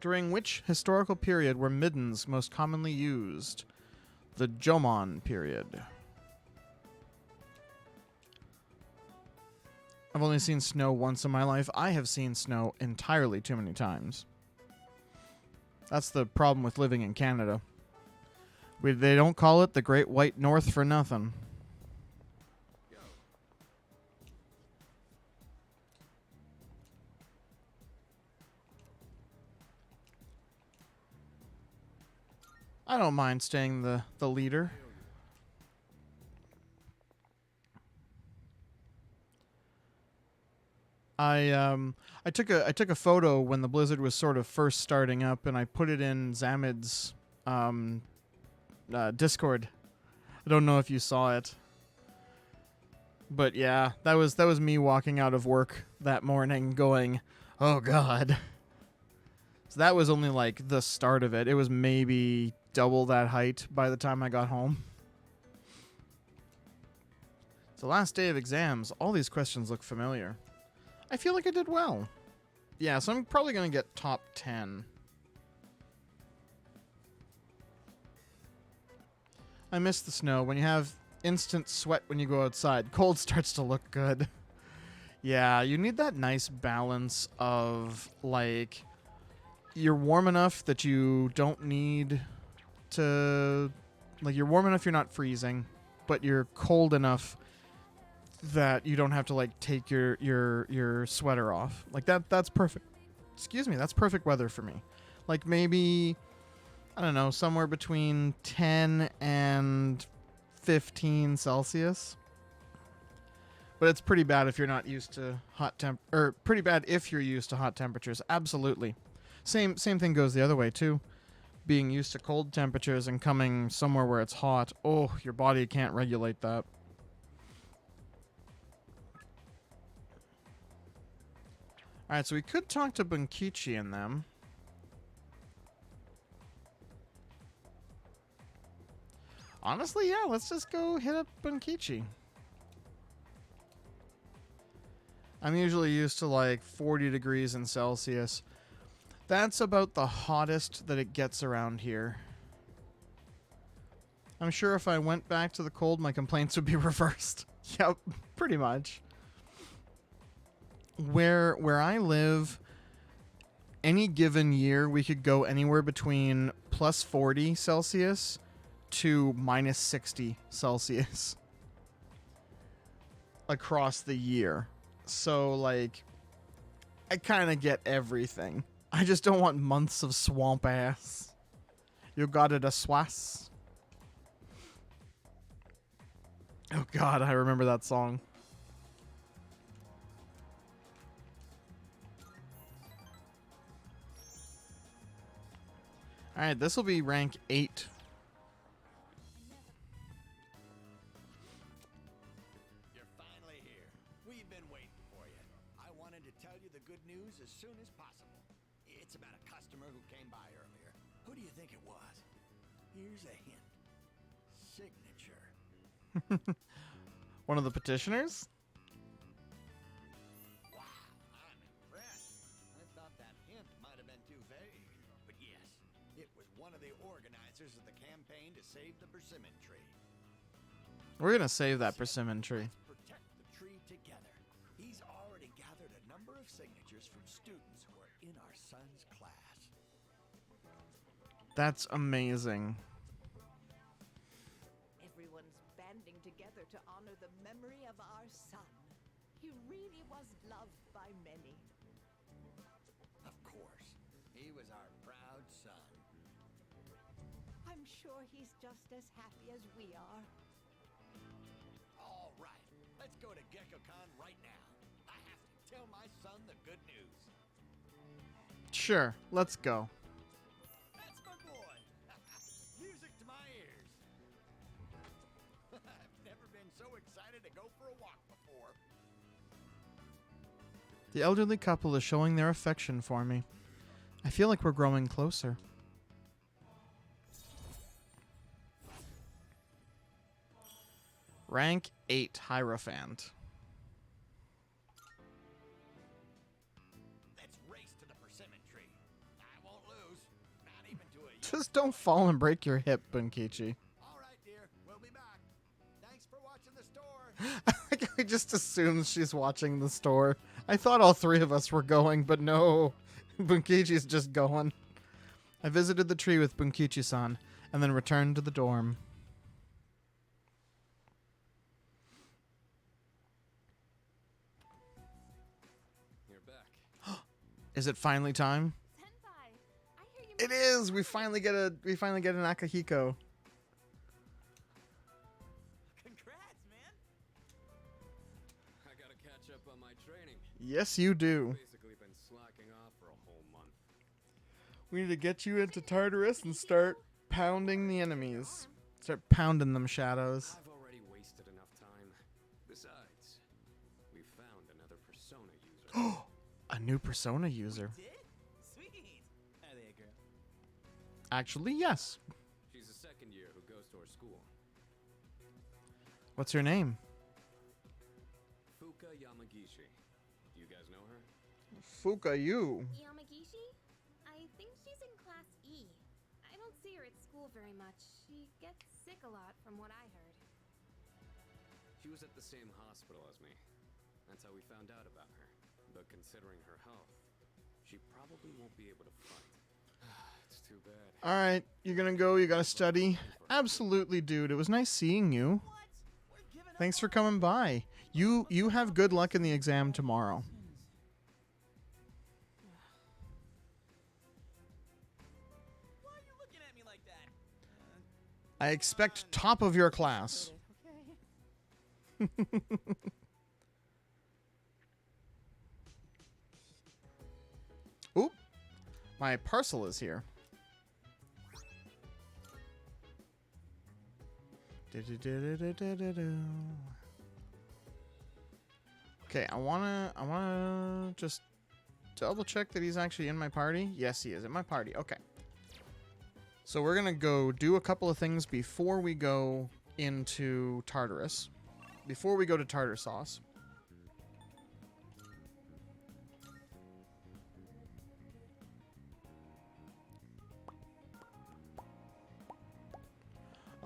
During which historical period were middens most commonly used? The Jomon period. I've only seen snow once in my life. I have seen snow entirely too many times. That's the problem with living in Canada. They don't call it the Great White North for nothing. I don't mind staying the leader. I took a photo when the blizzard was sort of first starting up, and I put it in Zamid's Discord. I don't know if you saw it, but yeah, that was me walking out of work that morning, going, "Oh God." So that was only like the start of it. It was maybe double that height by the time I got home. It's the last day of exams. All these questions look familiar. I feel like I did well. Yeah, so I'm probably going to get top 10. I miss the snow. When you have instant sweat when you go outside, cold starts to look good. Yeah, you need that nice balance of, like, you're warm enough that you don't need to... Like, you're warm enough you're not freezing, but you're cold enough that you don't have to, like, take your sweater off. Like, that's perfect. Excuse me, that's perfect weather for me. Like, maybe, I don't know, somewhere between 10 and 15 Celsius. But it's pretty bad if you're not used to pretty bad if you're used to hot temperatures. Absolutely. Same thing goes the other way, too. Being used to cold temperatures and coming somewhere where it's hot, oh, your body can't regulate that. Alright, so we could talk to Bunkichi and them. Honestly, yeah, let's just go hit up Bunkichi. I'm usually used to like 40 degrees in Celsius. That's about the hottest that it gets around here. I'm sure if I went back to the cold, my complaints would be reversed. Yep, pretty much. Where I live, any given year, we could go anywhere between plus 40 Celsius to minus 60 Celsius across the year. So, like, I kind of get everything. I just don't want months of swamp ass. You got it a swass. Oh god, I remember that song. Alright, this will be rank 8. You're finally here. We've been waiting for you. I wanted to tell you the good news as soon as possible. It's about a customer who came by earlier. Who do you think it was? Here's a hint. Signature. One of the petitioners? Wow, I'm impressed. I thought that hint might have been too vague. But yes, it was one of the organizers of the campaign to save the persimmon tree. We're gonna save that persimmon tree. Let's protect the tree together. He's already gathered a number of signatures from students who are in our son's class. That's amazing. Everyone's banding together to honor the memory of our son. He really was loved by many. Of course, he was our proud son. I'm sure he's just as happy as we are. All right, let's go to GeckoCon right now. I have to tell my son the good news. Sure, let's go. That's my boy. Music to my ears. I've never been so excited to go for a walk before. The elderly couple is showing their affection for me. I feel like we're growing closer. Rank 8 Hierophant. Let's race to the persimmon tree. I won't lose. Not even to a... Just don't fall and break your hip, Bunkichi. All right, dear. We'll be back. Thanks for watching the store. I just assumed she's watching the store. I thought all three of us were going, but no. Bunkichi's just going. I visited the tree with Bunkichi-san, and then returned to the dorm. You're back. Is it finally time? Senpai, I hear you. It is. We finally get an Akahiko. Congrats, man! I gotta catch up on my training. Yes, you do. Basically been slacking off for a whole month. We need to get you into Tartarus and start pounding the enemies. Start pounding them shadows. I've already wasted enough time. Besides, we found another persona user. A new persona user. Did? Sweet! Hi there, girl. Actually, yes. She's a second year who goes to our school. What's her name? Fuka Yamagishi. You guys know her? Fuka you. Yamagishi? I think she's in Class E. I don't see her at school very much. She gets sick a lot from what I heard. She was at the same hospital as me. That's how we found out about her. But considering her health, she probably won't be able to fight. It's too bad. All right, you're gonna go. You gotta study. Absolutely, dude. It was nice seeing you. What? We're giving up Thanks for on coming by. You have good luck in the exam tomorrow. Why are you looking at me like that? I expect top of your class. Okay. Oop. My parcel is here. Okay, I wanna just double check that he's actually in my party. Yes, he is in my party. Okay. So we're gonna go do a couple of things before we go into Tartarus. Before we go to tartar sauce.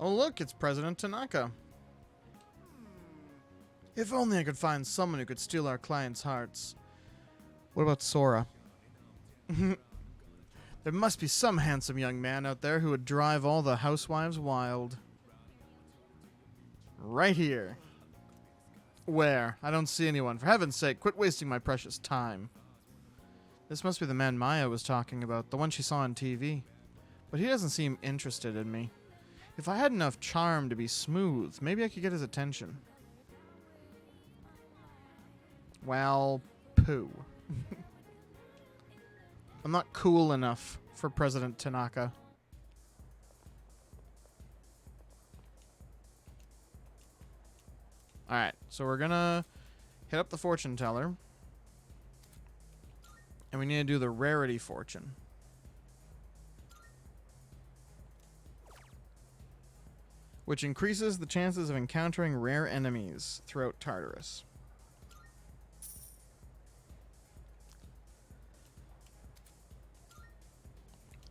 Oh look, it's President Tanaka. If only I could find someone who could steal our clients' hearts. What about Sora? There must be some handsome young man out there who would drive all the housewives wild. Right here. Where? I don't see anyone. For heaven's sake, quit wasting my precious time. This must be the man Maya was talking about, the one she saw on TV. But he doesn't seem interested in me. If I had enough charm to be smooth, maybe I could get his attention. Well, poo. I'm not cool enough for President Tanaka. Alright, so we're gonna hit up the fortune teller. And we need to do the rarity fortune. Which increases the chances of encountering rare enemies throughout Tartarus.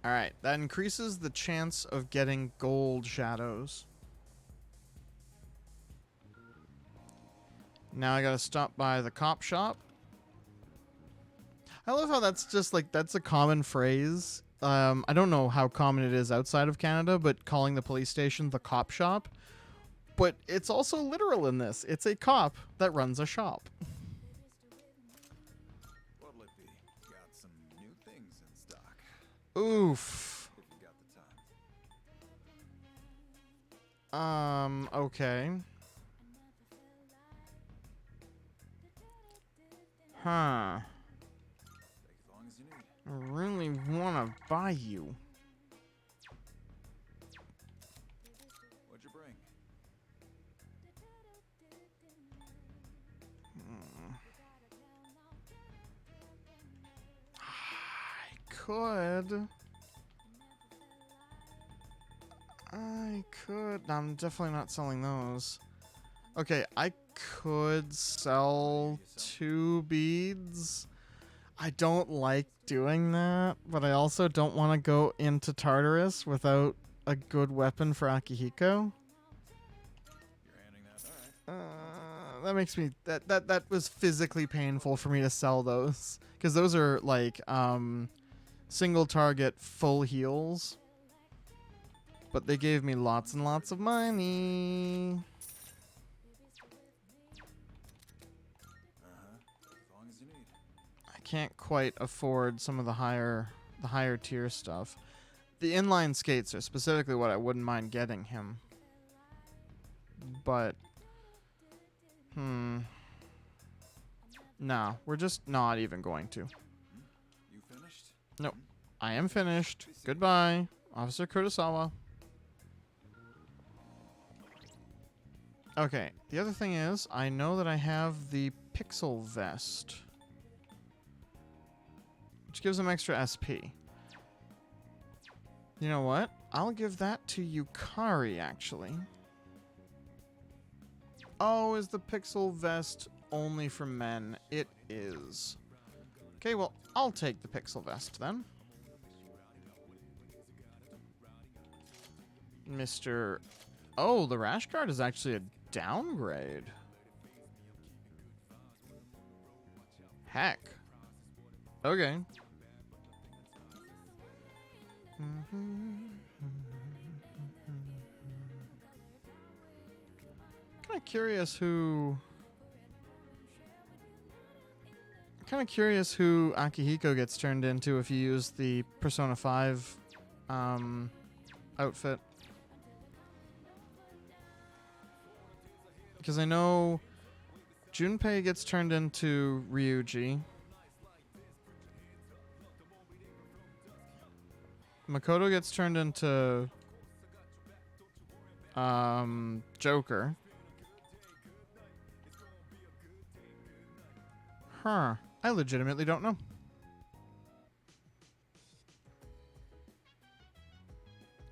Alright, that increases the chance of getting gold shadows. Now I gotta stop by the cop shop. I love how that's just like, that's a common phrase. I don't know how common it is outside of Canada, but calling the police station the cop shop. But it's also literal in this. It's a cop that runs a shop. What'll it be? Got some new things in stock. Oof. If you got the time. Okay. Huh. Take as long as you need. I really want to buy you. What'd you bring? I could. I'm definitely not selling those. Okay, I could sell 2 beads. I don't like doing that, but I also don't want to go into Tartarus without a good weapon for Akihiko. You're handing that. All right. That makes me that was physically painful for me to sell those, because those are like single target full heals, but they gave me lots and lots of money. As long as you need. I can't quite afford some of the higher tier stuff. The inline skates are specifically what I wouldn't mind getting him, but no, we're just not even going to. You finished? Nope. I am finished. Goodbye, Officer Kurosawa. Okay, the other thing is, I know that I have the Pixel Vest, which gives him extra SP. You know what? I'll give that to Yukari, actually. Oh, is the Pixel Vest only for men? It is. Okay, well, I'll take the Pixel Vest then. Mr. Oh, the Rash Guard is actually a downgrade. Heck. Okay. Kind of curious who Akihiko gets turned into if you use the Persona 5 outfit. Because I know Junpei gets turned into Ryuji. Makoto gets turned into Joker. Huh. I legitimately don't know.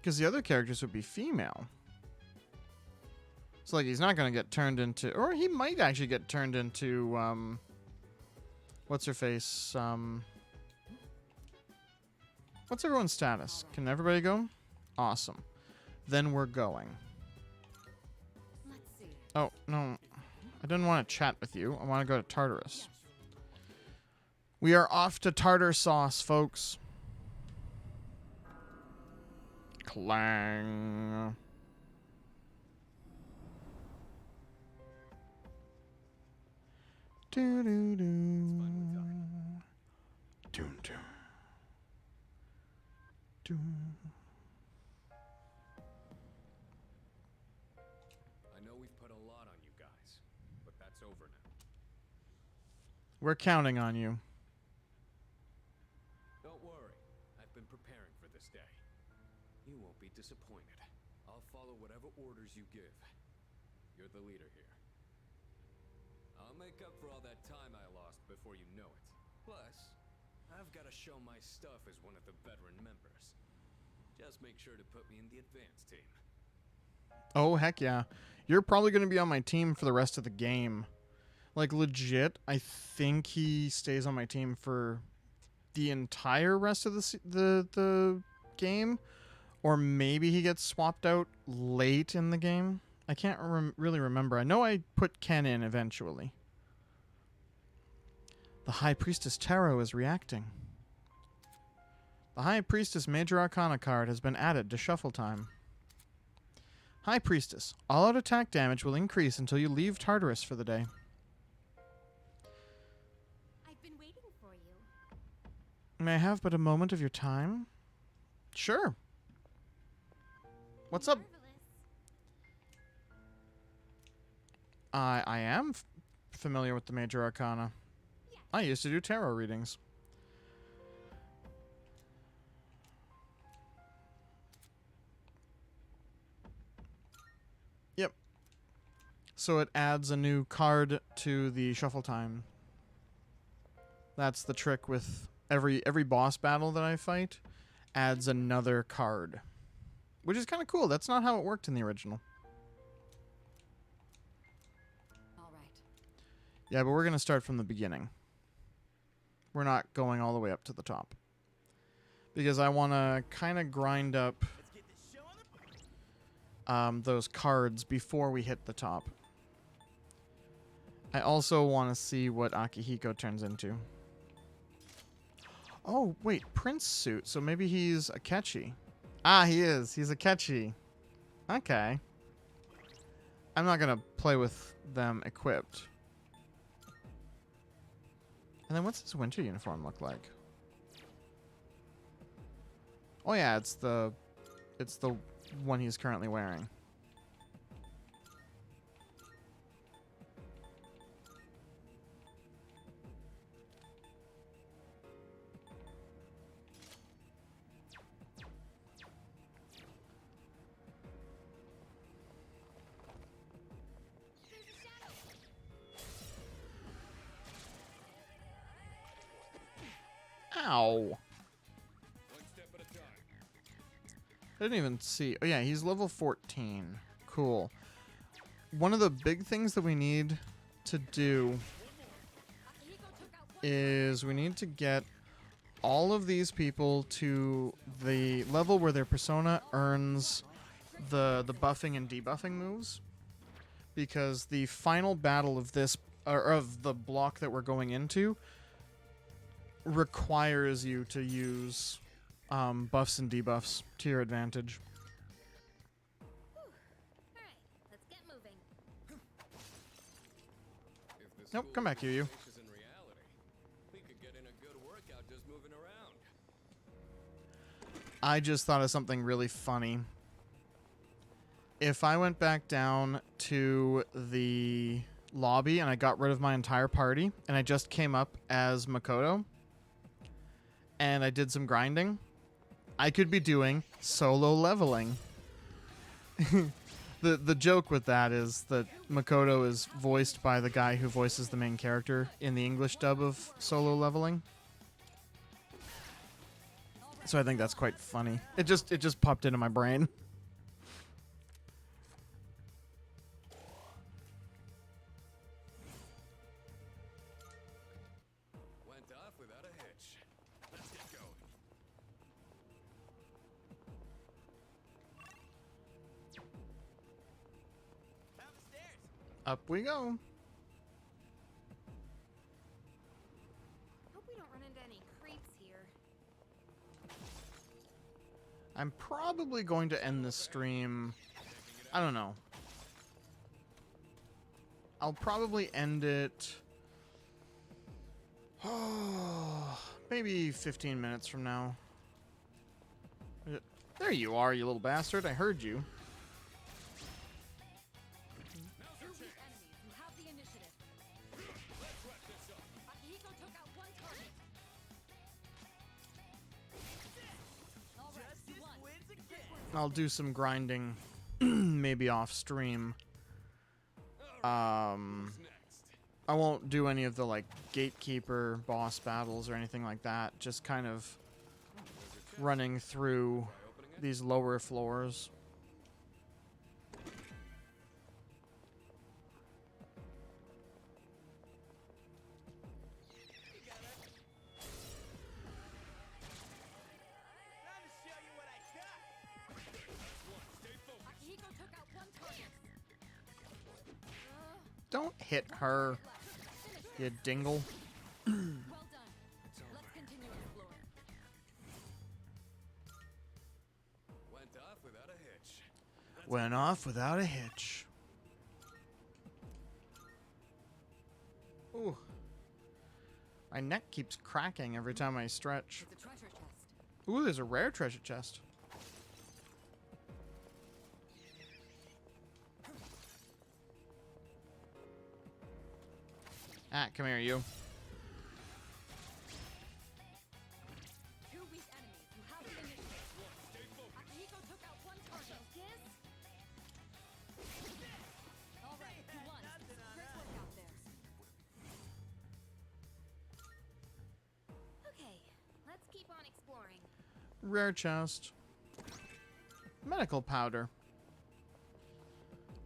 Because the other characters would be female. So, like, he's not going to get turned into... Or he might actually get turned into, what's-her-face? What's everyone's status? Can everybody go? Awesome. Then we're going. Let's see. Oh, no. I didn't want to chat with you. I want to go to Tartarus. We are off to tartar sauce, folks. Clang. Do do do. Doom doom. Doom. put a lot on you guys, but that's over now. We're counting on you. Don't worry. I've been preparing for this day. You won't be disappointed. I'll follow whatever orders you give. You're the leader here. I'll make up for all that time I lost before you know it. Plus, I've got to show my stuff as one of the veteran members. Just make sure to put me in the advanced team. Oh, heck yeah. You're probably going to be on my team for the rest of the game. Like, legit, I think he stays on my team for the entire rest of the game. Or maybe he gets swapped out late in the game. I can't really remember. I know I put Ken in eventually. The High Priestess Tarot is reacting. The High Priestess Major Arcana card has been added to Shuffle Time. High Priestess. All-out attack damage will increase until you leave Tartarus for the day. I've been waiting for you. May I have but a moment of your time? Sure. What's up? Marvelous. I am familiar with the Major Arcana. Yes. I used to do tarot readings. Yep. So it adds a new card to the shuffle time. That's the trick with every boss battle that I fight adds another card. Which is kind of cool. That's not how it worked in the original. All right. Yeah, but we're going to start from the beginning. We're not going all the way up to the top. Because I want to kind of grind up those cards before we hit the top. I also want to see what Akihiko turns into. Oh, wait, Prince suit. So maybe he's a Akechi. Ah, he is. He's a Akechi. Okay. I'm not going to play with them equipped. And then what's his winter uniform look like? Oh yeah, it's the one he's currently wearing. Ow. One step at a time. I didn't even see. Oh yeah, he's level 14. Cool. One of the big things that we need to do is we need to get all of these people to the level where their persona earns the buffing and debuffing moves. Because the final battle of this, or of the block that we're going into, requires you to use buffs and debuffs to your advantage. Alright, let's get moving. If the Nope, school come back here, you. is in reality, we could get in a good workout just moving around. I just thought of something really funny. If I went back down to the lobby and I got rid of my entire party and I just came up as Makoto and I did some grinding, I could be doing solo leveling. The joke with that is that Makoto is voiced by the guy who voices the main character in the English dub of solo leveling. So I think that's quite funny. It just popped into my brain. Went off without a hitch. Let's get going. Up we go. Hope we don't run into any creeps here. I'm probably going to end this stream. I don't know. I'll probably end it. Oh, maybe 15 minutes from now. There you are, you little bastard. I heard you. I'll do some grinding, maybe off stream. Who's next? I won't do any of the like gatekeeper boss battles or anything like that. Just kind of running through Try opening it? these lower floors. Time to show you what I got. Stay focused. Akihiko took out one target. Don't hit her, you dingle. Well done. Let's continue exploring. Went off without a hitch. Went off without a hitch. Ooh. My neck keeps cracking every time I stretch. It's a treasure chest. Ooh, there's a rare treasure chest. Ah, come here, you. Two weak enemies. You have the initiative. Akihiko took out one target. All right, you won. Great work out there. Okay, let's keep on exploring. Rare chest. Medical powder.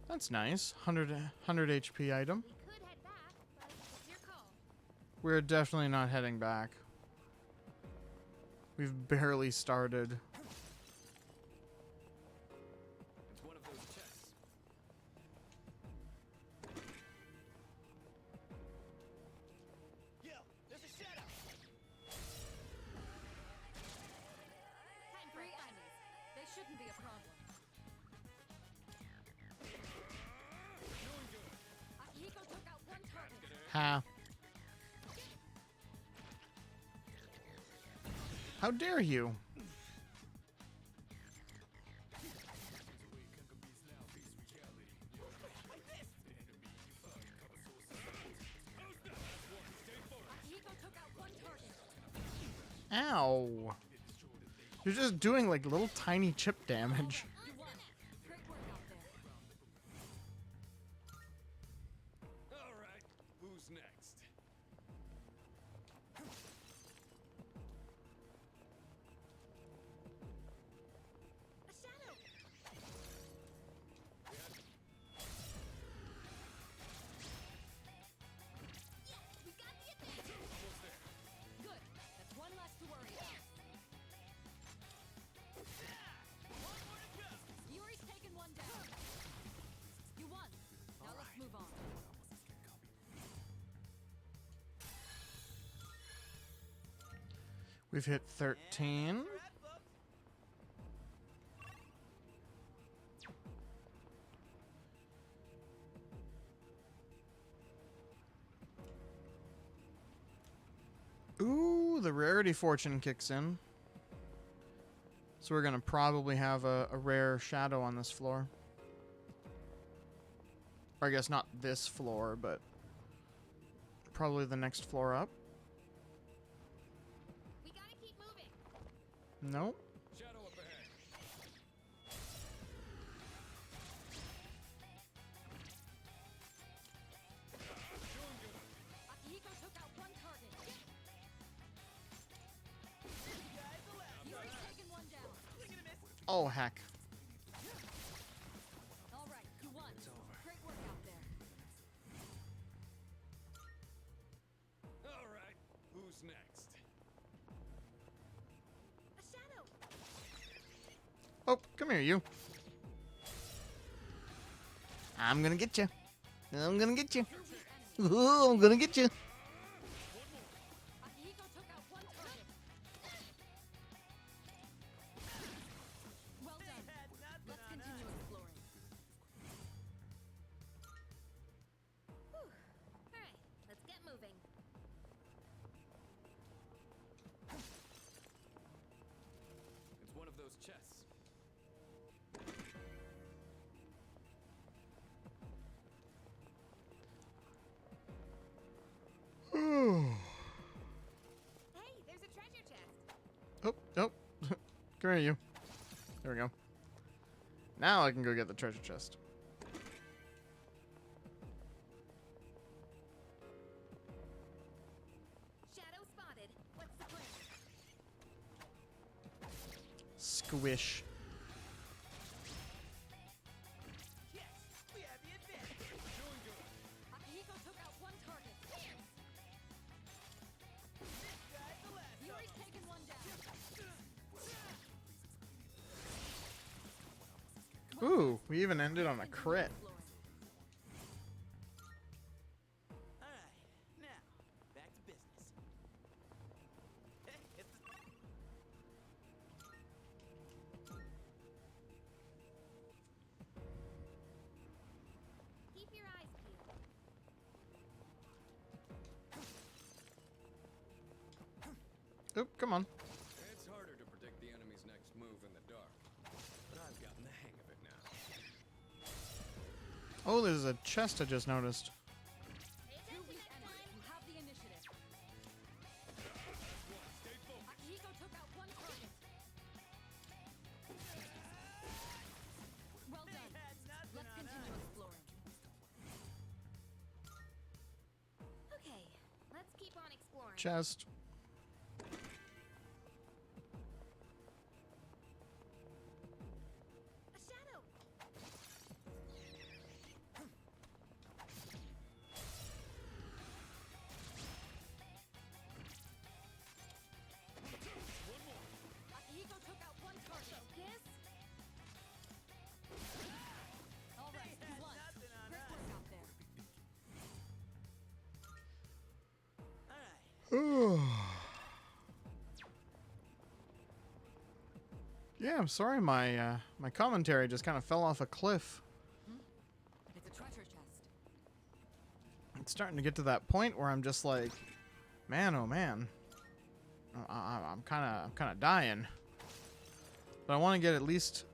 That's nice. 100 HP item. We could head back, but it's your call. We're definitely not heading back. We've barely started. It's one of those chests. Yo, there's a shadow. Time for enemies. They shouldn't be a problem. Akihiko took out one target. Ha. How dare you? Akihiko took out one target. Ow. You're just doing like little tiny chip damage. You won. Great work out there. All right. Who's next? A shadow! Yes, we got the advantage! Good. That's one less to worry about. Yuri's taken one down. You won. Now let's move on. We've hit 13. All right, folks. Ooh, the rarity fortune kicks in. So we're gonna probably have a rare shadow on this floor. Or I guess not this floor, but probably the next floor up. We gotta keep moving. Nope. Shadow up ahead. Akihiko took out one target. Yuri's taken one down. Oh, heck. All right, you won. Great work out there. All right. Who's next? A shadow! Oh, come here, you. I'm gonna get you. I'm gonna get you. Ooh, I'm gonna get you. Akihiko took out one target. Well done. Let's continue exploring. Alright, let's get moving. It's one of those chests. Hey, there's a treasure chest. Oh, oh. Come here, you. There we go. Now I can go get the treasure chest. Shadow spotted. What's the plan? Squish. Yes, we have the advantage. Akihiko took out one target. This guy's the last. Yuri's taken one down. Ooh, we even ended on a crit. Alright, now, back to business. It's Keep your eyes peeled. Oop, come on. It's harder to predict the enemy's next move in the dark, but I've gotten the hang of it now. Oh, there's a chest I just noticed. Two weak enemies. You have the initiative. Akihiko took out one target. Well done. Let's continue exploring. Okay, let's keep on exploring. Chest. A shadow. Akihiko took out one target. Focus. All right, you won. Great work out there. alright. Yeah, I'm sorry, my commentary just kind of fell off a cliff. It's a treasure chest. It's starting to get to that point where I'm just like, man, oh man, I'm kind of dying. But I want to get at least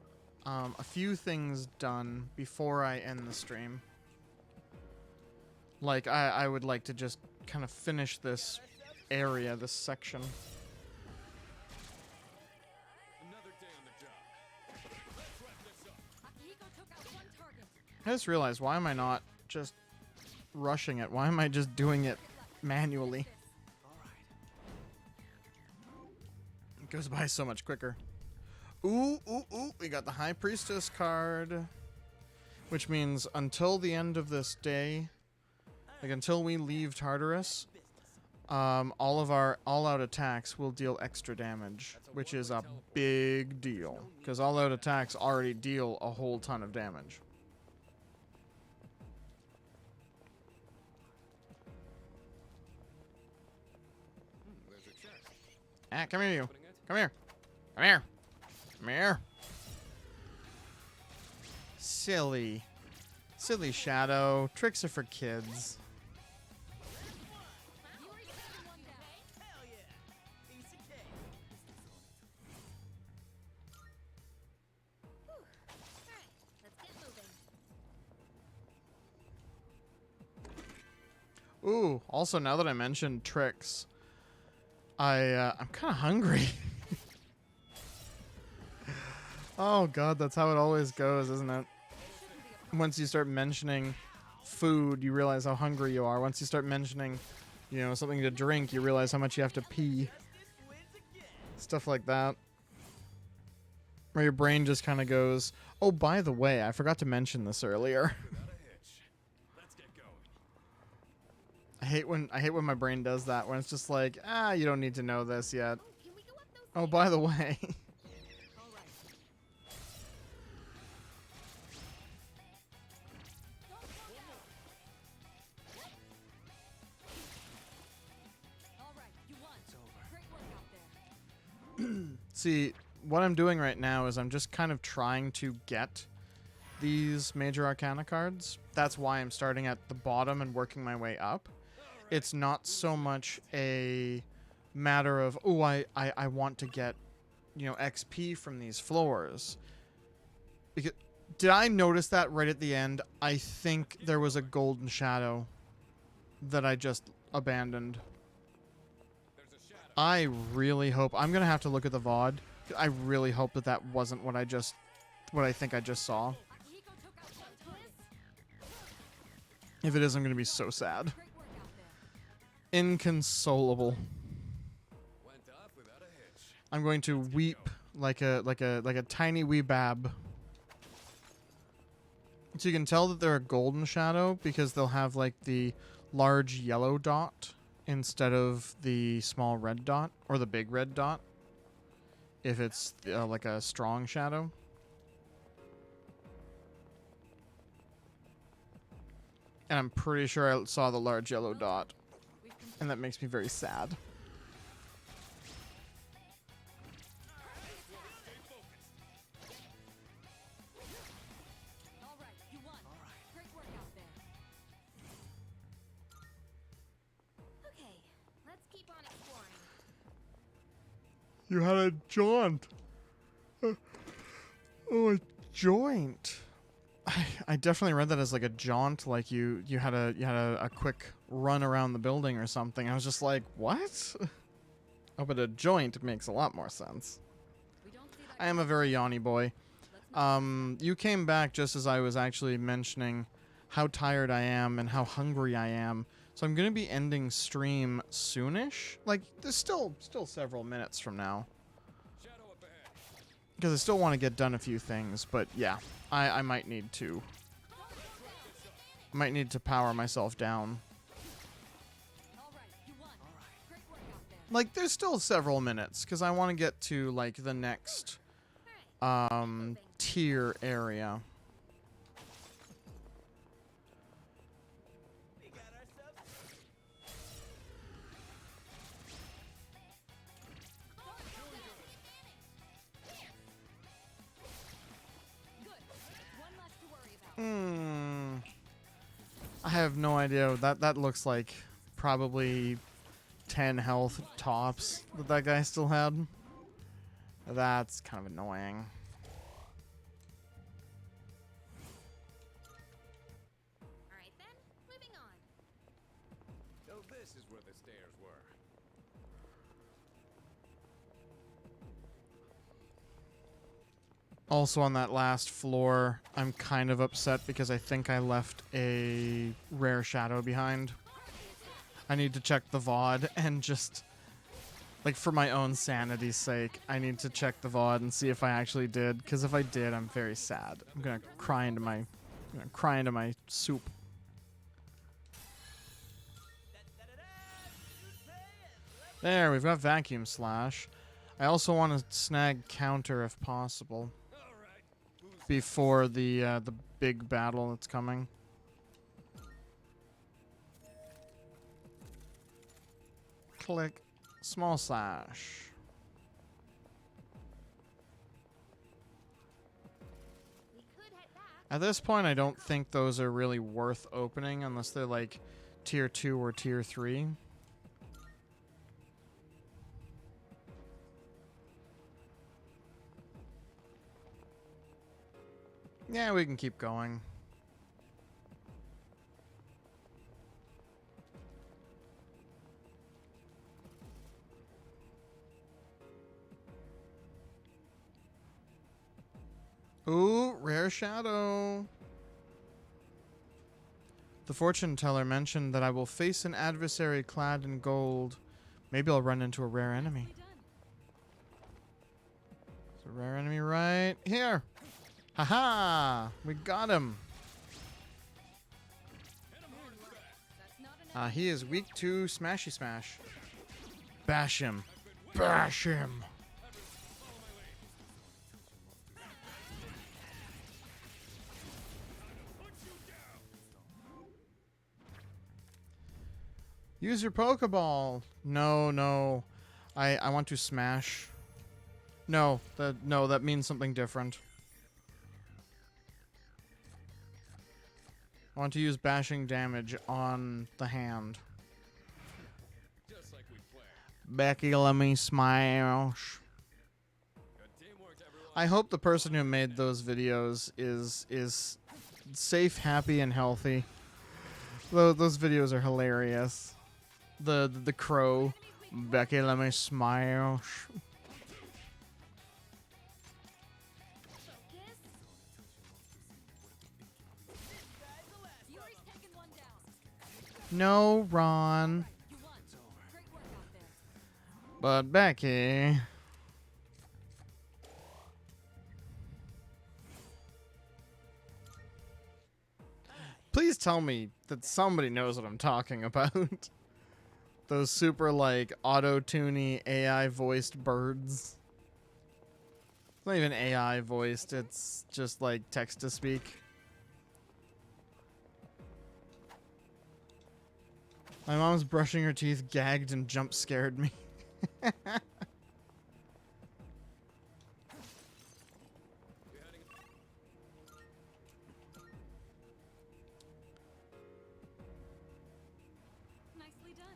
a few things done before I end the stream. Like I would like to just kind of finish this area, this section. Another day on the job. Let's wrap this up. Akihiko took out one target. I just realized, why am I not just rushing it? Why am I just doing it manually? It goes by so much quicker. Ooh, ooh, ooh. We got the High Priestess card. Which means until the end of this day, like until we leave Tartarus, all of our all-out attacks will deal extra damage, which is a big deal. Because all-out attacks already deal a whole ton of damage. There's a chest. Ah, come here, you. Opening it. Come here. Come here. Come here. Silly. Silly Shadow. Tricks are for kids. Yuri's taken one down. Hell yeah! Easy cake. Alright, let's get moving. Ooh, also now that I mentioned tricks, I'm kind of hungry. Oh god, that's how it always goes, isn't it? Once you start mentioning food, you realize how hungry you are. Once you start mentioning, you know, something to drink, you realize how much you have to pee. Stuff like that. Where your brain just kind of goes, oh, by the way, I forgot to mention this earlier. Without a hitch. Let's get going. I hate when my brain does that, when it's just like, you don't need to know this yet. Oh, can we go up those Oh, by the way. All right. All right, you won. It's over. Great work out there. See, what I'm doing right now is I'm just kind of trying to get these Major Arcana cards. That's why I'm starting at the bottom and working my way up. It's not so much a matter of, oh, I want to get, you know, XP from these floors. Because, did I notice that right at the end? I think there was a golden shadow that I just abandoned. There's a shadow. I really hope... I'm going to have to look at the VOD. I really hope that that wasn't what I just what I think I just saw. Akihiko took out Shantalis. If it is, I'm gonna be so sad. Great work out there. Inconsolable. Went off without a hitch. I'm going to weep like a tiny wee bab. So you can tell that they're a golden shadow because they'll have like the large yellow dot instead of the small red dot or the big red dot if it's like a strong shadow. And I'm pretty sure I saw the large yellow dot, and that makes me very sad. All right, you won. Great work out there. Okay, let's keep on exploring. You had a jaunt. Oh, a joint. I definitely read that as like a jaunt, like you had a quick run around the building or something. I was just like, what? Oh, but a joint makes a lot more sense. We don't see that. I am a very yawny boy. Let's not You came back just as I was actually mentioning how tired I am and how hungry I am. So I'm gonna be ending stream soonish. Like there's still several minutes from now. Shadow up ahead. Because I still want to get done a few things, but yeah, I might need to. Might need to power myself down. All right, you won. Great work out there. Like, there's still several minutes, because I want to get to, like, the next, tier area. We got ourselves. Good. One less to worry about. I have no idea. That looks like probably 10 health tops that guy still had. That's kind of annoying. All right then, moving on. So this is where the stairs were. Also on that last floor, I'm kind of upset because I think I left a rare shadow behind. I need to check the VOD and just, like, for my own sanity's sake, I need to check the VOD and see if I actually did. Because if I did, I'm very sad. I'm gonna cry into my soup. There, we've got vacuum slash. I also want to snag counter if possible before the big battle that's coming. Click small slash. We could head back. At this point, I don't think those are really worth opening unless they're like tier 2 or tier 3. Yeah, we can keep going. Ooh, rare shadow. The fortune teller mentioned that I will face an adversary clad in gold. Maybe I'll run into a rare enemy. There's a rare enemy right here. Haha! We got him. He is weak to smashy smash. Bash him. Bash him. Use your Pokeball. No, no. I want to smash. No, that means something different. I want to use bashing damage on the hand. Just like we planned. Becky, let me smash. Good teamwork, everyone. I hope the person who made those videos is safe, happy, and healthy. Those videos are hilarious. The crow. Becky, let me smash. Focus. No, Ron. You won. Great work out there. But Becky. Please tell me that somebody knows what I'm talking about. Those super, like, auto-tuney AI voiced birds. It's not even AI voiced, it's just like text to speak. My mom's brushing her teeth, gagged, and jump scared me. Nicely done.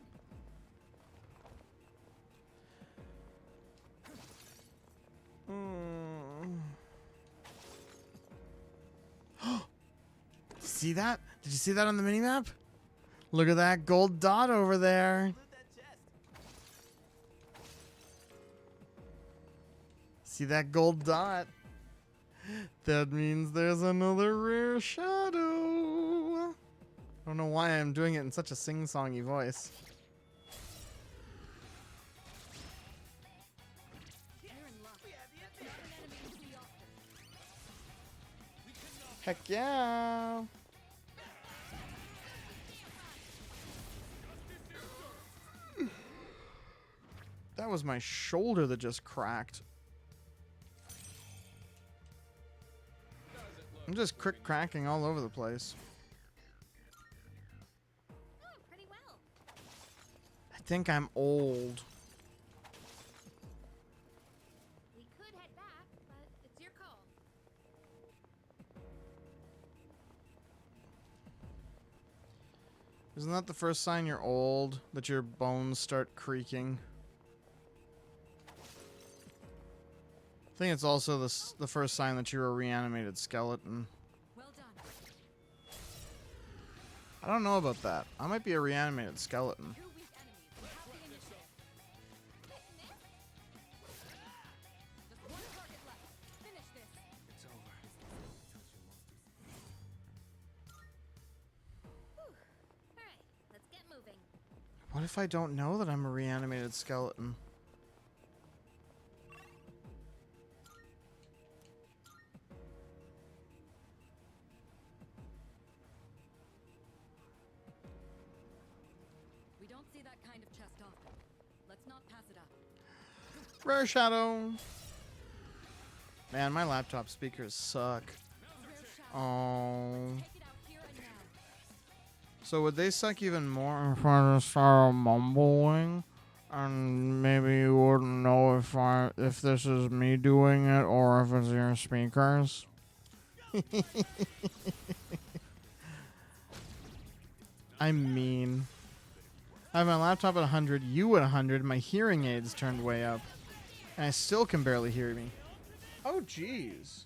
See that? Did you see that on the minimap? Look at that gold dot over there. Loot that chest. See that gold dot? That means there's another rare shadow. I don't know why I'm doing it in such a sing-songy voice. You're in luck. Not an enemy you see often. Heck yeah. That was my shoulder that just cracked. I'm just cracking all over the place. Oh, pretty well. I think I'm old. We could head back, but it's your call. Isn't that the first sign you're old? That your bones start creaking? I think it's also the first sign that you're a reanimated skeleton. Well done. I don't know about that. I might be a reanimated skeleton. Two weak enemies. We have the initiative. Just one target left. Finish this. It's over. Alright, let's get moving. What if I don't know that I'm a reanimated skeleton? We don't see that kind of chest often. Let's not pass it up. Rare shadow. Man, my laptop speakers suck. Rare shadow. Oh. Take it out here and now. So would they suck even more if I just started mumbling? And maybe you wouldn't know if this is me doing it or if it's your speakers. I'm mean. I have my laptop at 100, you at 100, my hearing aids turned way up. And I still can barely hear me. Oh, jeez.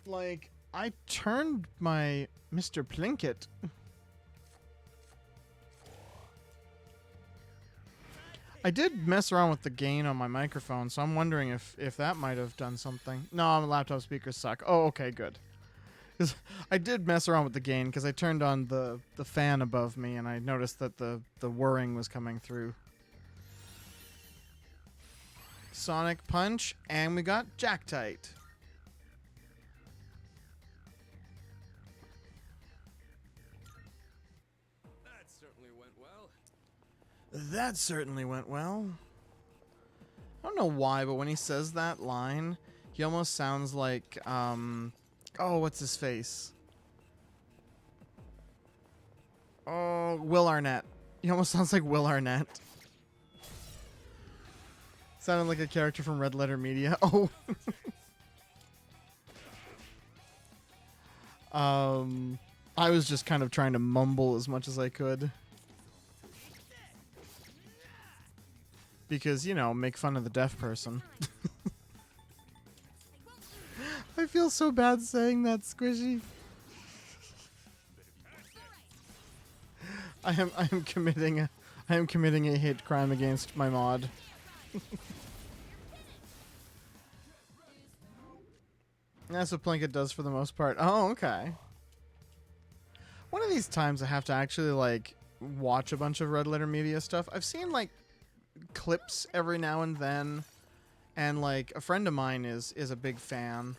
Like, I turned my Mr. Plinkett. I did mess around with the gain on my microphone, so I'm wondering if that might have done something. No, my laptop speakers suck. Oh, okay, good. 'Cause I did mess around with the gain because I turned on the fan above me and I noticed that the whirring was coming through. Sonic Punch, and we got Jacktite. That certainly went well. That certainly went well. I don't know why, but when he says that line, he almost sounds like, oh, what's his face? Oh, Will Arnett. He almost sounds like Will Arnett. Sounded like a character from Red Letter Media. Oh. I was just kind of trying to mumble as much as I could. Because, you know, make fun of the deaf person. I feel so bad saying that, Squishy. I am committing a hate crime against my mod. That's what Plinkett does for the most part. Oh, okay. One of these times I have to actually like watch a bunch of Red Letter Media stuff. I've seen like clips every now and then, and like a friend of mine is a big fan.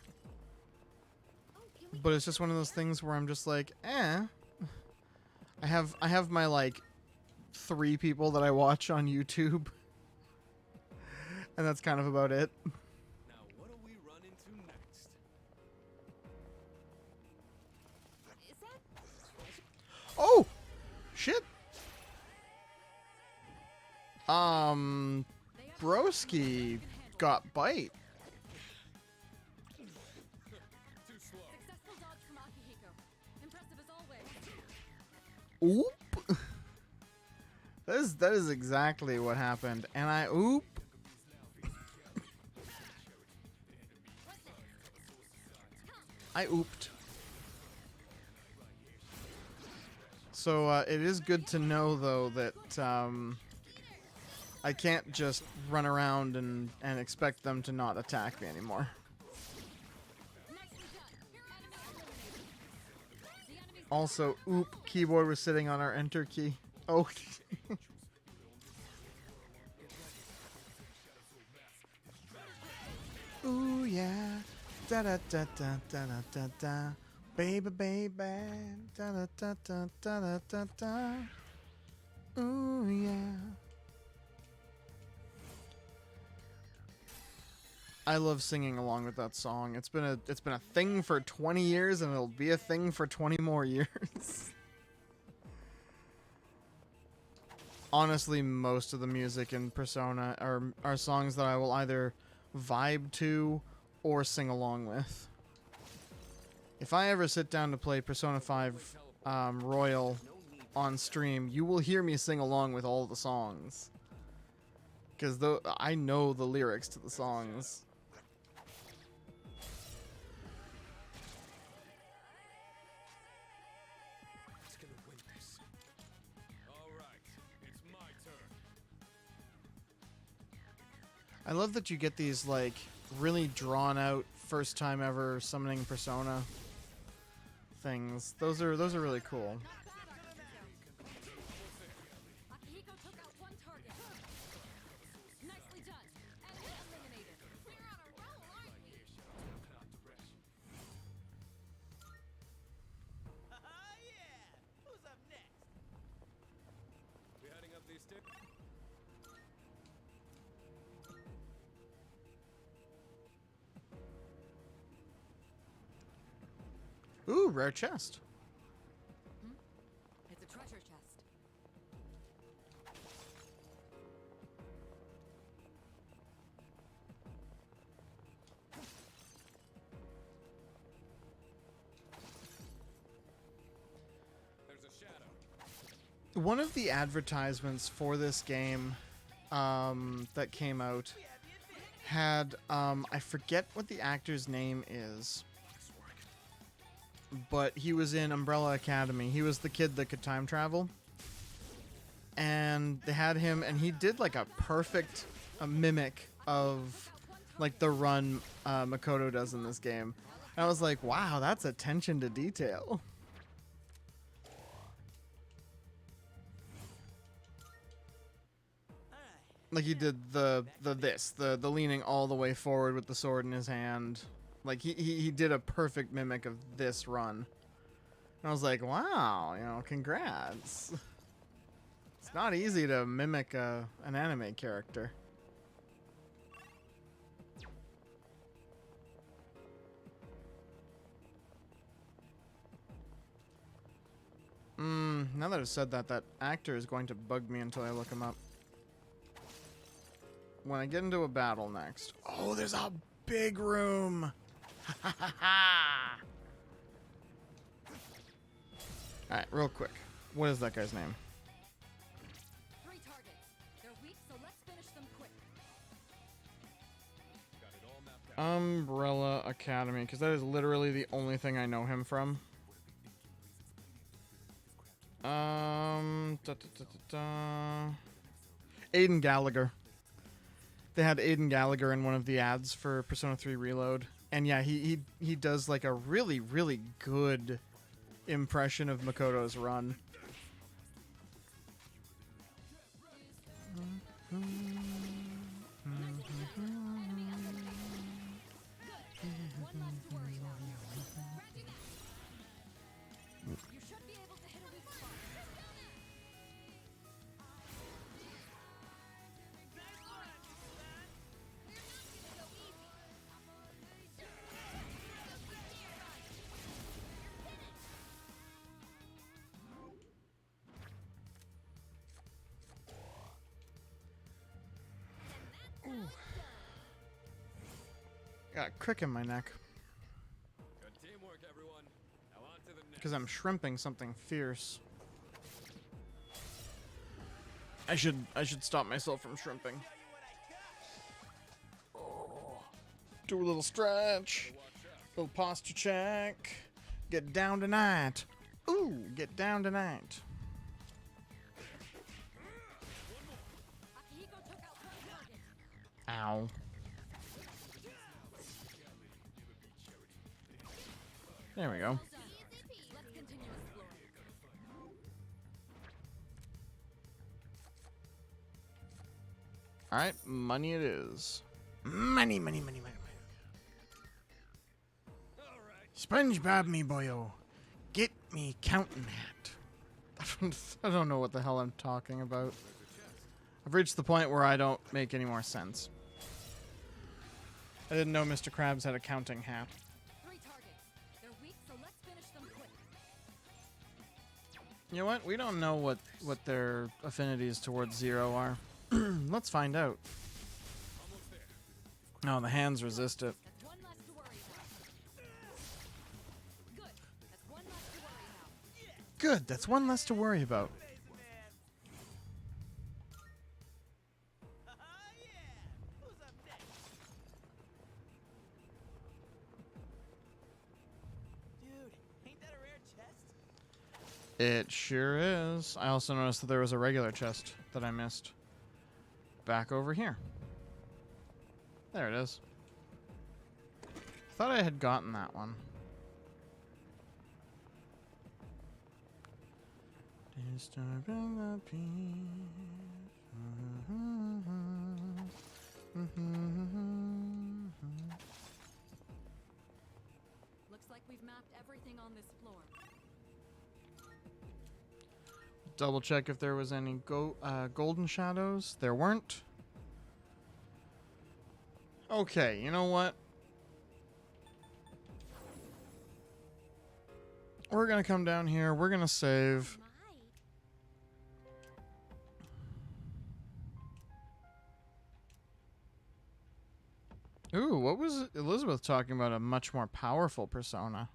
But it's just one of those things where I'm just like, eh. I have my like 3 people that I watch on YouTube. And that's kind of about it. Now, what do we run into next? Is that Oh! Shit! Broski got bite. Successful dodge from Akihiko. Impressive as always. Oop! That is exactly what happened. And I oop. I ooped. So it is good to know though that I can't just run around and expect them to not attack me anymore. Also, oop, keyboard was sitting on our enter key. Oh. Ooh yeah. Da da da da da da da da. Baby baby. Da da da da da da da da. Ooh yeah. I love singing along with that song. It's been a thing for 20 years and it'll be a thing for 20 more years. Honestly, most of the music in Persona are songs that I will either vibe to or sing along with. If I ever sit down to play Persona 5 Royal on stream, you will hear me sing along with all the songs. Because I know the lyrics to the songs. Who's gonna win this? All right, it's my turn. I love that you get these like really drawn out first time ever summoning Persona things. Those are really cool. Akihiko took out one target. Nicely done. And eliminated. We're on a roll, aren't we? Yeah! Who's up next? We heading up these stairs? Ooh, rare chest. It's a treasure chest. There's a shadow. One of the advertisements for this game that came out had I forget what the actor's name is, but he was in Umbrella Academy. He was the kid that could time travel, and they had him, and he did like a perfect mimic of like the run Makoto does in this game. And I was like, wow, that's attention to detail. Like he did the leaning all the way forward with the sword in his hand. Like he did a perfect mimic of this run. And I was like, wow, you know, congrats. It's not easy to mimic an anime character. Now that I've said that, that actor is going to bug me until I look him up. When I get into a battle next. Oh, there's a big room. Alright, real quick. What is that guy's name? 3 targets. They're weak, so let's finish them quick. Got it all mapped out. Umbrella Academy, because that is literally the only thing I know him from. Aiden Gallagher. They had Aiden Gallagher in one of the ads for Persona 3 Reload. And yeah, he does like a really, really good impression of Makoto's run. You should be able to hit a weak spot. Got a crick in my neck Good teamwork, everyone. Now on to the next. because I'm shrimping something fierce. I should stop myself from shrimping. Do a little stretch, little posture check. Get down tonight. Ooh, get down tonight. Akihiko took out one target. Ow. There we go. Well done. Let's continue exploring. All right, money it is. Money, money, money, money, money. SpongeBob me boyo, get me counting hat. I don't know what the hell I'm talking about. I've reached the point where I don't make any more sense. I didn't know Mr. Krabs had a counting hat. 3 targets. They're weak, so let's finish them quick. You know what? We don't know what their affinities towards zero are. Let's find out. No, the hands resist it. That's one less to worry about. Good. That's one less to worry about. Good, that's one less to worry about. Dude, ain't that a rare chest? It sure is. I also noticed that there was a regular chest that I missed. Back over here. There it is. Thought I had gotten that one. Disturbing the peace. Looks like we've mapped everything on this floor. Double check if there was any golden shadows. There weren't. Okay, you know what? We're gonna come down here. We're gonna save. Ooh, what was Elizabeth talking about? A much more powerful persona.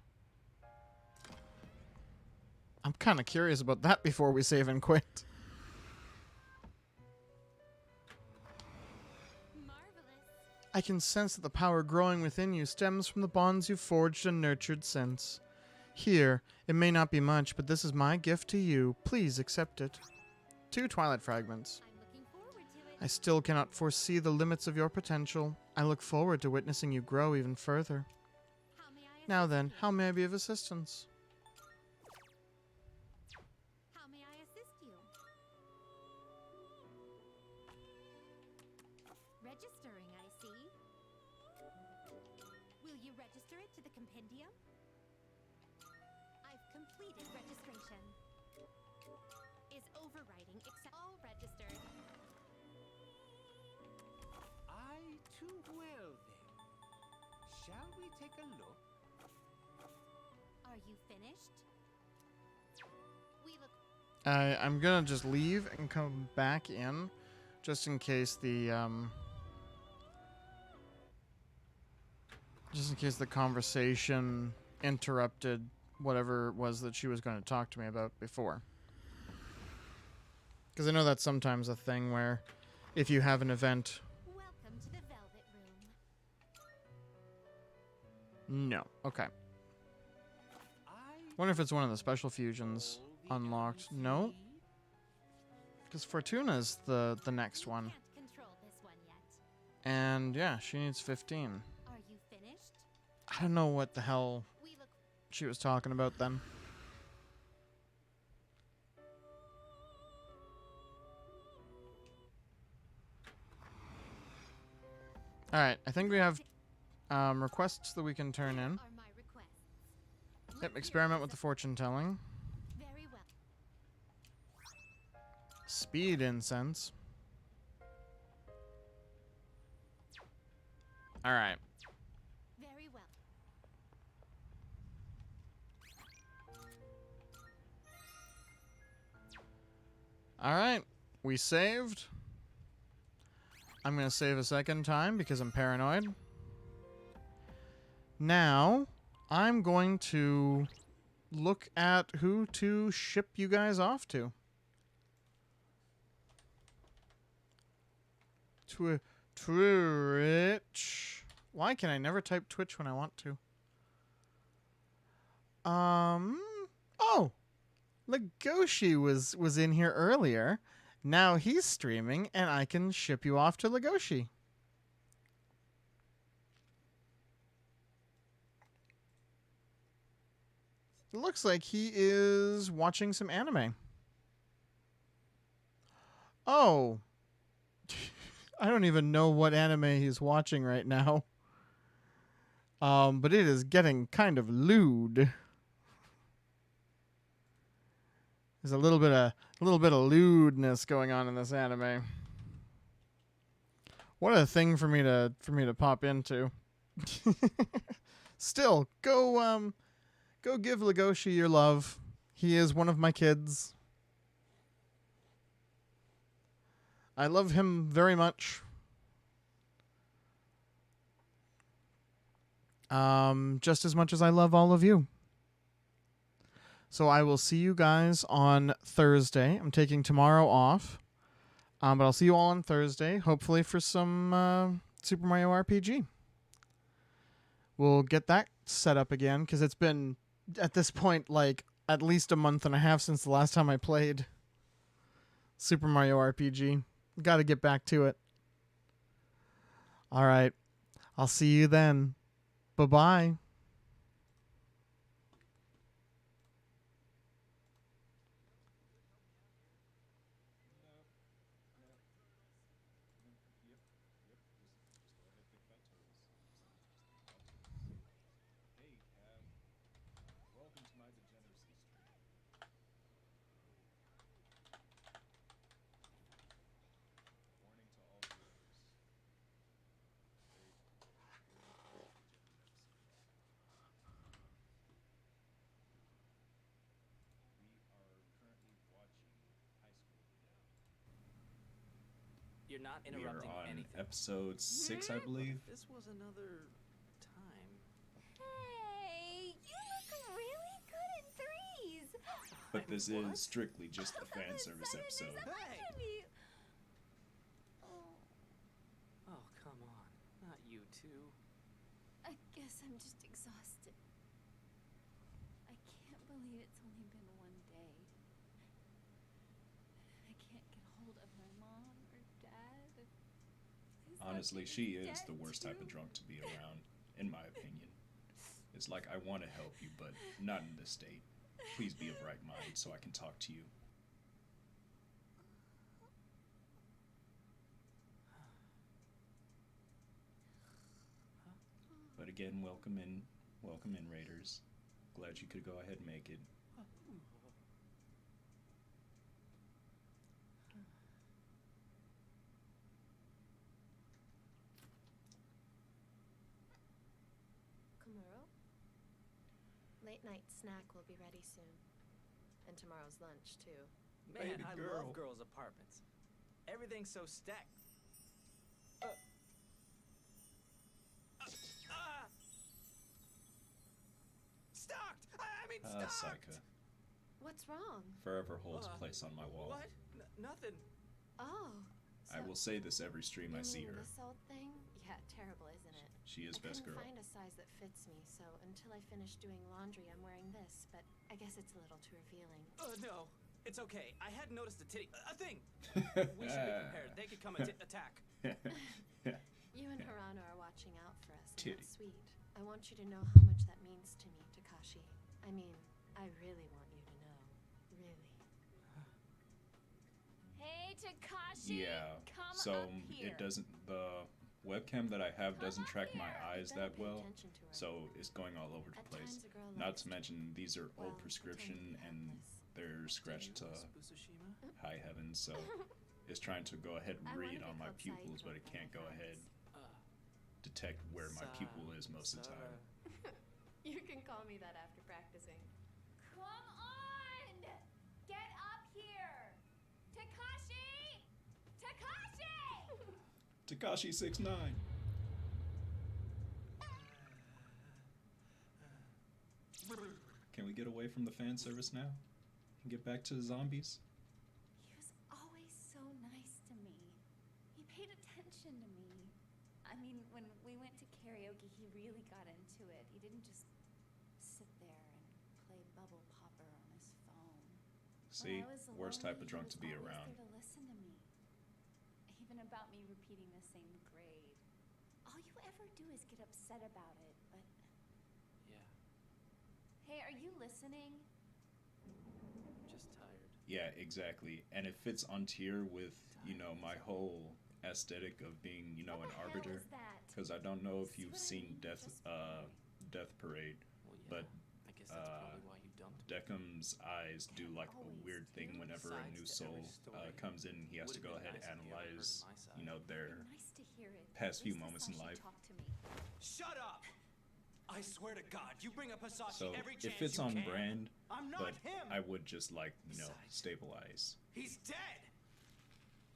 I'm kind of curious about that before we save and quit. Marvelous. I can sense that the power growing within you stems from the bonds you've forged and nurtured since. Here, it may not be much, but this is my gift to you. Please accept it. 2 Twilight Fragments. I'm looking forward to it. I still cannot foresee the limits of your potential. I look forward to witnessing you grow even further. How may I Now assist then, you? how may I be of assistance? How may I assist you? Registering, I see. Will you register it to the compendium? I've completed registration. Is overriding accept all registered? I too well then. Shall we take a look? Are you finished? We look I'm gonna just leave and come back in, just in case the conversation interrupted whatever it was that she was going to talk to me about before. Because I know that's sometimes a thing where if you have an event... welcome to the Velvet Room. No. Okay. I Wonder if it's one of the special fusions unlocked. No. Because Fortuna's the next one. Can't control this one yet. And yeah, she needs 15. Are you finished? I don't know what the hell We look she was talking about then. Alright, I think we have requests that we can turn in. Are my requests. Yep, experiment with the fortune telling. Very well. Speed incense. Alright. Very well. Alright. We saved. I'm going to save a second time because I'm paranoid. Now, I'm going to look at who to ship you guys off to. Twitch. Why can I never type Twitch when I want to? Oh, Legoshi was in here earlier. Now he's streaming, and I can ship you off to Legoshi. It looks like he is watching some anime. Oh. I don't even know what anime he's watching right now. But it is getting kind of lewd. There's a little bit of lewdness going on in this anime. What a thing for me to pop into. Still, go give Legoshi your love. He is one of my kids. I love him very much. Just as much as I love all of you. So I will see you guys on Thursday. I'm taking tomorrow off. But I'll see you all on Thursday, hopefully for some Super Mario RPG. We'll get that set up again, because it's been, at this point, like, at least a month and a half since the last time I played Super Mario RPG. Got to get back to it. All right. I'll see you then. Bye-bye. Welcome to my degeneracy stream. Warning to all viewers. We are currently watching High School Down. You're not We are interrupting on anything. episode 6, I believe. This was another time. Hey, you look really good in threes. But this What? is strictly just the fan The service sun is episode. so much of you. Oh, come on. Not you too. I guess I'm just exhausted. I can't believe it's only been one day. I can't get hold of my mom or dad. Is Honestly, Lucky she is dead the worst type of too? drunk to be around, in my opinion. It's like, I want to help you, but not in this state. Please be of right mind so I can talk to you. But again, welcome in, Raiders. Glad you could go ahead and make it. Kamuro? Late night snack will be ready soon. And tomorrow's lunch, too. Man, Baby I girl. love girls' apartments. Everything's so stacked. Stocked! I mean, stocked! Saika. What's wrong? Forever holds a place on my wall. What? Nothing. Oh. I will say this every stream I see mean her. This old thing? Yeah, terrible, isn't it? She is I best couldn't girl. find a size that fits me, so until I finish doing laundry, I'm wearing this, but I guess it's a little too revealing. No. It's okay. I hadn't noticed a titty. A thing! We should be prepared. They could come attack. You and Hirano are watching out for us, and Titty. that's sweet. I want you to know how much that means to me, Takashi. I mean, I really want you to know. Really. Hey, Takashi! Yeah. Come So up here. it doesn't webcam that I have doesn't Come track on my here. You eyes better that pay well, attention to her. so it's going all over the At place. times a girl Not likes to mention these are well, old prescription pretend to be and helpless. they're scratched to Tsushima? high heavens, so it's trying to go ahead and I read wanna on be my called pupils, Saito but it by can't my go ahead friends. detect where my pupil is most of the time. You can call me that after practicing. Come on! Get up here! Takashi! Takashi! Takashi 69. Can we get away from the fan service now and get back to the zombies? He was always so nice to me. He paid attention to me. I mean, when we went to karaoke, he really got into it. He didn't just sit there and play Bubble Popper on his phone. See, When I was worst lonely, type of drunk to be he was around. always there to listen to me. Even about me repeating the same grade. All you ever do is get upset about it, but... Yeah, Hey, are you listening? just tired. Yeah, exactly. And it fits on tier with, you know, my whole aesthetic of being, you know, What an the hell arbiter. is that? Because I don't know if See you've what I seen mean? Death Just boring. Death Parade, Well, yeah, but I guess that's probably why you dumped me. Deckham's eyes do like a always weird thing do. whenever a Besides, new to soul every story, comes in. He has to would've go been ahead and nice if you ever heard analyze, my side. you know, their Nice to hear it. past At few least moments in Hisashi life. talked to me. Shut up! I swear to God, you bring up Hisashi So every it chance fits you on can. brand, I'm not but him. I would just like, you know, Besides, stabilize. He's dead.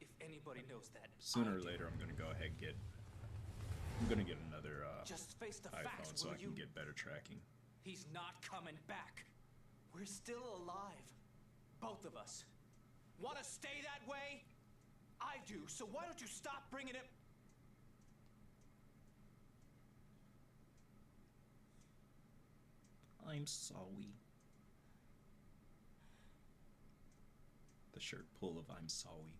If anybody knows that, Sooner I or do. later, I'm gonna go ahead and I'm gonna get another Just face the iPhone facts, so will I can you? get better tracking. He's not coming back. We're still alive. Both of us. Want to stay that way? I do, so why don't you stop bringing it... I'm sorry. The shirt pull of I'm sorry.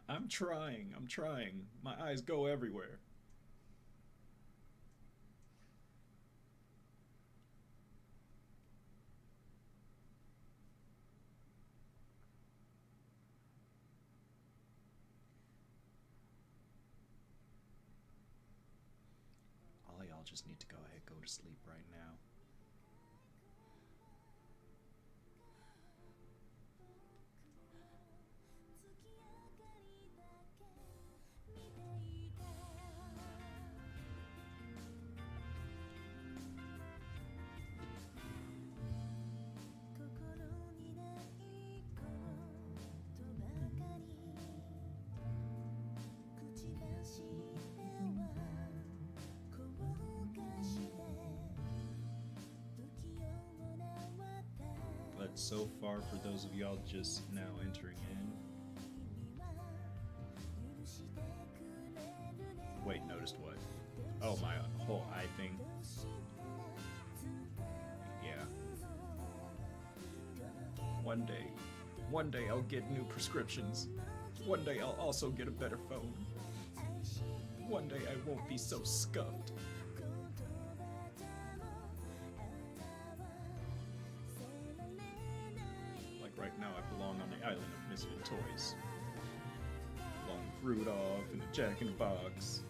I'm trying. I'm trying. My eyes go everywhere. All of y'all just need to go ahead, go to sleep right now. But so far, for those of y'all just now entering in, wait, noticed what? Oh, my whole eye thing. Yeah. One day I'll get new prescriptions. One day I'll also get a better phone. One day I won't be so scuffed. Like right now I belong on the island of misfit toys. Along with Rudolph and the Jack in the Box.